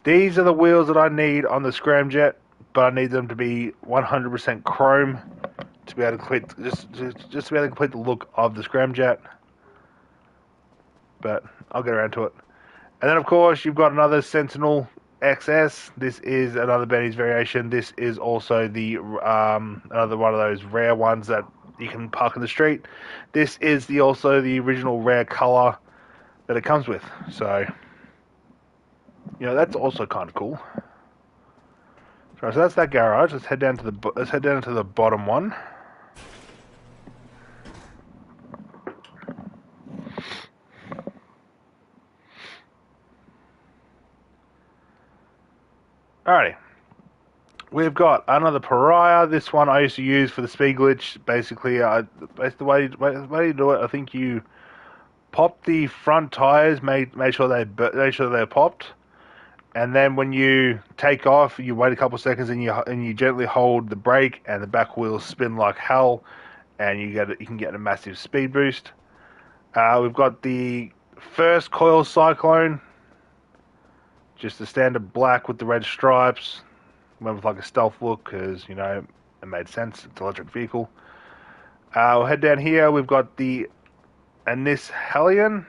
These are the wheels that I need on the Scramjet, but I need them to be 100% chrome to be able to complete just to be able to complete the look of the Scramjet. But I'll get around to it. And then of course you've got another Sentinel XS. This is another Benny's variation. This is also the another one of those rare ones that you can park in the street. This is also the original rare color that it comes with. So you know that's also kind of cool. So that's that garage. Let's head down to the bottom one. Alrighty. We've got another Pariah. This one I used to use for the speed glitch. Basically, the way you do it, I think you pop the front tires, make sure they're popped, and then when you take off, you wait a couple of seconds and you gently hold the brake, and the back wheels spin like hell, and you can get a massive speed boost. We've got the first coil Cyclone, just the standard black with the red stripes. Went with like a stealth look because, you know, it made sense. It's an electric vehicle. We'll head down here. We've got the Anis Hellion,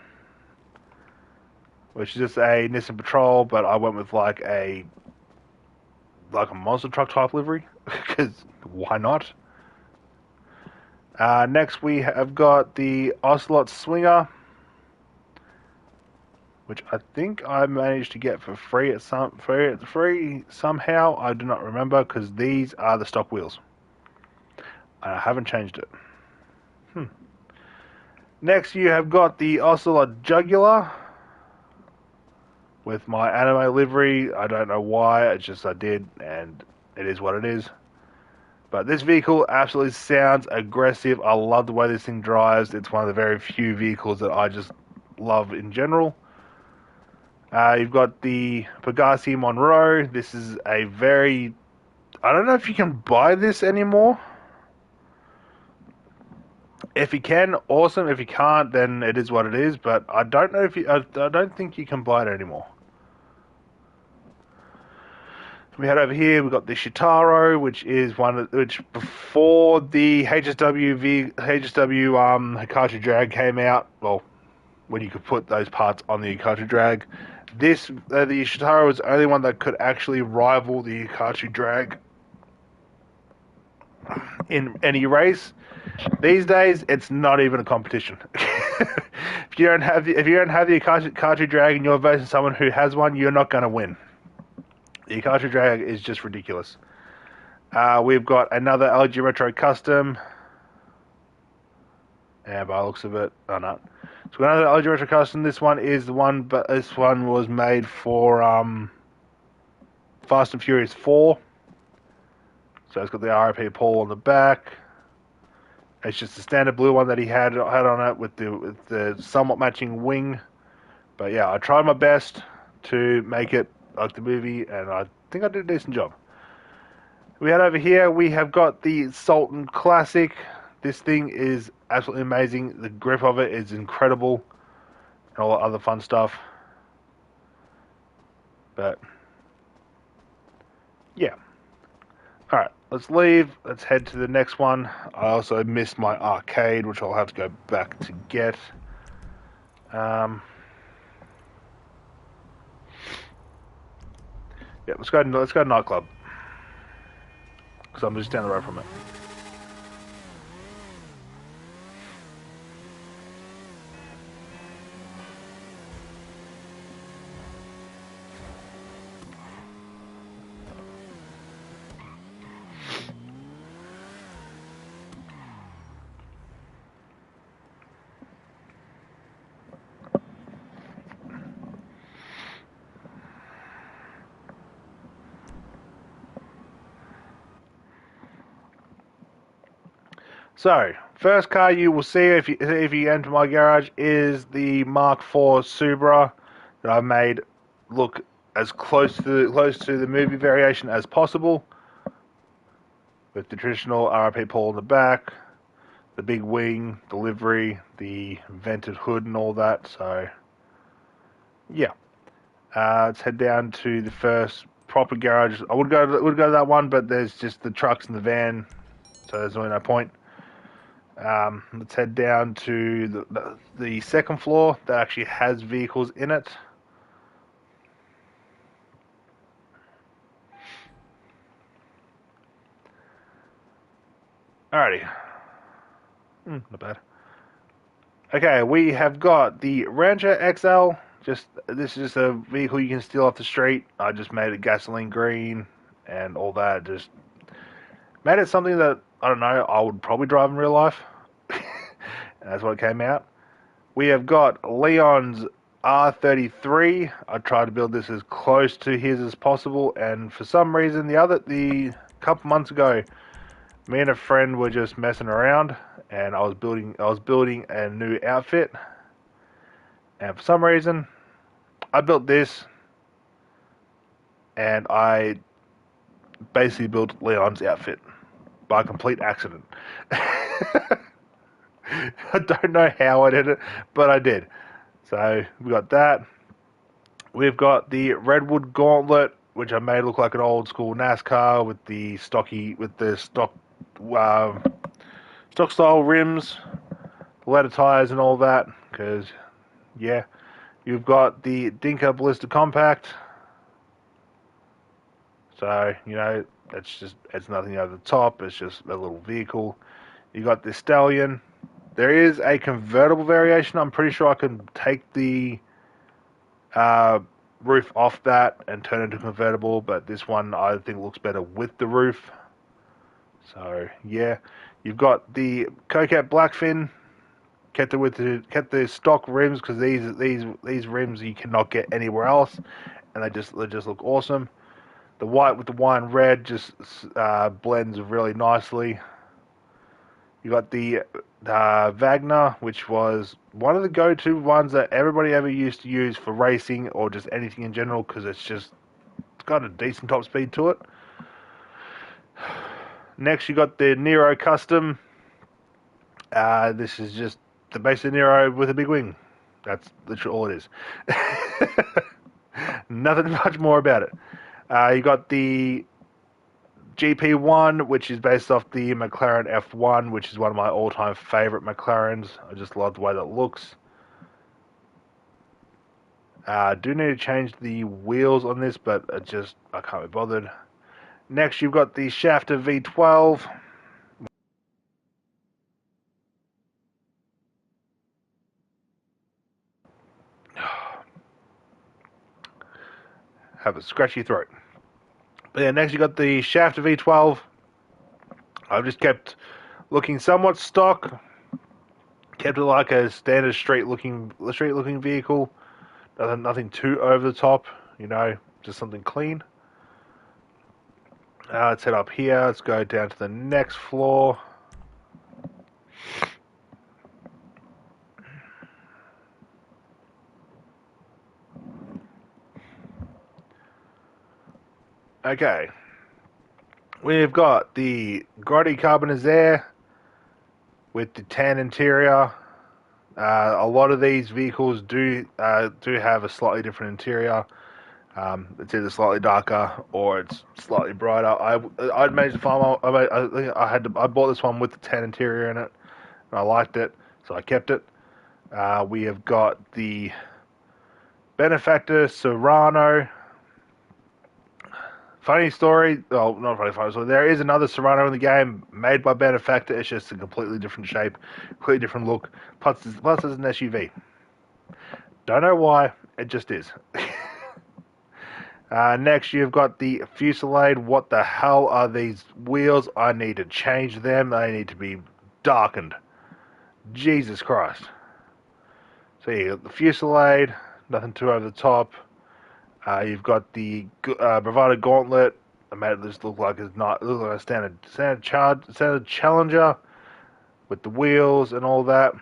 which is just a Nissan Patrol, but I went with like a monster truck type livery because why not? Next we have got the Ocelot Swinger, which I think I managed to get for free somehow. I do not remember because these are the stock wheels. I haven't changed it. Next you have got the Ocelot Jugular with my anime livery. I don't know why, it's just I did, and it is what it is. But this vehicle absolutely sounds aggressive. I love the way this thing drives. It's one of the very few vehicles that I just love in general. You've got the Pegasi Monroe. This is a very... I don't know if you can buy this anymore. If you can, awesome. If you can't, then it is what it is. But I don't know if I don't think you can buy it anymore. We head over here. We've got the Shitaro, which is which before the HSW Hikachi Drag came out. Well, when you could put those parts on the Hikachi Drag, the Shitaro was the only one that could actually rival the Hikachi Drag in any race. These days, it's not even a competition. If you don't have the Hikachi Drag and you're versing someone who has one, you're not going to win. The Hikachi Drag is just ridiculous. We've got another LG Retro Custom. And by the looks of it, oh no. So we got another LG Retro Custom. This one is the one, but this one was made for Fast and Furious 4. So it's got the RIP Paul on the back. It's just the standard blue one that he had on it with the somewhat matching wing. But yeah, I tried my best to make it like the movie, and I think I did a decent job. We head over here. We have got the Sultan Classic. This thing is absolutely amazing. The grip of it is incredible, and all the other fun stuff. But yeah. Alright, let's leave. Let's head to the next one. I also missed my arcade, which I'll have to go back to get. Yeah, let's go to nightclub. Because I'm just down the road from it. So, first car you will see if you enter my garage is the Mark IV Supra that I've made look as close to the movie variation as possible, with the traditional RIP Paul in the back, the big wing, the livery, the vented hood, and all that. So, yeah, let's head down to the first proper garage. I would go to that one, but there's just the trucks and the van, so there's really no point. Let's head down to the second floor that actually has vehicles in it. Alrighty. Not bad. Okay, we have got the Rancher XL. This is just a vehicle you can steal off the street. I just made it gasoline green and all that. Just made it something that, I don't know, I would probably drive in real life. And that's what it came out. We have got Leon's R33. I tried to build this as close to his as possible, and for some reason the couple months ago, me and a friend were just messing around, and I was building a new outfit, and for some reason I built this, and I basically built Leon's outfit by complete accident. I don't know how I did it, but I did. So we got that. We've got the Redwood Gauntlet, which I made look like an old school NASCAR with the stock style rims, leather tires, and all that. Because yeah, you've got the Dinka Ballista Compact. So it's nothing over the top. It's just a little vehicle. You got the Stallion. There is a convertible variation. I'm pretty sure I can take the roof off that and turn it into convertible, but this one I think looks better with the roof. So yeah, you've got the Coquette Blackfin. Kept the stock rims, because these rims you cannot get anywhere else, and they just look awesome. The white with the wine red just blends really nicely. You got the Wagner, which was one of the go-to ones that everybody ever used to use for racing or just anything in general, because it's got a decent top speed to it. Next, you got the Nero Custom. This is just the basic Nero with a big wing. That's literally all it is. Nothing much more about it. You got the GP1, which is based off the McLaren F1, which is one of my all-time favorite McLarens. I just love the way that looks. Do need to change the wheels on this, but I can't be bothered. Next, you've got the Shafter V12. Have a scratchy throat. But yeah, next you got the Shafter V12. I've just kept looking somewhat stock. Kept it like a standard street looking vehicle. Nothing too over the top, just something clean. Let's head up here. Let's go down to the next floor. Okay. We've got the Grotti Carbonizzaire with the tan interior. A lot of these vehicles do have a slightly different interior. It's either slightly darker or it's slightly brighter. I'd managed to find I bought this one with the tan interior in it, and I liked it, so I kept it. We have got the Benefactor Serrano. Funny story. Well, not funny story. There is another Serrano in the game made by Benefactor. It's just a completely different shape, completely different look. Plus it's an SUV. Don't know why. It just is. Next, you've got the Fusillade. What the hell are these wheels? I need to change them. They need to be darkened. Jesus Christ. So you got the Fusillade. Nothing too over the top. You've got the Bravado Gauntlet. I made it just look like a standard Challenger. with the wheels and all that.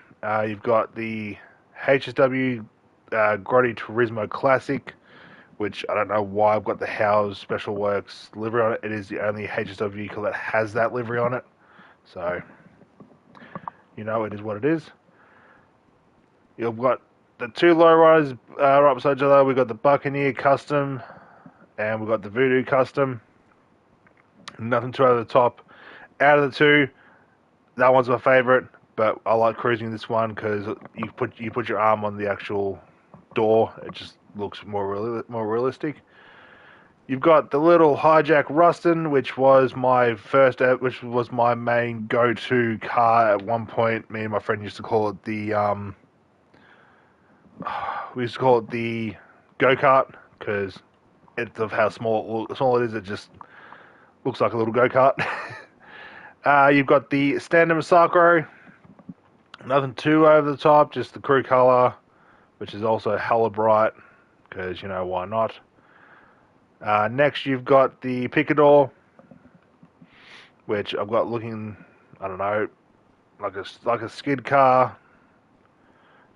You've got the HSW Grotti Turismo Classic, which I don't know why I've got the Howes Special Works livery on it. It is the only HSW vehicle that has that livery on it. So, you know, it is what it is. You've got the two lowriders right beside each other. We've got the Buccaneer Custom and we've got the Voodoo Custom. Nothing too over the top. Out of the two, that one's my favorite, but I like cruising this one because you put your arm on the actual door. It just looks more realistic. You've got the little Hijack Ruston, which was my main go-to car at one point. Me and my friend used to call it we used to call it the go-kart because of how small it is. It just looks like a little go-kart. You've got the standard Masacro, nothing too over the top, just the crew color, which is also hella bright because, you know, why not? Next, you've got the Picador, which I've got looking, I don't know, like a skid car.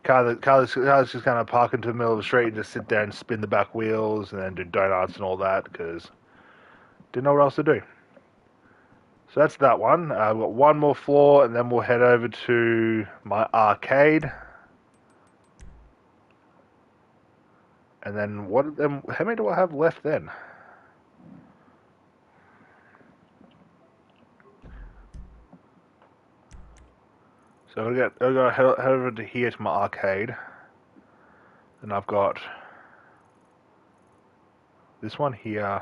Car that's just kind of park into the middle of the street and just sit there and spin the back wheels and then do donuts and all that because didn't know what else to do. So that's that one. I've got one more floor and then we'll head over to my arcade. And then how many do I have left then? So I gotta head over to here to my arcade. And I've got this one here,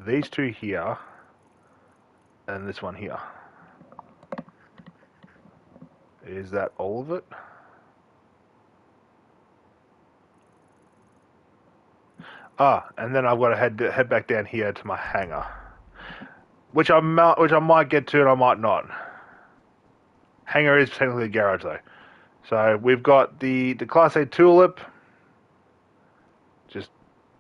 these two here, and this one here. Is that all of it? And then I've got to head back down here to my hangar, which I might get to and I might not. Hangar is technically a garage though. So we've got the Class A Tulip, just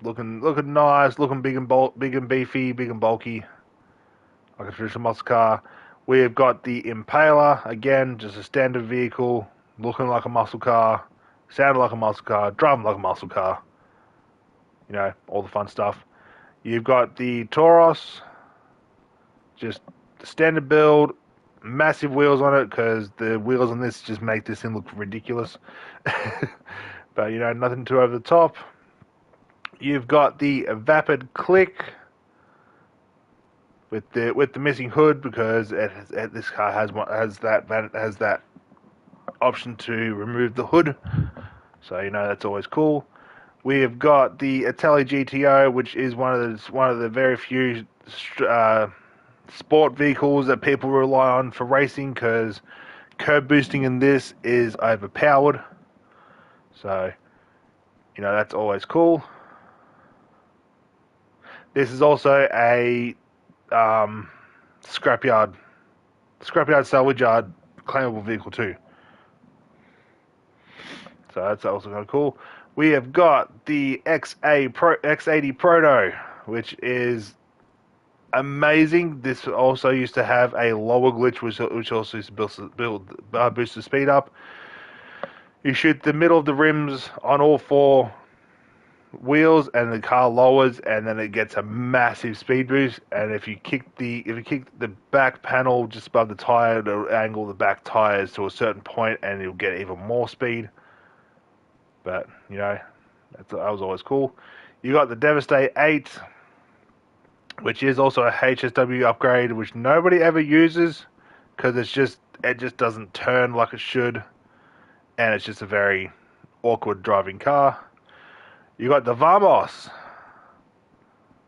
looking nice, looking big and beefy, big and bulky, like a traditional muscle car. We've got the Impaler, again, just a standard vehicle, looking like a muscle car, sounding like a muscle car, driving like a muscle car. You know, all the fun stuff. You've got the Tauros, just standard build, massive wheels on it because the wheels on this just make this thing look ridiculous. But, you know, nothing too over the top. You've got the Vapid Click with the missing hood because this car has that option to remove the hood. So, you know, that's always cool. We have got the Italy GTO, which is one of the very few sport vehicles that people rely on for racing because curb boosting in this is overpowered. So, you know, that's always cool. This is also a scrapyard salvage yard claimable vehicle too. So that's also kind of cool. We have got the X80 Proto, which is amazing. This also used to have a lower glitch, which also used to boost the speed up. You shoot the middle of the rims on all four wheels, and the car lowers, and then it gets a massive speed boost. And if you kick the back panel just above the tire, it'll angle the back tires to a certain point, and you'll get even more speed. But, you know, that was always cool. You got the Devastate 8, which is also a HSW upgrade, which nobody ever uses because it just doesn't turn like it should, and it's just a very awkward driving car. You got the Vamos,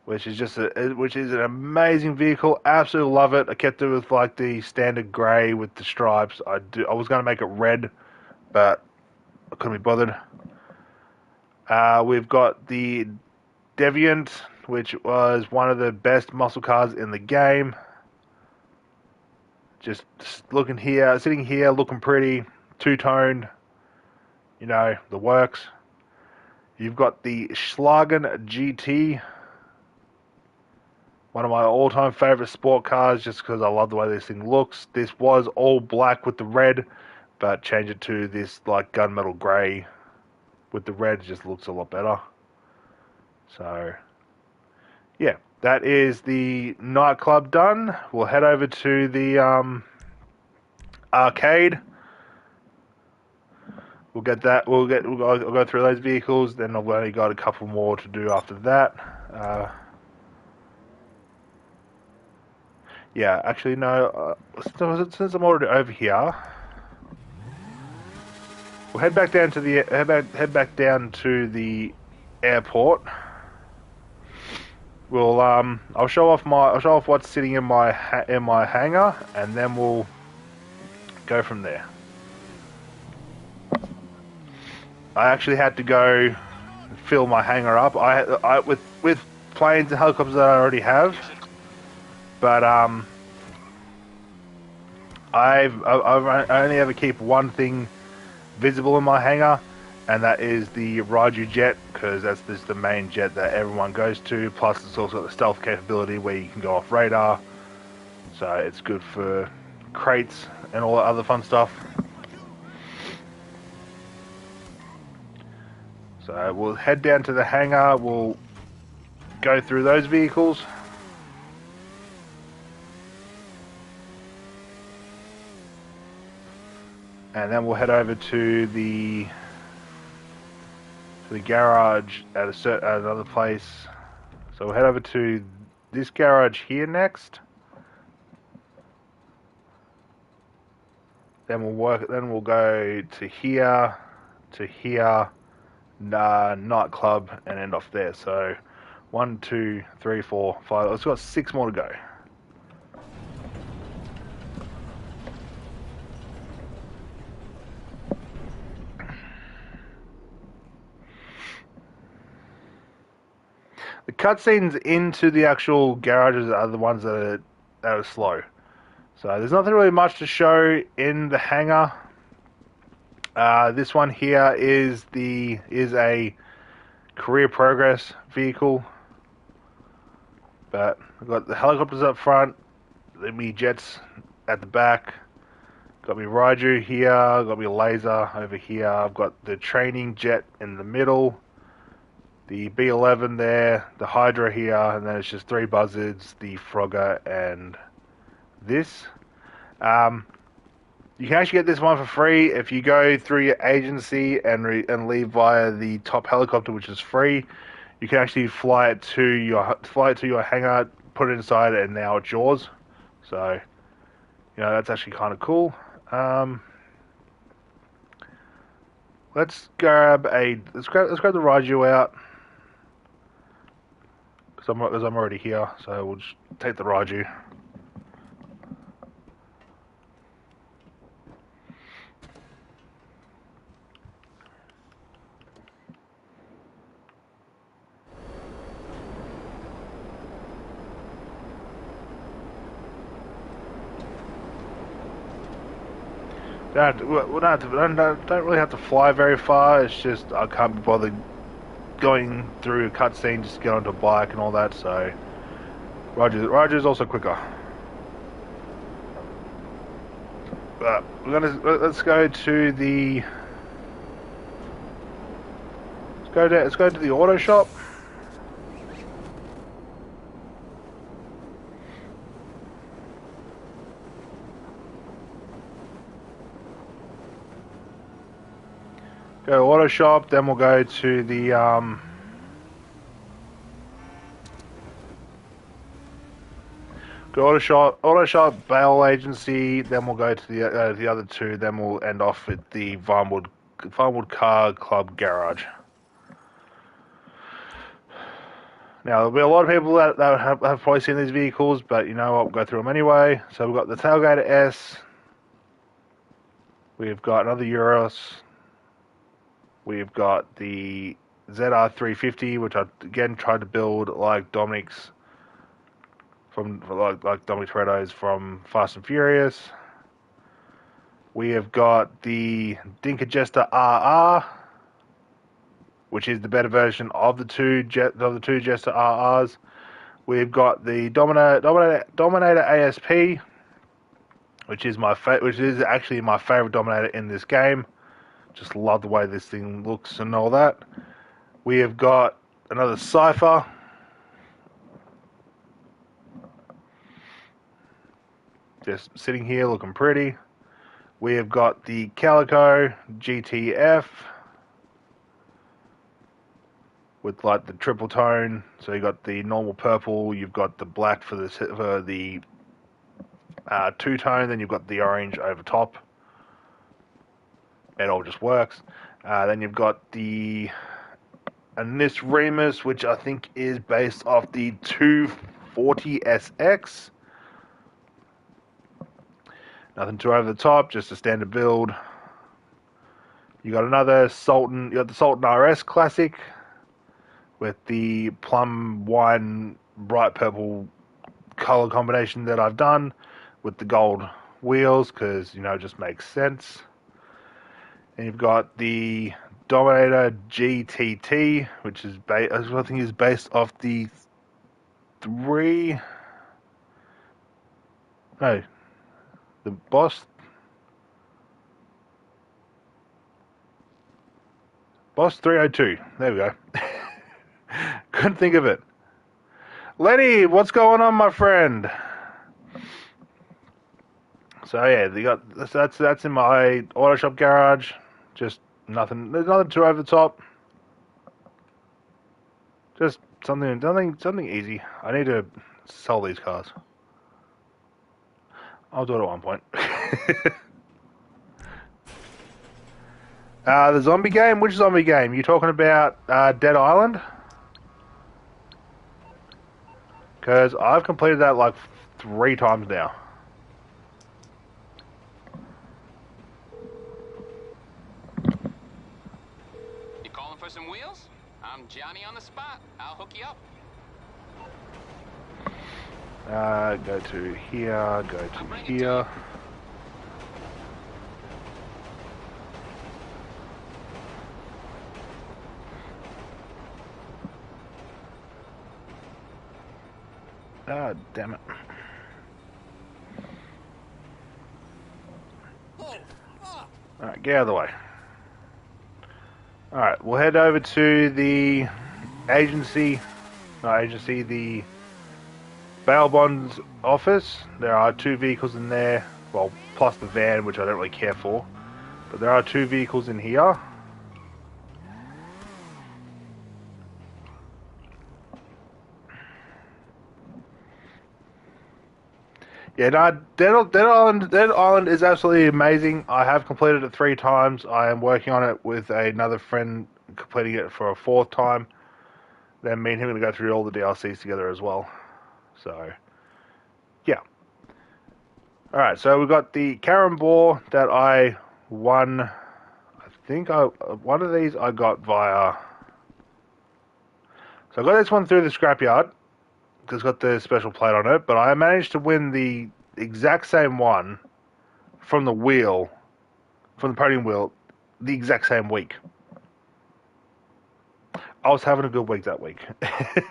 which is an amazing vehicle. Absolutely love it. I kept it with like the standard grey with the stripes. I was going to make it red, but I couldn't be bothered. We've got the Deviant, which was one of the best muscle cars in the game. Just sitting here, looking pretty, two-toned, you know, the works. You've got the Schlagen GT, One of my all-time favorite sport cars, just because I love the way this thing looks. This was all black with the red, but change it to this like gunmetal grey with the red. It just looks a lot better. So, yeah, that is the nightclub done. We'll head over to the arcade. We'll get that. We'll go through those vehicles. Then I've only got a couple more to do after that. Yeah, actually no. Since I'm already over here, we'll head back down to the airport. We'll I'll show off what's sitting in my hangar, and then we'll go from there. I actually had to go fill my hangar up. I with planes and helicopters that I already have, but I only ever keep one thing visible in my hangar, and that is the Raiju jet, because that's just the main jet that everyone goes to. Plus, it's also got the stealth capability where you can go off radar, so it's good for crates and all that other fun stuff. So we'll head down to the hangar. We'll go through those vehicles. And then we'll head over to the garage at another place. So we'll head over to this garage here next. Then we'll go to here, nightclub, and end off there. So 1, 2, 3, 4, 5. It's got 6 more to go. The cutscenes into the actual garages are the ones that are slow. So there's nothing really much to show in the hangar. This one here is a career progress vehicle, but I've got the helicopters up front, the jets at the back. Got me Raiju here, got me laser over here. I've got the training jet in the middle, the B-11 there, the Hydra here, and then it's just 3 buzzards, the Frogger, and this. You can actually get this one for free if you go through your agency and leave via the top helicopter, which is free. You can actually fly it to your hangar, put it inside, and now it's yours. So, that's actually kind of cool. Let's grab the Raiju out, because I'm already here. So we'll just take the Raiju. Don't really have to fly very far. It's just I can't be bothered going through a cutscene just to get onto a bike and all that. So Raiju is also quicker. But let's go to the auto shop. Go to auto shop, then we'll go to the auto shop bail agency, then we'll go to the other 2, then we'll end off at the Farmwood Car Club garage. Now there'll be a lot of people that have probably seen these vehicles, but you know what, we'll go through them anyway. So we've got the Tailgater S, we've got another Euros. We've got the ZR350, which I again tried to build like Dominic's like Dominic Toretto's from Fast and Furious. We have got the Dinka Jester RR, which is the better version of the two Jester RRs. We've got the Dominator ASP, which is which is actually my favorite Dominator in this game. Just love the way this thing looks and all that. We have got another Cypher. Just sitting here looking pretty. We have got the Calico GTF with like the triple tone. So you got the normal purple, you've got the black for the two-tone, then you've got the orange over top. It all just works. Then you've got the Anis Remus, which I think is based off the 240SX. Nothing too over the top, just a standard build. You got another Sultan. You got the Sultan RS Classic with the plum wine bright purple color combination that I've done with the gold wheels because it just makes sense. And you've got the Dominator GTT, which is I think is based off the the Boss 302. There we go. Couldn't think of it. Lenny, what's going on, my friend? So yeah, they got that's in my auto shop garage. Just nothing. There's nothing too over the top. Just something easy. I need to sell these cars. I'll do it at one point. The zombie game? Which zombie game? You talking about Dead Island? Because I've completed that like 3 times now. You calling for some wheels? I'm Johnny on the spot. I'll hook you up. Go to here, go to here. Ah, damn it. Alright, get out of the way. Alright, we'll head over to the the bail bonds office. There are 2 vehicles in there, well, plus the van, which I don't really care for. But there are 2 vehicles in here. Yeah, no, Dead Island is absolutely amazing. I have completed it 3 times. I am working on it with another friend, completing it for a 4th time. Then me and him are going to go through all the DLCs together as well. So, yeah. Alright, so we've got the Carambor that I won. I think one of these I got via... So I got this one through the scrapyard. It's got the special plate on it, but I managed to win the exact same one from the podium wheel, the exact same week. I was having a good week that week. And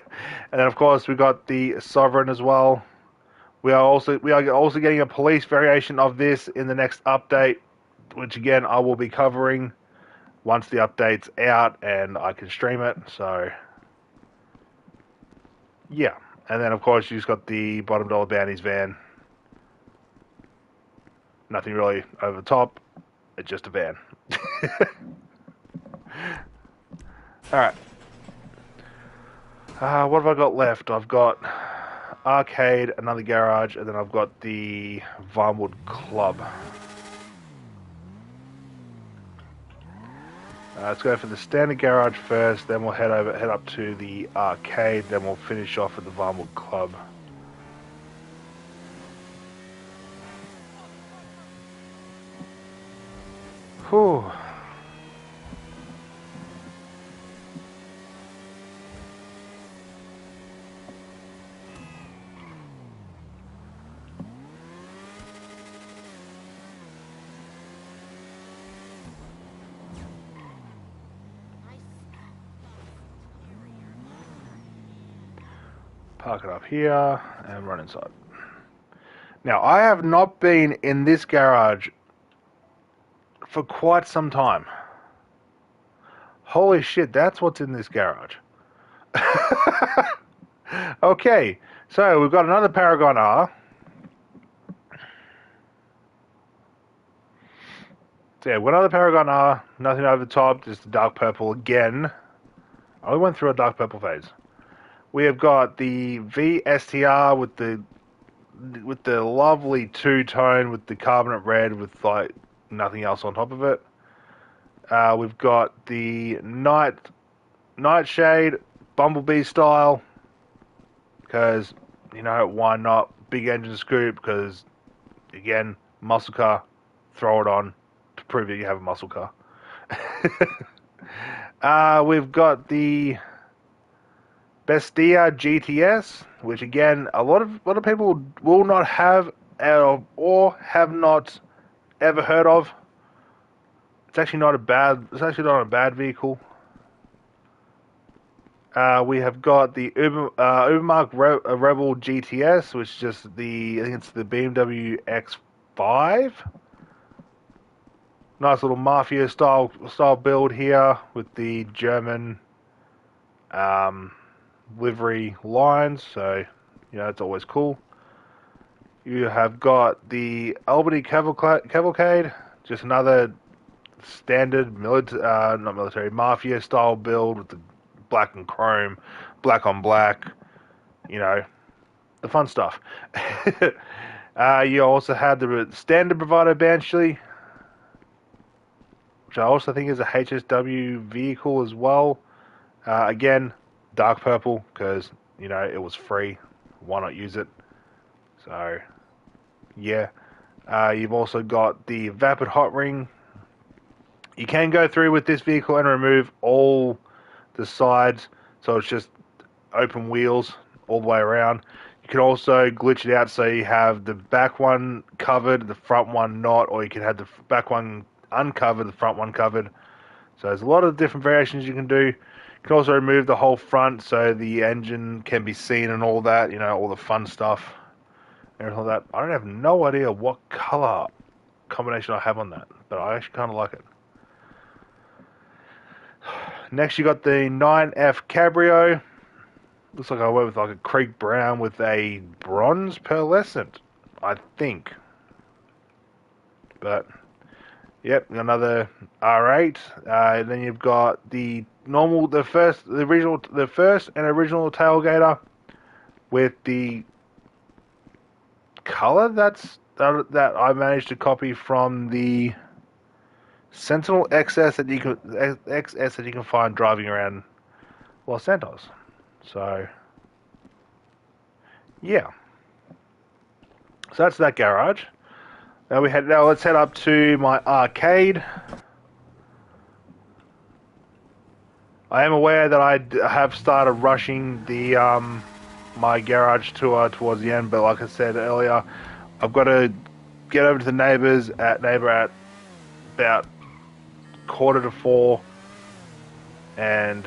then of course we got the Sovereign as well. We are also getting a police variation of this in the next update, which again I will be covering once the update's out and I can stream it. So yeah. And then, of course, you've got the bottom dollar bounties van. Nothing really over the top. It's just a van. Alright. What have I got left? I've got Arcade, another garage, and then I've got the Vinewood Club. Let's go for the standard garage first, then we'll head up to the arcade, then we'll finish off at the Vinewood Club. Whew. Park it up here and run inside. Now, I have not been in this garage for quite some time. Holy shit, that's what's in this garage. Okay, so we've got another Paragon R. So yeah, we've got another Paragon R, nothing over the top, just dark purple again. I only went through a dark purple phase. We have got the VSTR with the lovely two-tone with the carbonate red with like nothing else on top of it. We've got the Nightshade Bumblebee style because, you know, why not? Big engine scoop because, again, muscle car, throw it on to prove that you have a muscle car. We've got the Bestia GTS, which again, a lot of people will not have or have not ever heard of. It's actually not a bad vehicle. We have got the Ubermark Rebel GTS, which is just I think it's the BMW X5. Nice little mafia style build here with the German livery lines, so you know it's always cool. You have got the Albany Cavalcade, just another standard mafia style build with the black and chrome, black on black, you know, the fun stuff. You also had the standard Bravado Banshee, which I also think is a HSW vehicle as well. Again, dark purple because, you know, it was free. Why not use it? So, yeah. You've also got the Vapid Hot Ring. You can go through with this vehicle and remove all the sides, so it's just open wheels all the way around. You can also glitch it out so you have the back one covered, the front one not, or you can have the back one uncovered, the front one covered. So there's a lot of different variations you can do. You can also remove the whole front so the engine can be seen and all that, you know, all the fun stuff. And all that. I don't have no idea what color combination I have on that, but I actually kind of like it. Next, you got the 9F Cabrio. Looks like I went with like a Creek Brown with a bronze pearlescent, I think. But, yep, another R8. And then you've got the first and original tailgater with the color that I managed to copy from the Sentinel XS that you can find driving around Los Santos. So yeah. So that's that garage. Now let's head up to my arcade. I am aware that I have started rushing the my garage tour towards the end, but like I said earlier, I've got to get over to the neighbor at about 3:45 and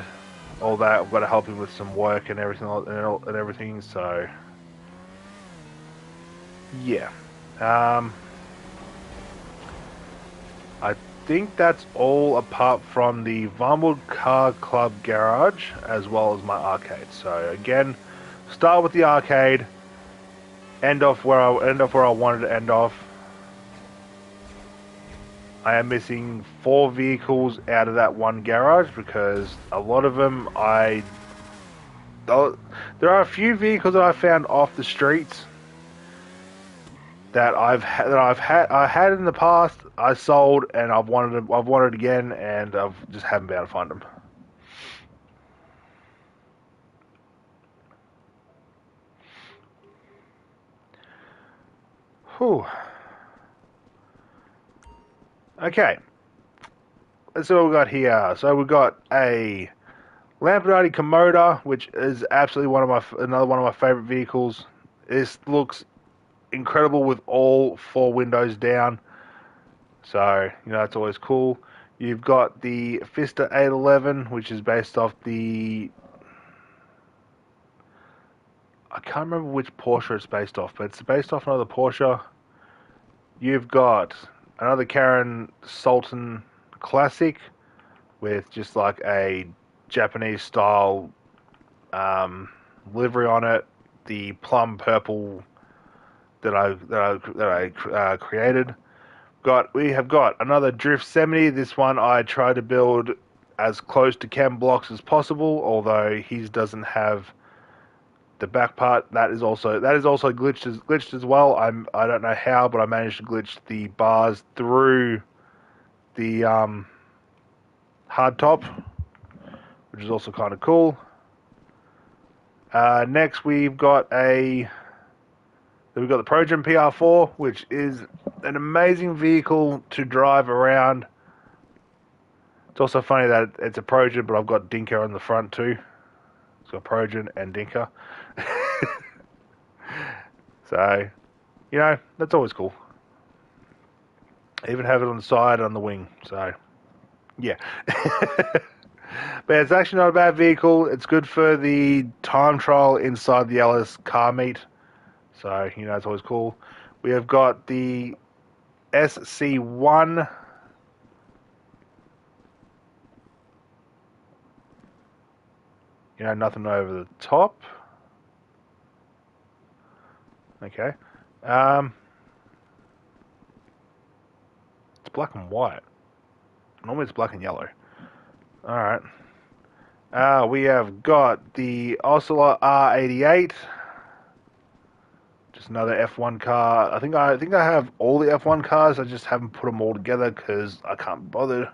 all that. I've got to help him with some work and everything. So yeah, I think that's all apart from the Vinewood Car Club garage as well as my arcade. So again, start with the arcade, end off where I wanted to end off. I am missing 4 vehicles out of that one garage because a lot of them there are a few vehicles that I found off the streets that I had in the past. I sold and I've wanted again, and I've just haven't been able to find them. Whew. Okay, let's see what we got here. So we've got a Lampadati Komoda, which is absolutely another one of my favorite vehicles. This looks incredible with all 4 windows down. So, you know, that's always cool. You've got the Fiesta 811, which is based off the... I can't remember which Porsche it's based off, but it's based off another Porsche. You've got another Karen Sultan Classic with just like a Japanese style livery on it, the plum purple that I created. We have got another Drift 70. This one I try to build as close to Chem blocks as possible, although his doesn't have the back part. That is also glitched as well. I don't know how, but I managed to glitch the bars through the hard top, which is also kind of cool. Next we've got the Progen PR4, which is an amazing vehicle to drive around. It's also funny that it's a Progen, but I've got Dinka on the front too. It's got Progen and Dinka. So, that's always cool. I even have it on the side, on the wing. So, yeah. But it's actually not a bad vehicle. It's good for the time trial inside the Ellis car meet. So, it's always cool. We have got the SC1. Nothing over the top. Okay. It's black and white. Normally it's black and yellow. Alright. We have got the Ocelot R88. Just another F1 car. I think I have all the F1 cars. I just haven't put them all together because I can't bother.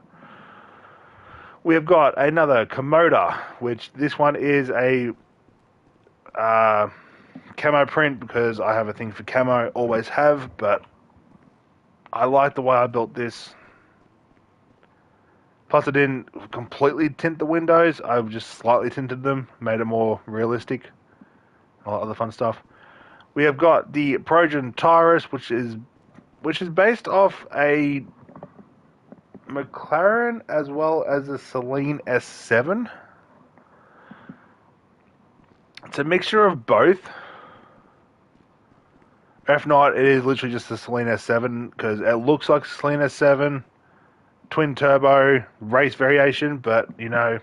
We have got another Komoda, which this one is a camo print because I have a thing for camo, always have, but I like the way I built this. Plus, I didn't completely tint the windows. I just slightly tinted them, made it more realistic. All that other fun stuff. We have got the Progen Tyrus, which is based off a McLaren as well as a Celine S7. It's a mixture of both. If not, it is literally just a Celine S7 because it looks like Celine S7, twin turbo, race variation, but I'm not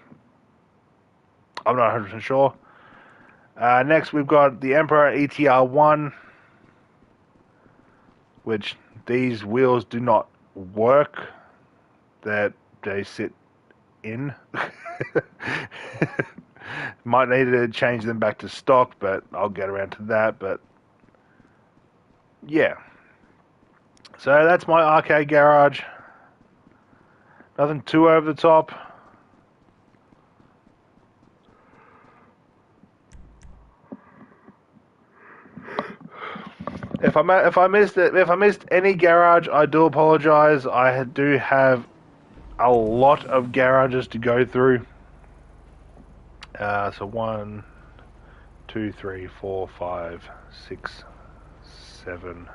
100% sure. Next, we've got the Emperor ETR1, which these wheels do not work. That they sit in. Might need to change them back to stock, but I'll get around to that. But yeah, so that's my arcade garage. Nothing too over the top. If I missed any garage, I do apologize. I do have a lot of garages to go through. So 1, 2, 3, 4, 5, 6, 7,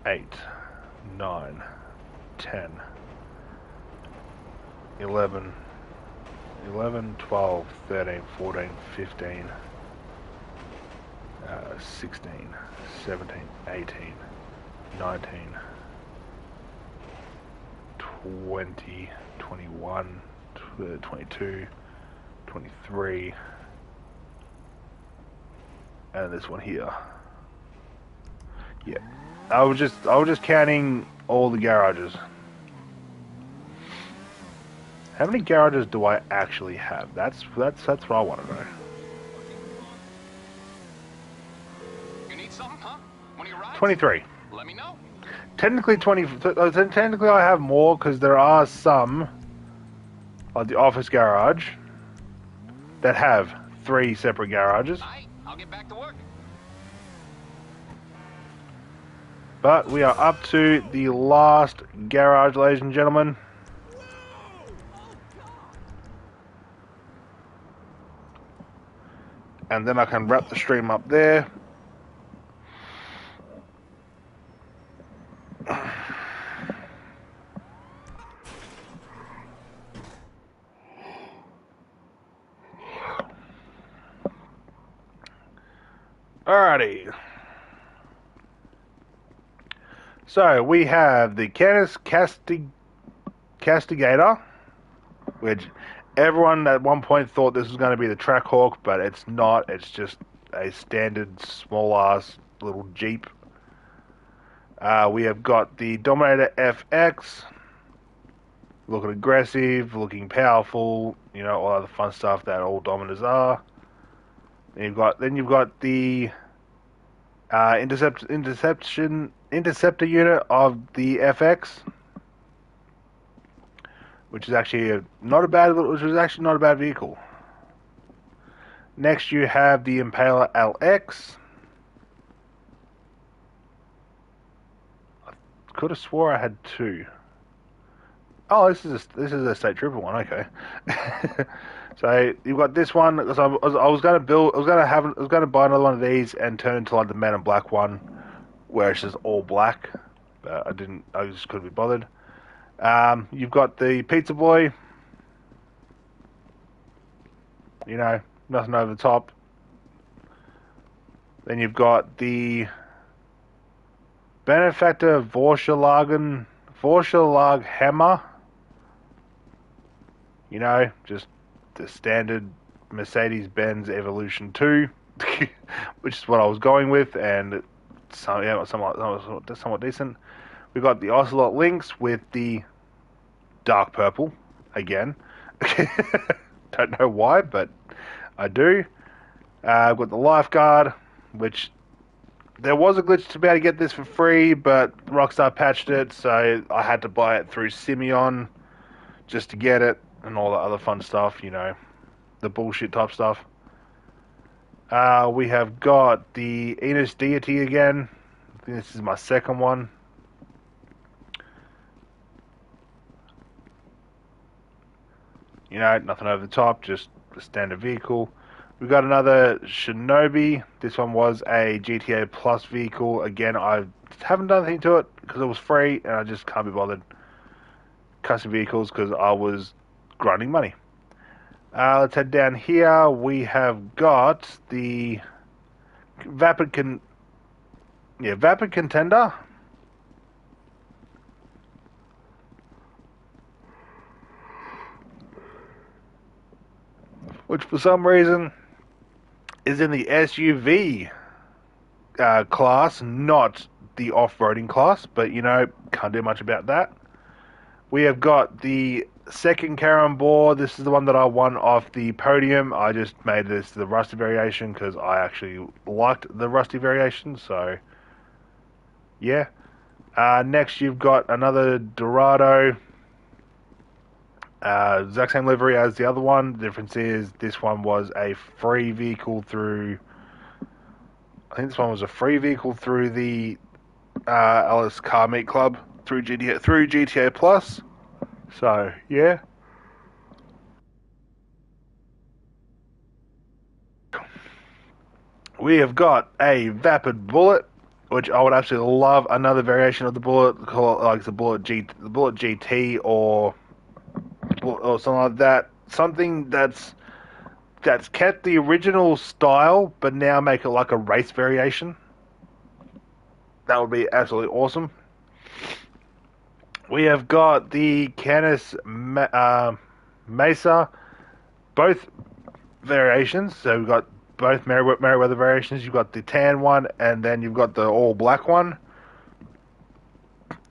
8, 9, 10, 11, 12, 13, 14, 15, 16, 17, 18, 19, 20, 21, 22, 23, and this one here. Yeah, I was just counting all the garages. How many garages do I actually have? That's what I want to know. You need something, huh? One of your rides? 23. Let me know. Technically 20. Technically, I have more because there are some, like the office garage, that have 3 separate garages. I'll get back to work. But we are up to the last garage, ladies and gentlemen. And then I can wrap the stream up there. Alrighty. So we have the Canis Castigator, which everyone at one point thought this was going to be the Trackhawk, but it's not. It's just a standard small ass little Jeep. We have got the Dominator FX, looking aggressive, looking powerful, you know, all the fun stuff that all Dominators are. Then you've got the interceptor unit of the FX, which is actually not a bad vehicle. Next, you have the Impaler LX. I could have swore I had two. Oh, this is a state trooper one. Okay. So you've got this one. I was going to buy another one of these and turn into like the Man in Black one, where it's just all black. But I didn't. I just couldn't be bothered. You've got the Pizza Boy. You know, nothing over the top. Then you've got the Benefactor Vorschlag Hammer. You know, just the standard Mercedes-Benz Evolution 2, which is what I was going with, and it's somewhat decent. We've got the Ocelot Lynx with the dark purple, again. Don't know why, but I do. I've got the Lifeguard, which there was a glitch to be able to get this for free, but Rockstar patched it, so I had to buy it through Simeon just to get it, and all the other fun stuff, you know, the bullshit type stuff. We have got the Enos Deity again. I think this is my second one. You know, nothing over the top, just a standard vehicle. We've got another Shinobi. This one was a GTA Plus vehicle. Again, I haven't done anything to it because it was free, and I just can't be bothered custom vehicles because I was grinding money. Let's head down here. We have got the Vapid Contender. Which for some reason is in the SUV class, not the off-roading class, but you know, can't do much about that. We have got the second Karambor. This is the one that I won off the podium. I just made this the Rusty variation because I actually liked the Rusty variation, so yeah. Next you've got another Dorado. Exact same livery as the other one. The difference is this one was a free vehicle through... I think this one was a free vehicle through the Alice Car Meet Club through GTA Plus. So, yeah. We have got a Vapid Bullet, which I would absolutely love another variation of the Bullet, called like the Bullet GT or something like that. Something that's kept the original style, but now make it like a race variation. That would be absolutely awesome. We have got the Canis Mesa, both variations. So we've got both Merryweather variations. You've got the tan one, and then you've got the all black one.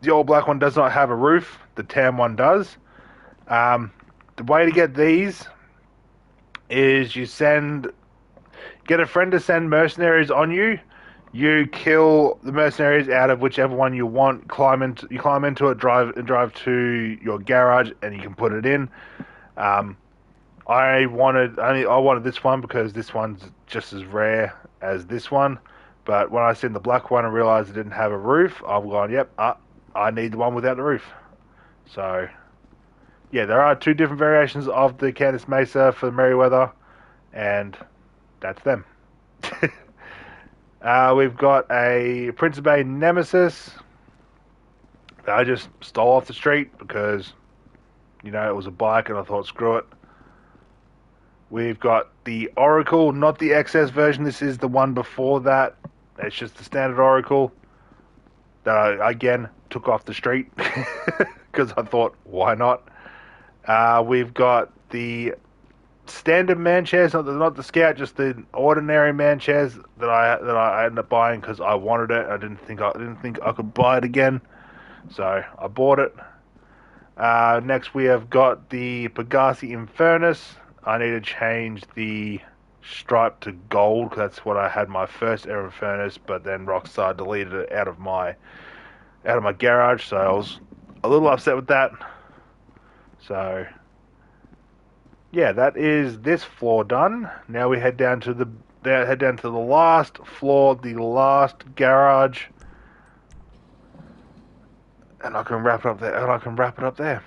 The all black one does not have a roof. The tan one does. The way to get these is you get a friend to send mercenaries on you. You kill the mercenaries out of whichever one you want. You climb into it, drive to your garage, and you can put it in. I wanted this one because this one's just as rare as this one. But when I seen the black one and realized it didn't have a roof, I've gone, yep, I need the one without the roof. So, yeah, there are two different variations of the Canis Mesa for the Merryweather, and that's them. We've got a Principe Nemesis that I just stole off the street because, you know, it was a bike and I thought, screw it. We've got the Oracle, not the XS version. This is the one before that. It's just the standard Oracle that I, again, took off the street because I thought, why not? We've got the standard man chairs, not the Scout, just the ordinary man chairs that I ended up buying because I wanted it. I didn't think I could buy it again, so I bought it. Next, we have got the Pegasi Infernus. I need to change the stripe to gold because that's what I had my first Air Infernus, but then Rockstar deleted it out of my garage, so I was a little upset with that. So yeah, that is this floor done. Now we head down to the last floor, the last garage, and I can wrap it up there.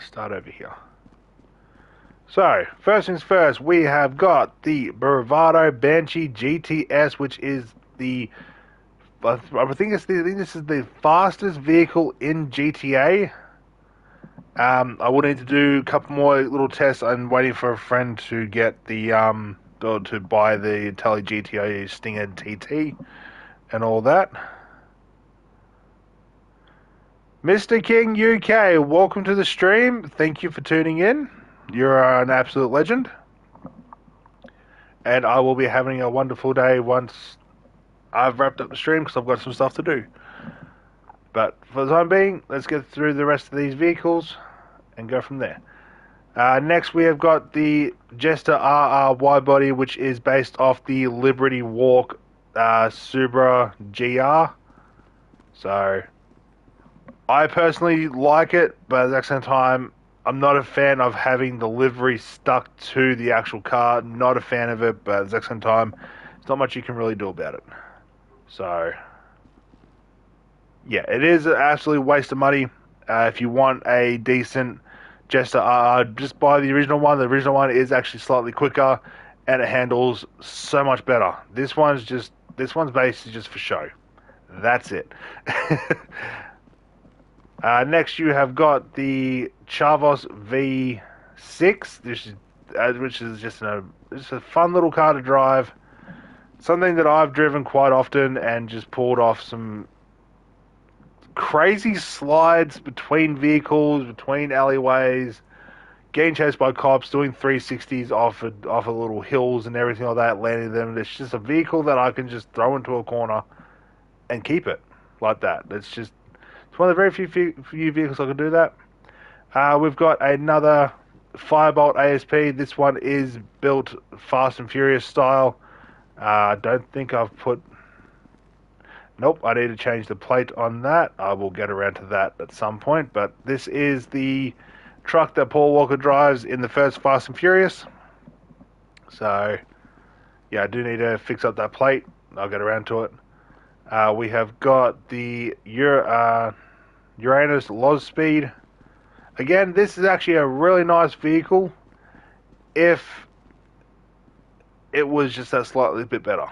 Start over here. So, first things first, we have got the Bravado Banshee GTS, which is I think this is the fastest vehicle in GTA. I will need to do a couple more little tests. I'm waiting for a friend to get to buy the Intelli GTA Stinger TT and all that. Mr. King UK, welcome to the stream. Thank you for tuning in. You're an absolute legend. And I will be having a wonderful day once I've wrapped up the stream because I've got some stuff to do. But for the time being, let's get through the rest of these vehicles and go from there. Next, we have got the Jester RR wide body, which is based off the Liberty Walk Subaru GR. So I personally like it, but at the same time, I'm not a fan of having the livery stuck to the actual car. Not a fan of it, but at the same time, there's not much you can really do about it. So, yeah, it is an absolute waste of money. If you want a decent Jester RR, just buy the original one. The original one is actually slightly quicker, and it handles so much better. This one's basically just for show. That's it. Next, you have got the Chavos V6, which is just a fun little car to drive. Something that I've driven quite often and just pulled off some crazy slides between vehicles, between alleyways, getting chased by cops, doing 360s off of little hills and everything like that, landing them. It's just a vehicle that I can just throw into a corner and keep it like that. It's one of the very few vehicles I can do that. We've got another Firebolt ASP. This one is built Fast and Furious style. I don't think I've put... Nope, I need to change the plate on that. I will get around to that at some point. But this is the truck that Paul Walker drives in the first Fast and Furious. So, yeah, I do need to fix up that plate. I'll get around to it. We have got the Uranus Loz Speed. Again, this is actually a really nice vehicle if it was just that slightly bit better.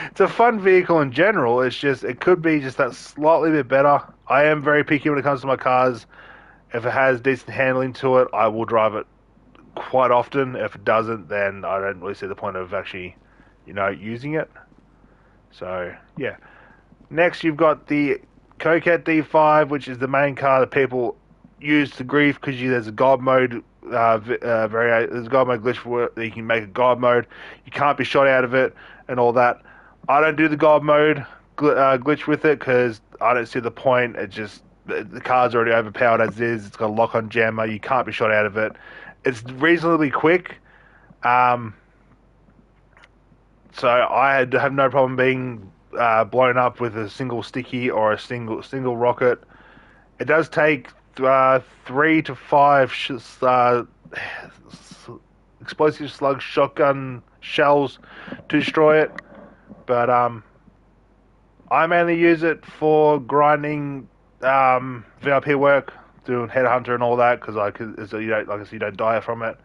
It's a fun vehicle in general. It's just, it could be just that slightly bit better. I am very picky when it comes to my cars. If it has decent handling to it, I will drive it quite often. If it doesn't, then I don't really see the point of actually, using it. So, yeah. Next, you've got the Coquette D5, which is the main car that people use to grief because there's a God mode there's a God mode glitch for it that you can make a God mode. You can't be shot out of it and all that. I don't do the God mode glitch with it because I don't see the point. It just, the car's already overpowered as is. It's got a lock-on jammer. You can't be shot out of it. It's reasonably quick. So I have no problem being blown up with a single sticky or a single rocket. It does take 3 to 5 explosive slug shotgun shells to destroy it, but I mainly use it for grinding VIP work. doing Headhunter and all that, because so you don't, like I said, you don't die from it,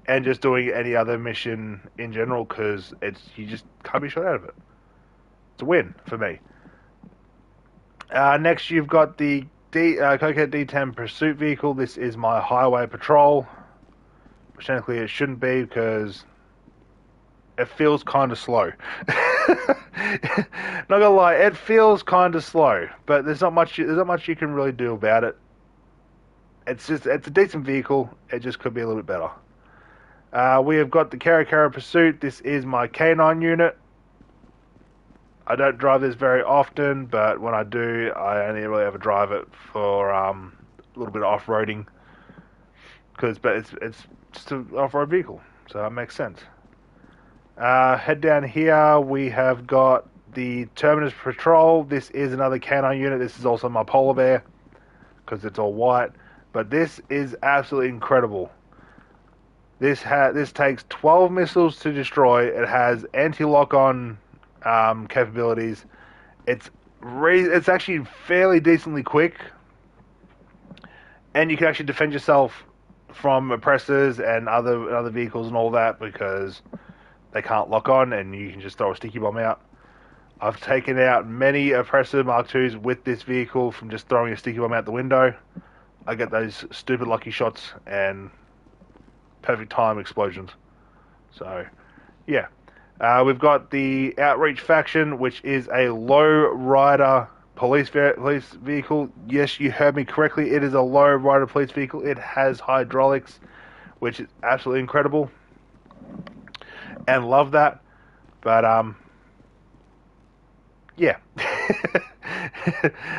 and just doing any other mission in general, because you just can't be shot out of it. It's a win for me. Next, you've got the Cokehead D10 Pursuit Vehicle. This is my highway patrol. Which technically it shouldn't be, because it feels kind of slow. Not gonna lie, it feels kind of slow, but there's not much you can really do about it. It's a decent vehicle. It just could be a little bit better. We have got the Caracara Pursuit. This is my K9 unit. I don't drive this very often, but when I do, I only really ever drive it for a little bit of off-roading. But it's just an off-road vehicle, so that makes sense. Head down here, we have got the Terminus Patrol. This is another K9 unit. This is also my Polar Bear, because it's all white. But this is absolutely incredible. This takes 12 missiles to destroy. It has anti-lock-on capabilities. It's actually fairly decently quick, and you can actually defend yourself from oppressors and other vehicles and all that, because they can't lock on, and you can just throw a sticky bomb out. I've taken out many oppressor Mark IIs with this vehicle from just throwing a sticky bomb out the window. I get those stupid lucky shots and perfect time explosions. So, yeah. We've got the Outreach faction, which is a low rider police vehicle. Yes, you heard me correctly. It is a low rider police vehicle. It has hydraulics, which is absolutely incredible, and love that. But yeah,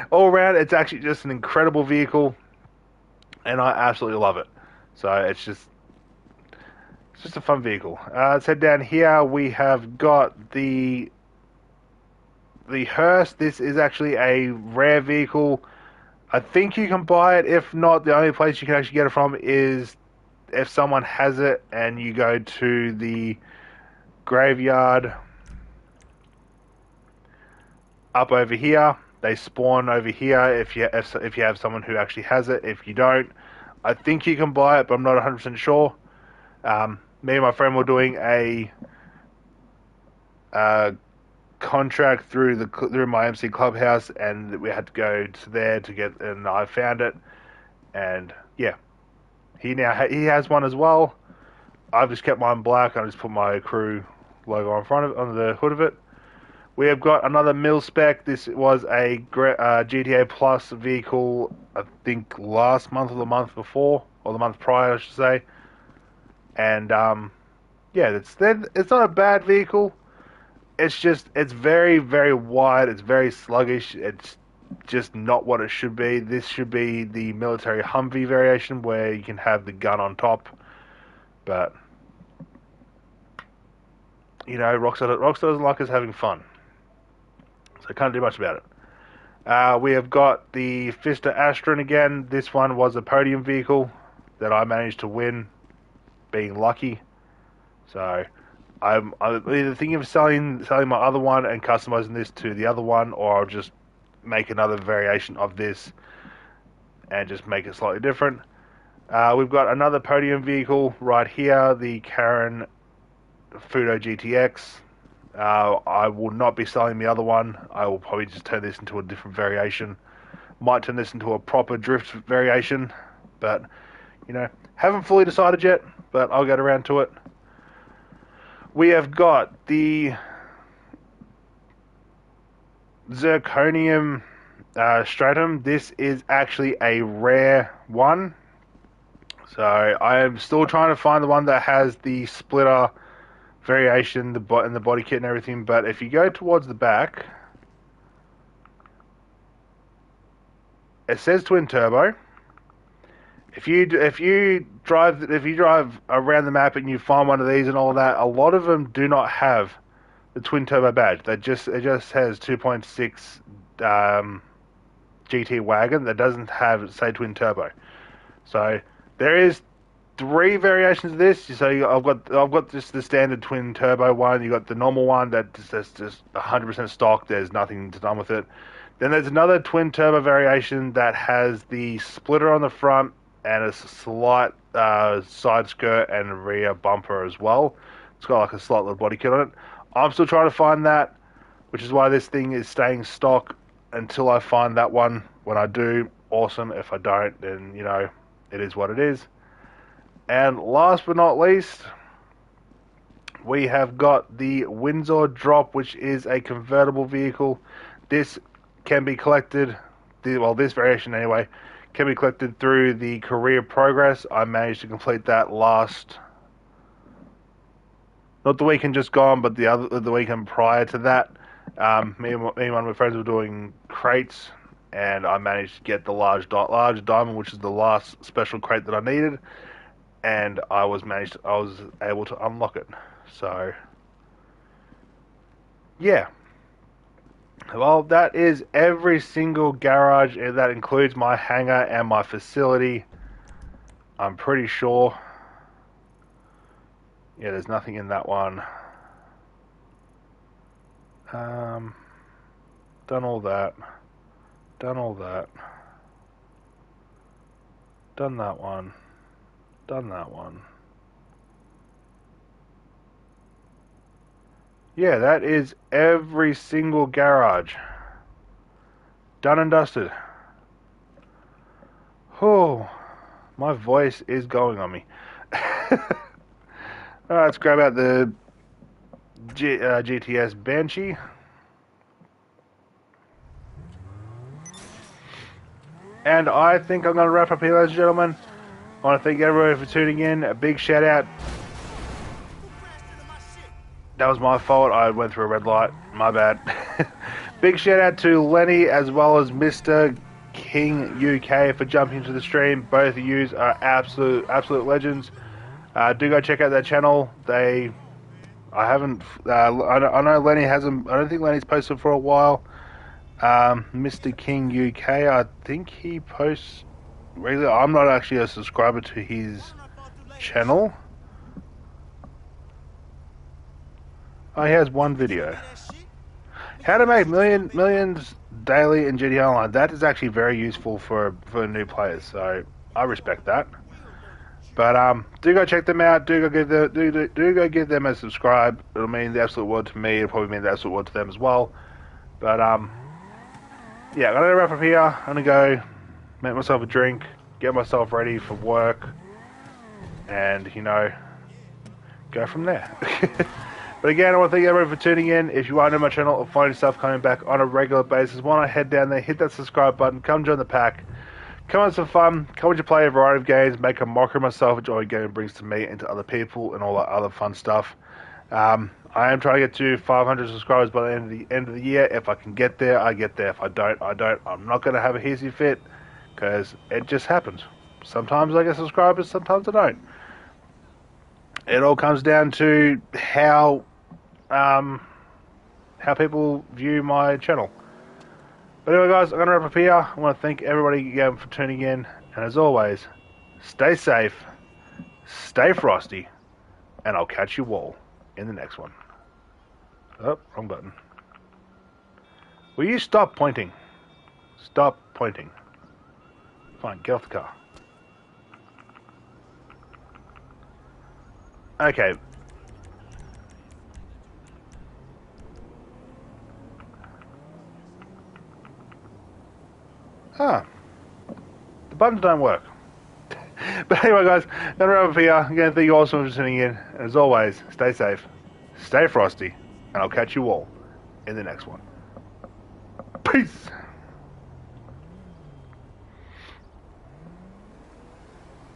all around, it's actually just an incredible vehicle, and I absolutely love it. So it's just a fun vehicle. Let's head down here. We have got the Hearse. This is actually a rare vehicle. I think you can buy it. If not, the only place you can actually get it from is if someone has it and you go to the graveyard up over here. They spawn over here if you have someone who actually has it. If you don't, I think you can buy it, but I'm not 100% sure. Me and my friend were doing a contract through my MC Clubhouse, and we had to go to there to get, and I found it, and yeah, he has one as well. I've just kept mine black. I just put my crew logo on the hood of it. We have got another mil spec. This was a GTA Plus vehicle, I think last month or the month before, or the month prior, I should say. And yeah, it's not a bad vehicle. It's very, very wide. It's very sluggish. It's just not what it should be. This should be the military Humvee variation, where you can have the gun on top. But you know, Rockstar doesn't like us having fun, so can't do much about it. We have got the Fister Astron again. This one was a podium vehicle that I managed to win, being lucky. So I'm either thinking of selling my other one and customizing this to the other one, or I'll just make another variation of this and just make it slightly different. We've got another podium vehicle right here, the Karen Fudo GTX. I will not be selling the other one. I will probably just turn this into a different variation. Might turn this into a proper drift variation, but you know, haven't fully decided yet, but I'll get around to it. We have got the Zirconium Stratum. This is actually a rare one, so I am still trying to find the one that has the splitter variation, and the body kit and everything. But if you go towards the back, it says twin turbo. If you drive around the map and you find one of these and all that, a lot of them do not have the twin turbo badge. It just has 2.6 GT wagon that doesn't have, say, twin turbo. So there is 3 variations of this. So I've got just the standard twin turbo one. You got the normal one that's just 100% stock. There's nothing done with it. Then there's another twin turbo variation that has the splitter on the front and a slight side skirt and rear bumper as well. It's got like a slight little body kit on it. I'm still trying to find that, which is why this thing is staying stock until I find that one. When I do, awesome. If I don't, then, you know, it is what it is. And last but not least, we have got the Windsor Drop, which is a convertible vehicle. This can be collected, this variation anyway, can be collected through the Career Progress. I managed to complete that last, not the weekend just gone, but the weekend prior to that. Me and one of my friends were doing crates, and I managed to get the large diamond, which is the last special crate that I needed, and I was able to unlock it. So, yeah. Well, that is every single garage. That includes my hangar and my facility. I'm pretty sure. Yeah, there's nothing in that one. Done all that. Done all that. Done that one. Done that one. Yeah, that is every single garage. Done and dusted. Oh, my voice is going on me. Alright, let's grab out the GTS Banshee. And I think I'm going to wrap up here, ladies and gentlemen. I want to thank everybody for tuning in. A big shout out. That was my fault. I went through a red light. My bad. Big shout out to Lenny as well as Mr. King UK for jumping into the stream. Both of you are absolute legends. Do go check out their channel. I know Lenny hasn't. I don't think Lenny's posted for a while. Mr. King UK, I think he posts regularly. I'm not actually a subscriber to his channel. Oh, he has one video. How to make millions daily in GTA Online. That is actually very useful for new players, so I respect that. But do go check them out. Do go give them a subscribe. It'll mean the absolute world to me. It'll probably mean the absolute world to them as well. But yeah, I'm gonna wrap up here. I'm gonna go make myself a drink, get myself ready for work, and you know, go from there. But again, I want to thank everyone for tuning in. If you are new to my channel or find yourself coming back on a regular basis, why not head down there, hit that subscribe button, come join the pack, come have some fun, come with you play a variety of games, make a mockery of myself, enjoy what game brings to me and to other people, and all that other fun stuff. I am trying to get to 500 subscribers by the end of the year. If I can get there, I get there. If I don't, I don't. I'm not going to have a hissy fit, because it just happens. Sometimes I get subscribers, sometimes I don't. It all comes down to how people view my channel. But anyway, guys, I'm going to wrap up here. I want to thank everybody again for tuning in. And as always, stay safe, stay frosty, and I'll catch you all in the next one. Oh, wrong button. Will you stop pointing? Stop pointing. Fine, get off the car. Okay. The buttons don't work. But anyway, guys, I'm going to wrap up here. Again, thank you all so much for tuning in. And as always, stay safe, stay frosty, and I'll catch you all in the next one. Peace!